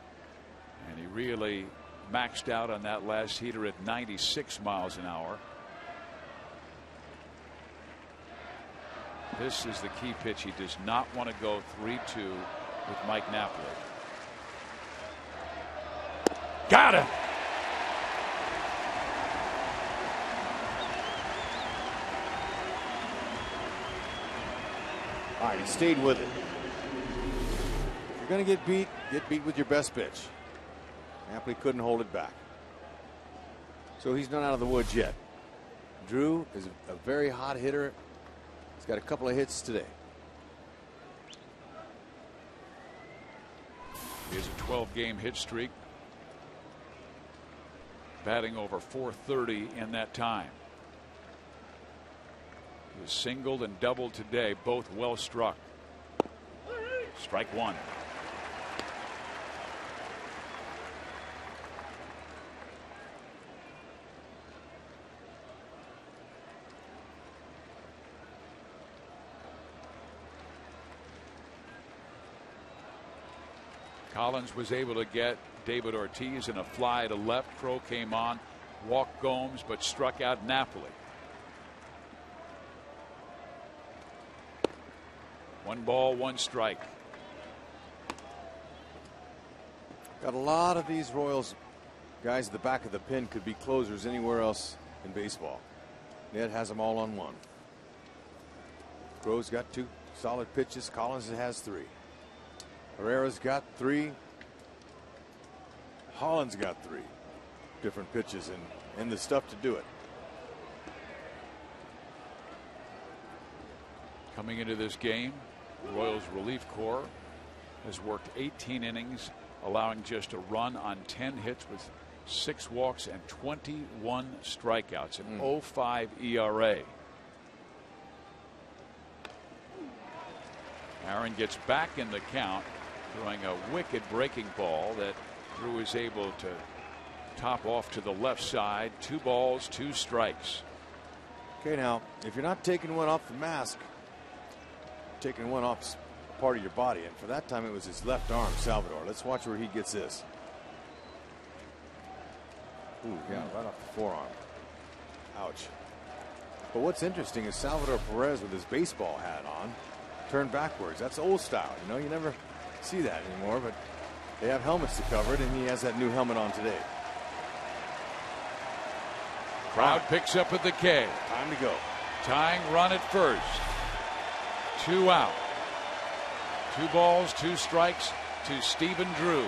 And he really maxed out on that last heater at 96 miles an hour. This is the key pitch. He does not want to go 3-2 with Mike Napoli. Got him. All right, he stayed with it. If you're going to get beat with your best pitch. Napoli couldn't hold it back. So he's not out of the woods yet. Drew is a very hot hitter. He's got a couple of hits today. He has a 12-game hit streak. Batting over .430 in that time. The single and double today, both well struck. Strike one. Collins was able to get David Ortiz in a fly to left. Crow came on, walked Gomes, but struck out Napoli. 1 ball, 1 strike. Got a lot of these Royals guys at the back of the pin could be closers anywhere else in baseball. Ned has them all on 1. Crow's got 2 solid pitches. Collins has 3. Herrera's got 3. Holland's got 3 different pitches and the stuff to do it. Coming into this game, the Royals relief corps has worked 18 innings, allowing just a run on 10 hits with 6 walks and 21 strikeouts, an 0.5 ERA. Aaron gets back in the count, throwing a wicked breaking ball that Drew is able to top off to the left side. 2 balls, 2 strikes. Okay, now if you're not taking one off the mask, taking one off part of your body, and for that time it was his left arm, Salvador. Let's watch where he gets this. Ooh, yeah, right off the forearm. Ouch. But what's interesting is Salvador Perez with his baseball hat on turned backwards. That's old style. You know, you never see that anymore, but they have helmets to cover it, and he has that new helmet on today. Crowd picks up at the K. Time to go. Tying run at first. 2 out. 2 balls, 2 strikes to Stephen Drew.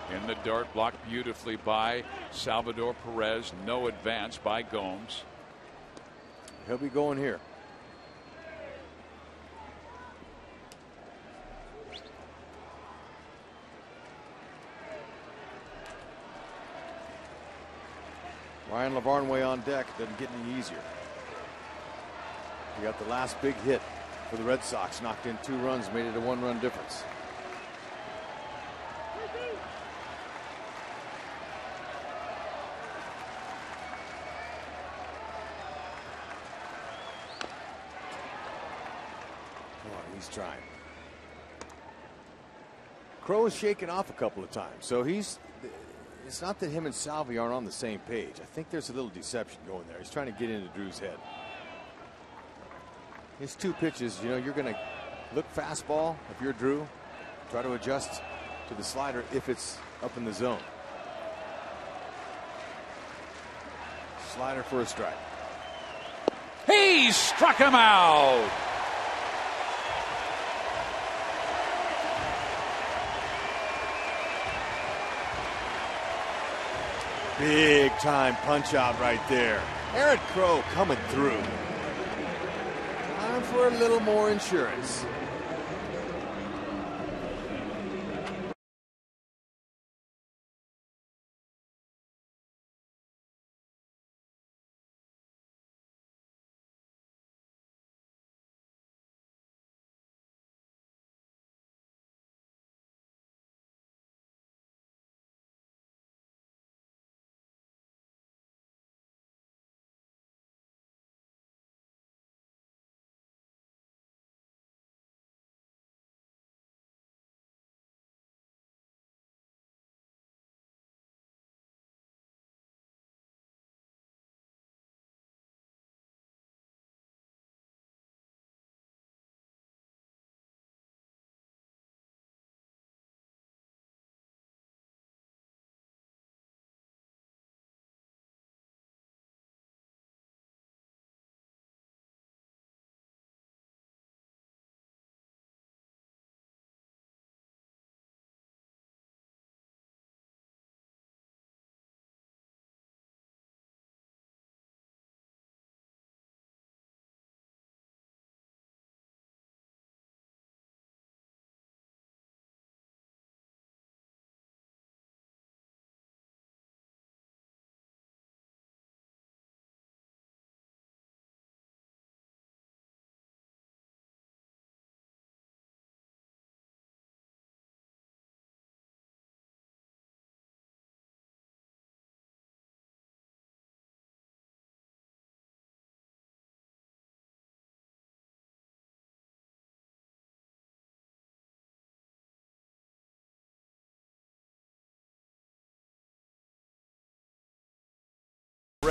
In the dirt, blocked beautifully by Salvador Perez. No advance by Gomes. He'll be going here. Ryan Lavarnway on deck. Doesn't get any easier. He got the last big hit for the Red Sox. Knocked in 2 runs, made it a 1-run difference. He's trying. Crow is shaken off a couple of times, so it's not that him and Salvi aren't on the same page. I think there's a little deception going there. He's trying to get into Drew's head. His 2 pitches, you know, you're going to look fastball if you're Drew. Try to adjust to the slider if it's up in the zone. Slider for a strike. He struck him out. Big time punch out right there. Aaron Crow coming through. Time for a little more insurance.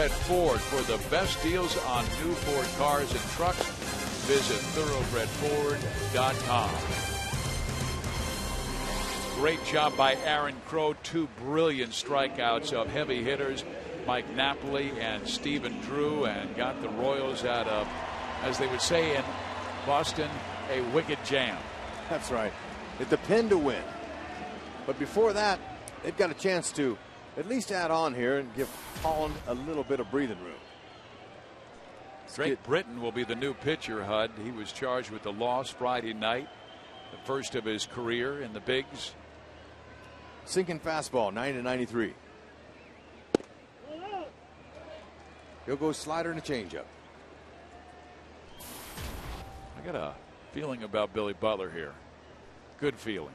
Thoroughbred Ford. For the best deals on new Ford cars and trucks, visit thoroughbredford.com. Great job by Aaron Crow. 2 brilliant strikeouts of heavy hitters, Mike Napoli and Stephen Drew, and got the Royals out of, as they would say in Boston, a wicked jam. That's right. It depended to win. But before that, they've got a chance to at least add on here and give Holland a little bit of breathing room. Drake Britton will be the new pitcher, Hud. He was charged with the loss Friday night, the first of his career in the bigs. Sinking fastball, 90-93. He'll go slider and a changeup. I got a feeling about Billy Butler here. Good feeling.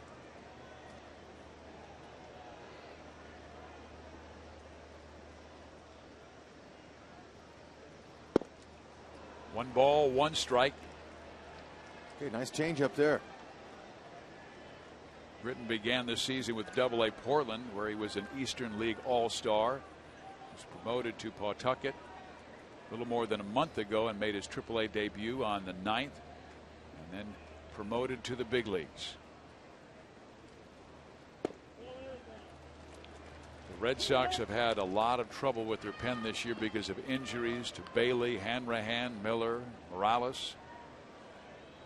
One ball, one strike. Okay, nice changeup there. Britton began this season with Double-A Portland, where he was an Eastern League All-Star. He was promoted to Pawtucket a little more than a month ago and made his Triple-A debut on the 9th, and then promoted to the big leagues. The Red Sox have had a lot of trouble with their pen this year because of injuries to Bailey, Hanrahan, Miller, Morales,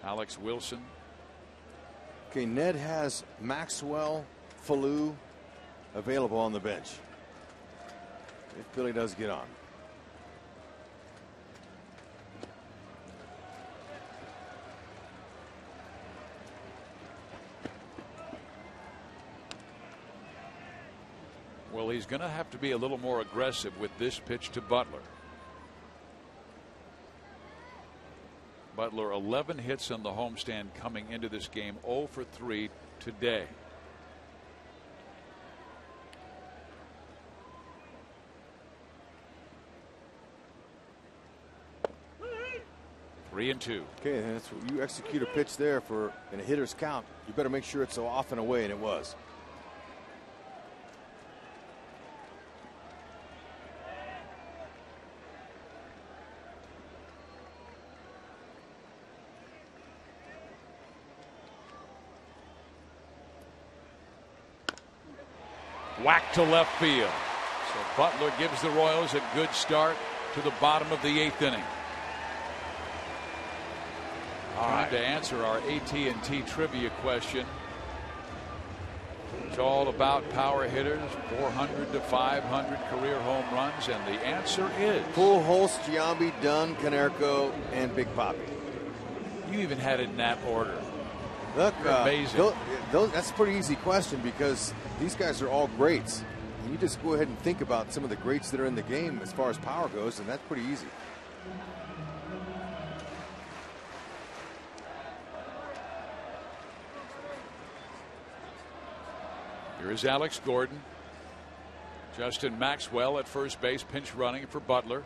Alex Wilson. Okay, Ned has Maxwell, Falou available on the bench if Billy does get on. Well, he's going to have to be a little more aggressive with this pitch to Butler. Butler 11 hits on the homestand coming into this game, 0 for 3 today. Three and two. Okay, and that's what you execute a pitch there for in a hitter's count. You better make sure it's so off and away, and it was. Whack to left field. So Butler gives the Royals a good start to the bottom of the 8th inning. Time to answer our AT&T trivia question. It's all about power hitters, 400 to 500 career home runs, and the answer is Pujols, Giambi, Dunn, Canerco, and Big Papi. You even had it in that order. Look, amazing. That's a pretty easy question because these guys are all greats. And you just go ahead and think about some of the greats that are in the game as far as power goes, and that's pretty easy. Here is Alex Gordon. Justin Maxwell at first base, pinch running for Butler.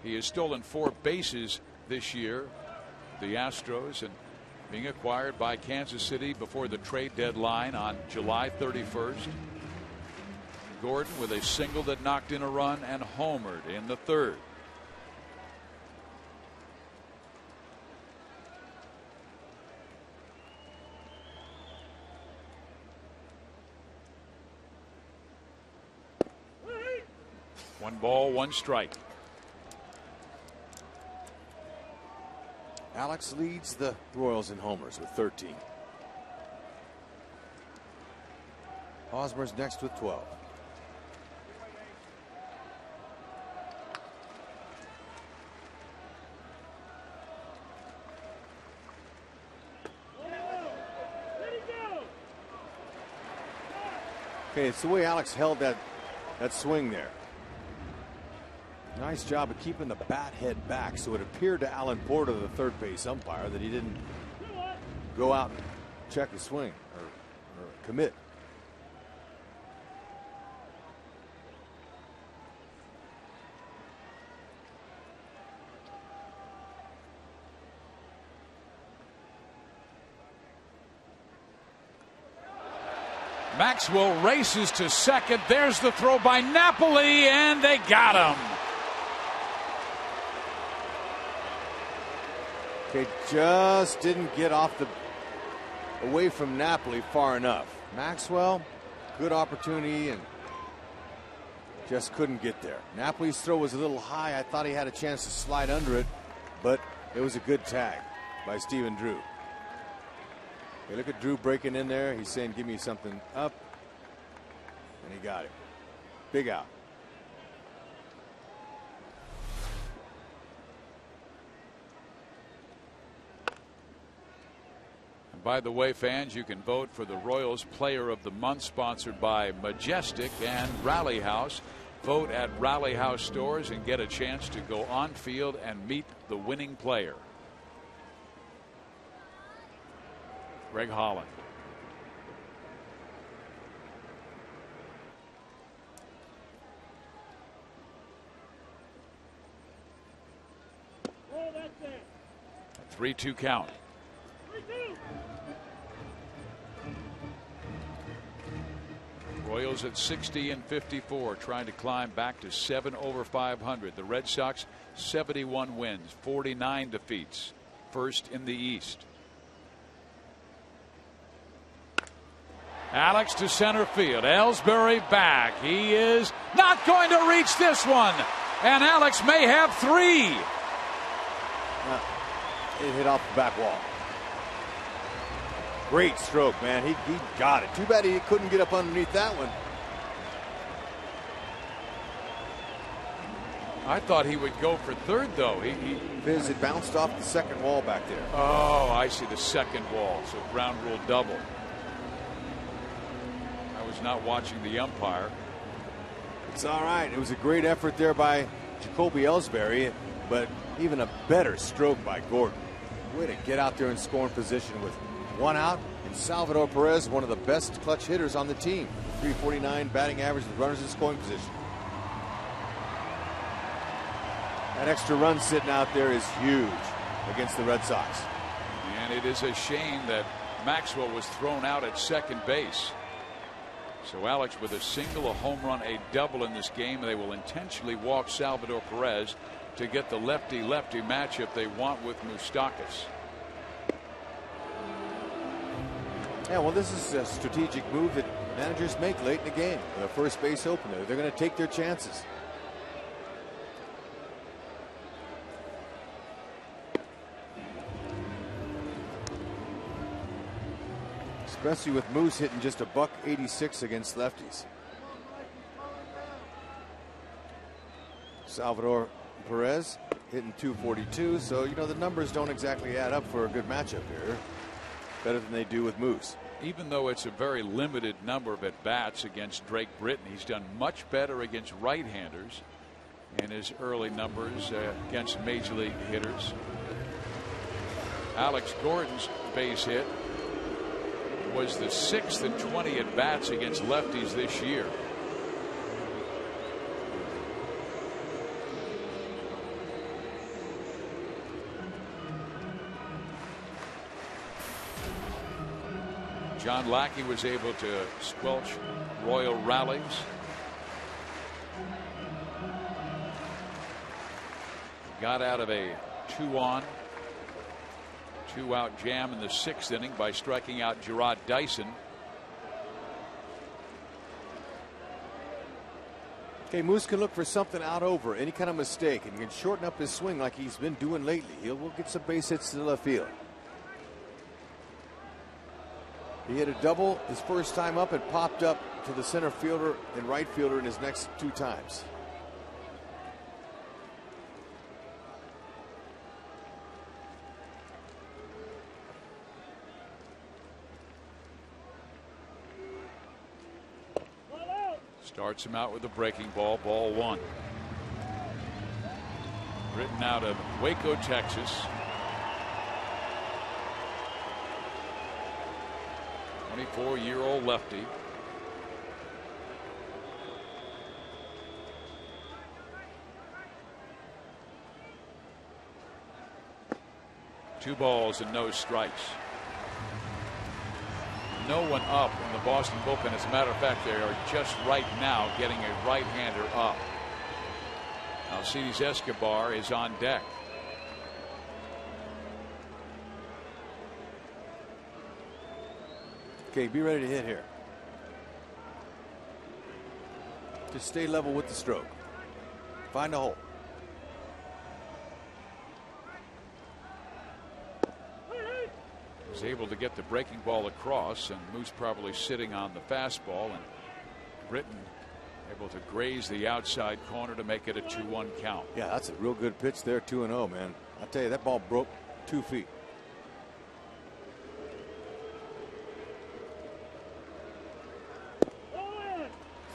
He has stolen 4 bases this year, the Astros, and being acquired by Kansas City before the trade deadline on July 31st. Gordon with a single that knocked in a run and homered in the 3rd. One ball, one strike. Alex leads the Royals in homers with 13. Hosmer's next with 12. Okay, it's the way Alex held that swing there. Nice job of keeping the bat head back, so it appeared to Alan Porter, the third base umpire, that he didn't go out and check the swing or commit. Maxwell races to second. There's the throw by Napoli, and they got him. Okay, just didn't get away from Napoli far enough. Maxwell, good opportunity, and just couldn't get there. Napoli's throw was a little high. I thought he had a chance to slide under it, but it was a good tag by Stephen Drew. Okay, look at Drew breaking in there. He's saying, give me something up. And he got it. Big out. And by the way, fans, you can vote for the Royals Player of the Month, sponsored by Majestic and Rally House. Vote at Rally House stores and get a chance to go on field and meet the winning player. Greg Holland. A 3-2 count. Royals at 60 and 54, trying to climb back to 7 over 500. The Red Sox 71 wins, 49 defeats, first in the East. Alex to center field. Ellsbury back. He is not going to reach this one. And Alex may have 3. It hit off the back wall. Great stroke, man. He got it. Too bad he couldn't get up underneath that one. I thought he would go for third, though. Viz, it bounced off the second wall back there. Oh, I see, the second wall. So ground rule double. Not watching the umpire. It's all right. It was a great effort there by Jacoby Ellsbury, but even a better stroke by Gordon. Way to get out there and score in position with 1 out. And Salvador Perez, one of the best clutch hitters on the team. 349 batting average with runners in scoring position. That extra run sitting out there is huge against the Red Sox. And it is a shame that Maxwell was thrown out at second base. So Alex with a single, a home run, a double in this game. They will intentionally walk Salvador Perez to get the lefty-lefty matchup they want with Moustakas. Yeah, well, this is a strategic move that managers make late in the game with a first base opener. They're going to take their chances. Especially with Moose hitting just $186 against lefties. Salvador Perez hitting .242, so you know the numbers don't exactly add up for a good matchup here. Better than they do with Moose. Even though it's a very limited number of at-bats against Drake Britton, he's done much better against right-handers in his early numbers against major league hitters. Alex Gordon's base hit was the 6th in 20 at-bats against lefties this year. John Lackey was able to squelch Royal rallies. Got out of a 2-on, 2-out jam in the 6th inning by striking out Gerard Dyson. Okay, Moose can look for something out over any kind of mistake and can shorten up his swing like he's been doing lately. He'll get some base hits to the left field. He hit a double his first time up and popped up to the center fielder and right fielder in his next 2 times. Starts him out with a breaking ball, ball 1. Written out of Waco, Texas. 24-year-old lefty. Two balls and no strikes. no one up in the Boston bullpen. As a matter of fact, they are just right now getting a right-hander up. Alcides Escobar is on deck. Okay, be ready to hit here. Just stay level with the stroke. Find a hole. Was able to get the breaking ball across, and Moose probably sitting on the fastball, and Britton able to graze the outside corner to make it a 2-1 count. Yeah, that's a real good pitch there, 2-0, man. I tell you, that ball broke 2 feet.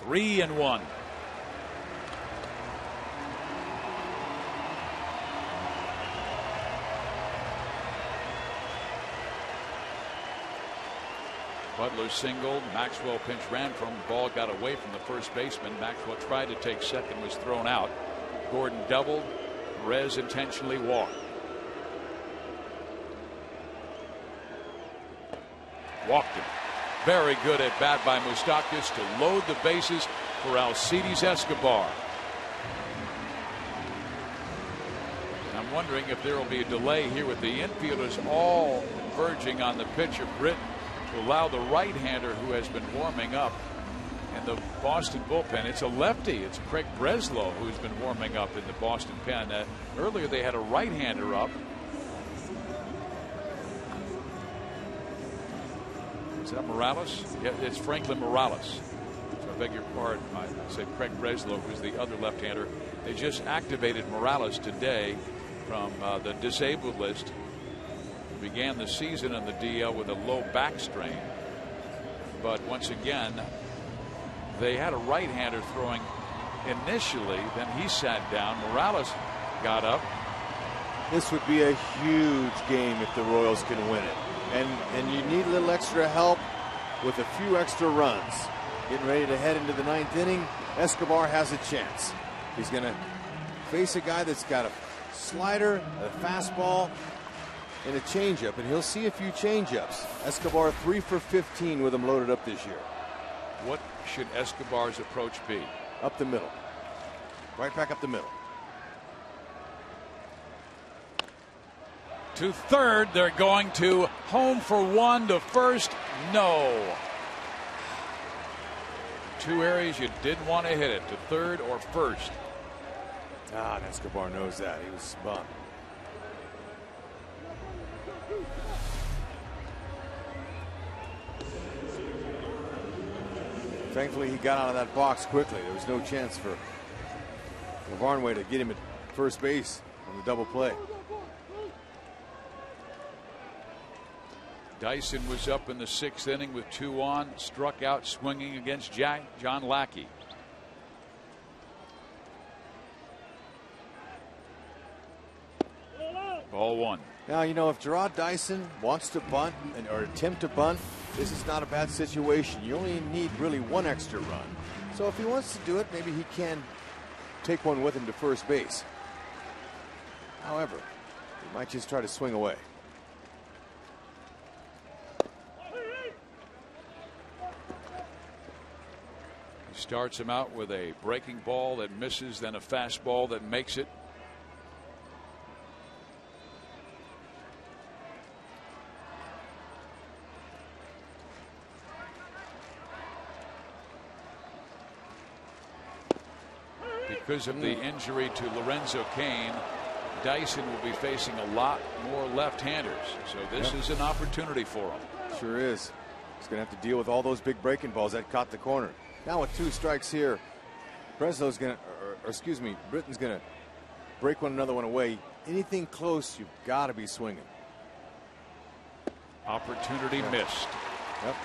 Three and one. Butler singled. Maxwell pinch ran from. The ball got away from the first baseman. Maxwell tried to take second, was thrown out. Gordon doubled. Perez intentionally walked. Walked him. Very good at bat by Moustakas to load the bases for Alcides Escobar. I'm wondering if there will be a delay here with the infielders all converging on the pitcher, Britton, to allow the right-hander who has been warming up in the Boston bullpen. It's a lefty. It's Craig Breslow who's been warming up in the Boston pen. Earlier they had a right-hander up. Is that Morales? Yeah, it's Franklin Morales. So I beg your pardon. I said Craig Breslow, who's the other left-hander. They just activated Morales today from the disabled list. Began the season in the DL with a low back strain. But once again, they had a right-hander throwing initially. Then he sat down. Morales got up. This would be a huge game if the Royals can win it. And you need a little extra help with a few extra runs. Getting ready to head into the 9th inning. Escobar has a chance. He's going to face a guy that's got a slider, a fastball, and a changeup, and he'll see a few changeups. Escobar 3 for 15 with him loaded up this year. What should Escobar's approach be? Up the middle. Right back up the middle. To third, they're going to home for one. To first, no. Two areas you didn't want to hit it, to third or first. Ah, and Escobar knows that. He was spun. Thankfully, he got out of that box quickly. There was no chance for Varnway to get him at first base on the double play. Dyson was up in the 6th inning with 2 on, struck out swinging against John Lackey. Ball 1. Now, you know, if Gerard Dyson wants to bunt or attempt to bunt, this is not a bad situation. You only need really one extra run. So if he wants to do it, maybe he can take one with him to first base. However, he might just try to swing away. He starts him out with a breaking ball that misses, then a fastball that makes it. Because of the injury to Lorenzo Cain, Dyson will be facing a lot more left-handers. So this is an opportunity for him. Sure is. He's going to have to deal with all those big breaking balls that caught the corner. Now with 2 strikes here, Breslow's going to, or excuse me, Britton's going to break another one away. Anything close, you've got to be swinging. Opportunity missed. Yep.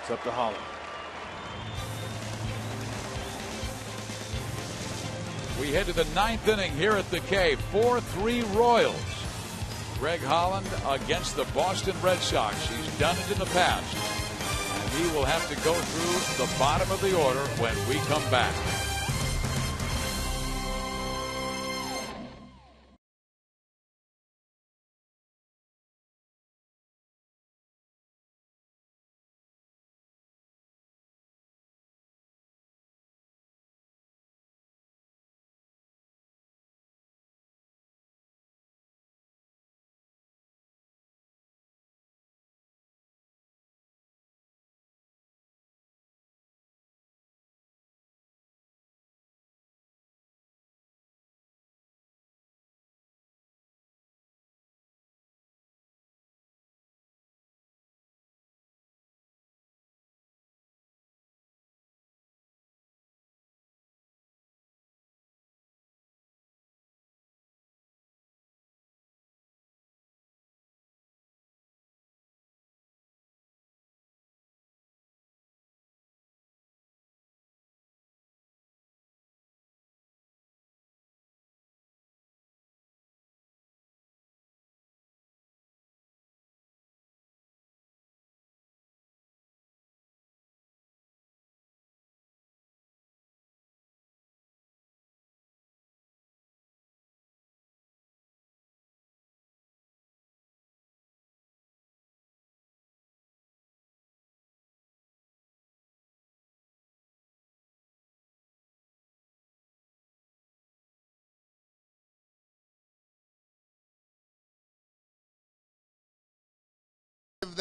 It's up to Holland. We head to the 9th inning here at the K. 4-3 Royals. Greg Holland against the Boston Red Sox. He's done it in the past. And he will have to go through the bottom of the order when we come back.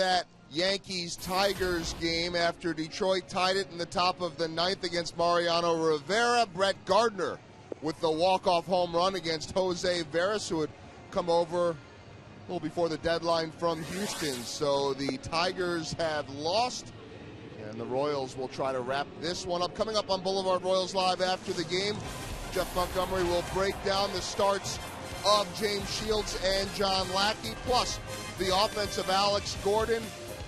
that Yankees-Tigers game after Detroit tied it in the top of the ninth against Mariano Rivera. Brett Gardner with the walk-off home run against Jose Veras, who had come over a little before the deadline from Houston. So the Tigers have lost, and the Royals will try to wrap this one up. Coming up on Boulevard Royals Live after the game, Jeff Montgomery will break down the starts of James Shields and John Lackey, plus the offense of Alex Gordon,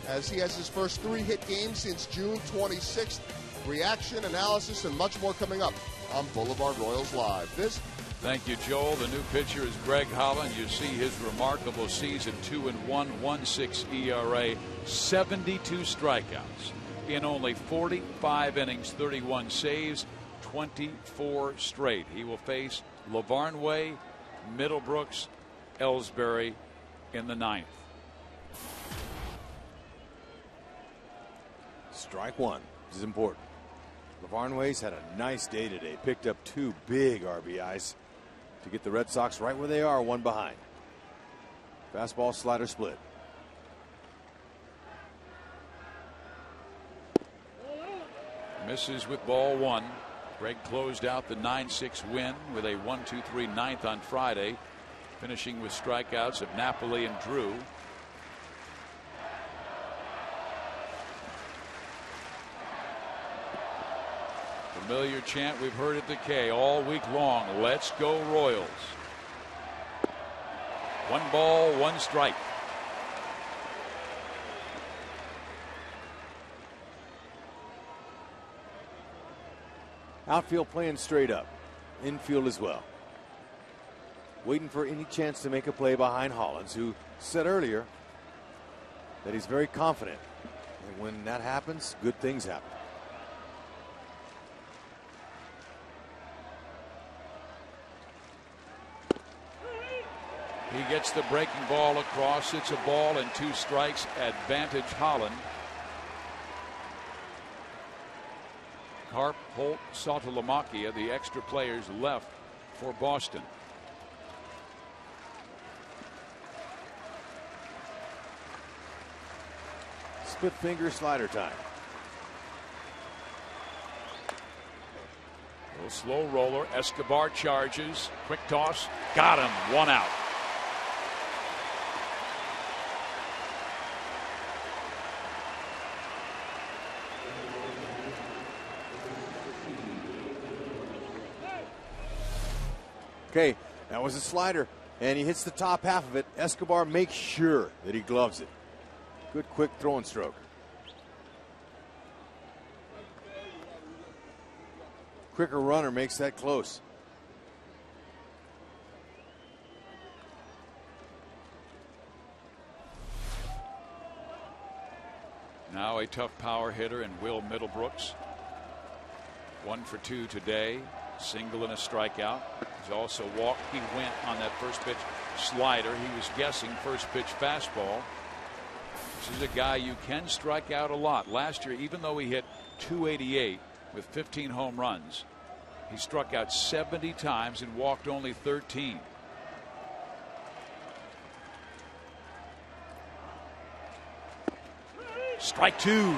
as he has his first 3-hit game since June 26th. Reaction, analysis, and much more coming up on Boulevard Royals Live. This. Thank you, Joel. The new pitcher is Greg Holland. You see his remarkable season, 2-1, 1.6 ERA, 72 strikeouts in only 45 innings, 31 saves, 24 straight. He will face Lavarnway, Middlebrooks, Ellsbury in the ninth. Strike one. This is important. Lavarnway's had a nice day today. Picked up 2 big RBIs to get the Red Sox right where they are, 1 behind. Fastball slider split. Misses with ball 1. Greg closed out the 9-6 win with a 1-2-3 ninth on Friday, finishing with strikeouts of Napoli and Drew. Familiar chant we've heard at the K all week long. Let's go Royals. 1 ball, 1 strike. Outfield playing straight up. Infield as well. Waiting for any chance to make a play behind Hollins, who said earlier that he's very confident. And when that happens, good things happen. He gets the breaking ball across. It's a ball and 2 strikes. Advantage Holland. Harp, Holt, Saltalamacchia, the extra players left for Boston. Split finger slider time. A little slow roller. Escobar charges. Quick toss. Got him. 1 out. Okay, that was a slider, and he hits the top half of it. Escobar makes sure that he gloves it. Good quick throwing stroke. Quicker runner makes that close. Now a tough power hitter in Will Middlebrooks. 1 for 2 today. Single and a strikeout. He's also walked. He went on that first pitch slider. He was guessing first pitch fastball. This is a guy you can strike out a lot. Last year, even though he hit .288 with 15 home runs, he struck out 70 times and walked only 13. Strike 2.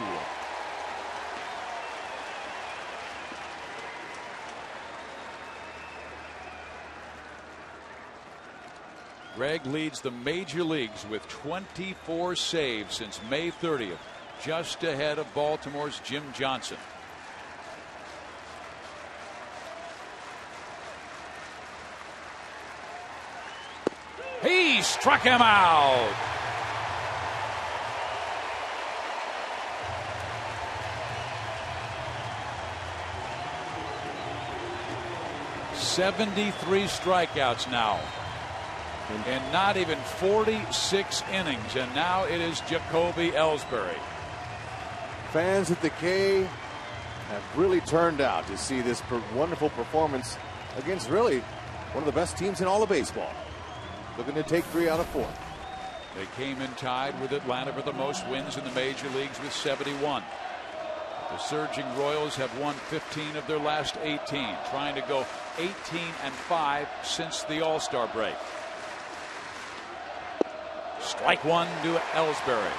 Greg leads the major leagues with 24 saves since May 30th, just ahead of Baltimore's Jim Johnson. He struck him out. '73 strikeouts now. And not even 46 innings, and now it is Jacoby Ellsbury. Fans at the K have really turned out to see this wonderful performance against really one of the best teams in all of baseball. Looking to take 3 out of 4. They came in tied with Atlanta for the most wins in the major leagues with 71. The surging Royals have won 15 of their last 18, trying to go 18-5 since the All-Star break. Strike 1 to Ellsbury.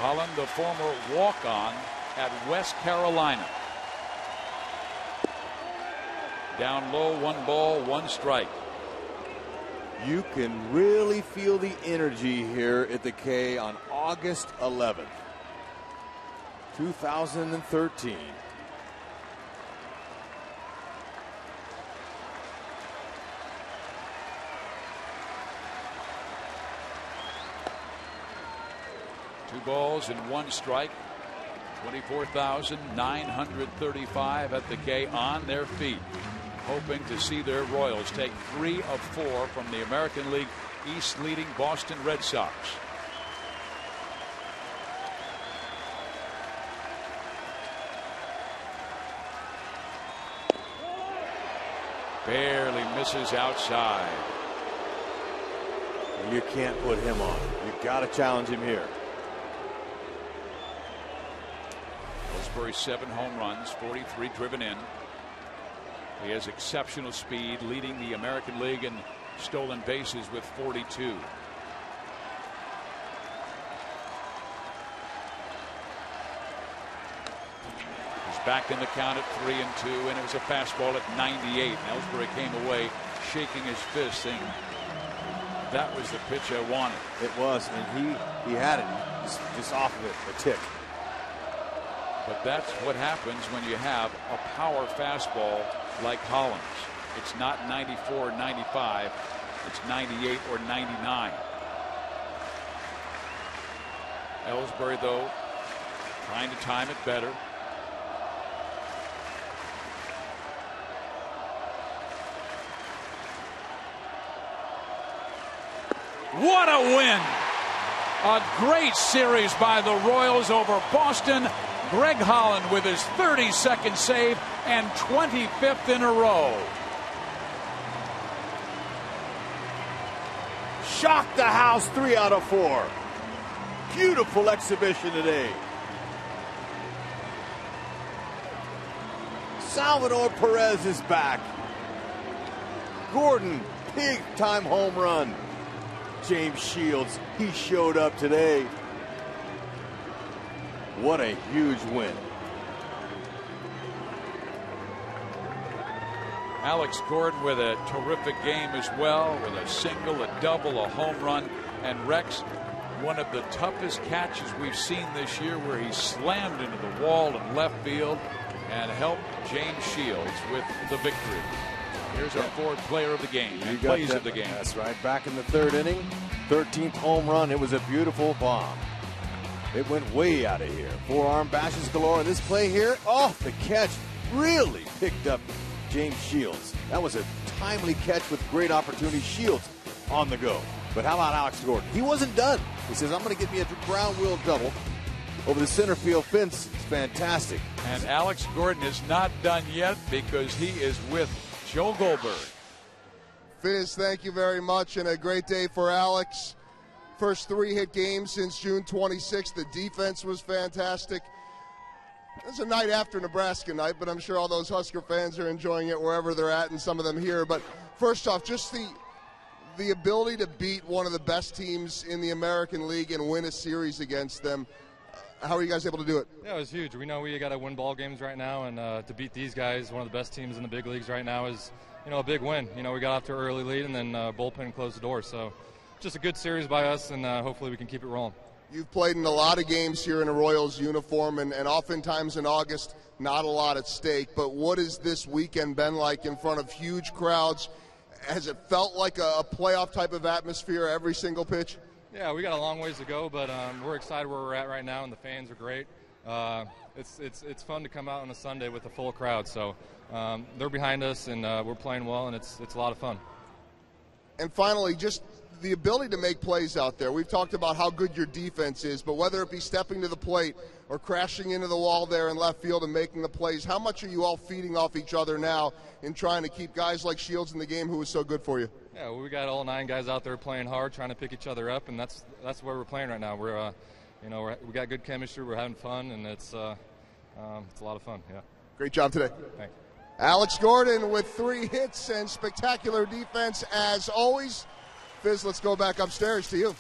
Holland, the former walk-on at West Carolina. Down low, 1 ball, 1 strike. You can really feel the energy here at the K on August 11th, 2013. Two balls and 1 strike. 24,935 at the K on their feet, hoping to see their Royals take 3 of 4 from the American League East leading Boston Red Sox. Barely misses outside. You can't put him on. You've got to challenge him here. Ellsbury 7 home runs, 43 driven in. He has exceptional speed, leading the American League in stolen bases with 42. He's back in the count at 3-2, and it was a fastball at 98. And Ellsbury came away shaking his fist, saying, "That was the pitch I wanted." It was, and he had it just off of it, a tick. But that's what happens when you have a power fastball like Holland's. It's not 94 or 95. It's 98 or 99. Ellsbury, though, trying to time it better. What a win! A great series by the Royals over Boston. Greg Holland with his 32nd save and 25th in a row. Shocked the house, 3 out of 4. Beautiful exhibition today. Salvador Perez is back. Gordon, big time home run. James Shields, he showed up today. What a huge win. Alex Gordon with a terrific game as well, with a single, a double, a home run. And Rex, one of the toughest catches we've seen this year, where he slammed into the wall in left field and helped James Shields with the victory. Here's our fourth player of the game and plays of the game. That's right. Back in the 3rd inning, 13th home run. It was a beautiful bomb. It went way out of here. Forearm bashes galore. And this play here, oh, the catch really picked up James Shields. That was a timely catch with great opportunity. Shields on the go. But how about Alex Gordon? He wasn't done. He says, I'm going to get me a ground wheel double over the center field fence. It's fantastic. And Alex Gordon is not done yet, because he is with Joe Goldberg. Fizz, thank you very much, and a great day for Alex. First 3-hit game since June 26th. The defense was fantastic. It was a night after Nebraska night, but I'm sure all those Husker fans are enjoying it wherever they're at, and some of them here. But first off, just the ability to beat one of the best teams in the American League and win a series against them. How are you guys able to do it? Yeah, it was huge. We know we got to win ball games right now, and to beat these guys, one of the best teams in the big leagues right now, is a big win. We got off to an early lead, and then bullpen closed the door. So just a good series by us, and hopefully we can keep it rolling. You've played in a lot of games here in a Royals uniform, and oftentimes in August, not a lot at stake. But what has this weekend been like in front of huge crowds? Has it felt like a playoff type of atmosphere every single pitch? Yeah, we got a long ways to go, but we're excited where we're at right now, and the fans are great. It's fun to come out on a Sunday with a full crowd. So they're behind us, and we're playing well, and it's a lot of fun. And finally, just the ability to make plays out there. We've talked about how good your defense is, but whether it be stepping to the plate or crashing into the wall there in left field and making the plays, how much are you all feeding off each other now in trying to keep guys like Shields in the game, who was so good for you? Yeah, we got all 9 guys out there playing hard, trying to pick each other up, and that's where we're playing right now. We're we got good chemistry, we're having fun, and it's a lot of fun. Yeah. Great job today. Thanks. Alex Gordon with 3 hits and spectacular defense as always. Fizz, let's go back upstairs to you.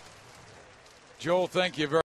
Joel, thank you very much.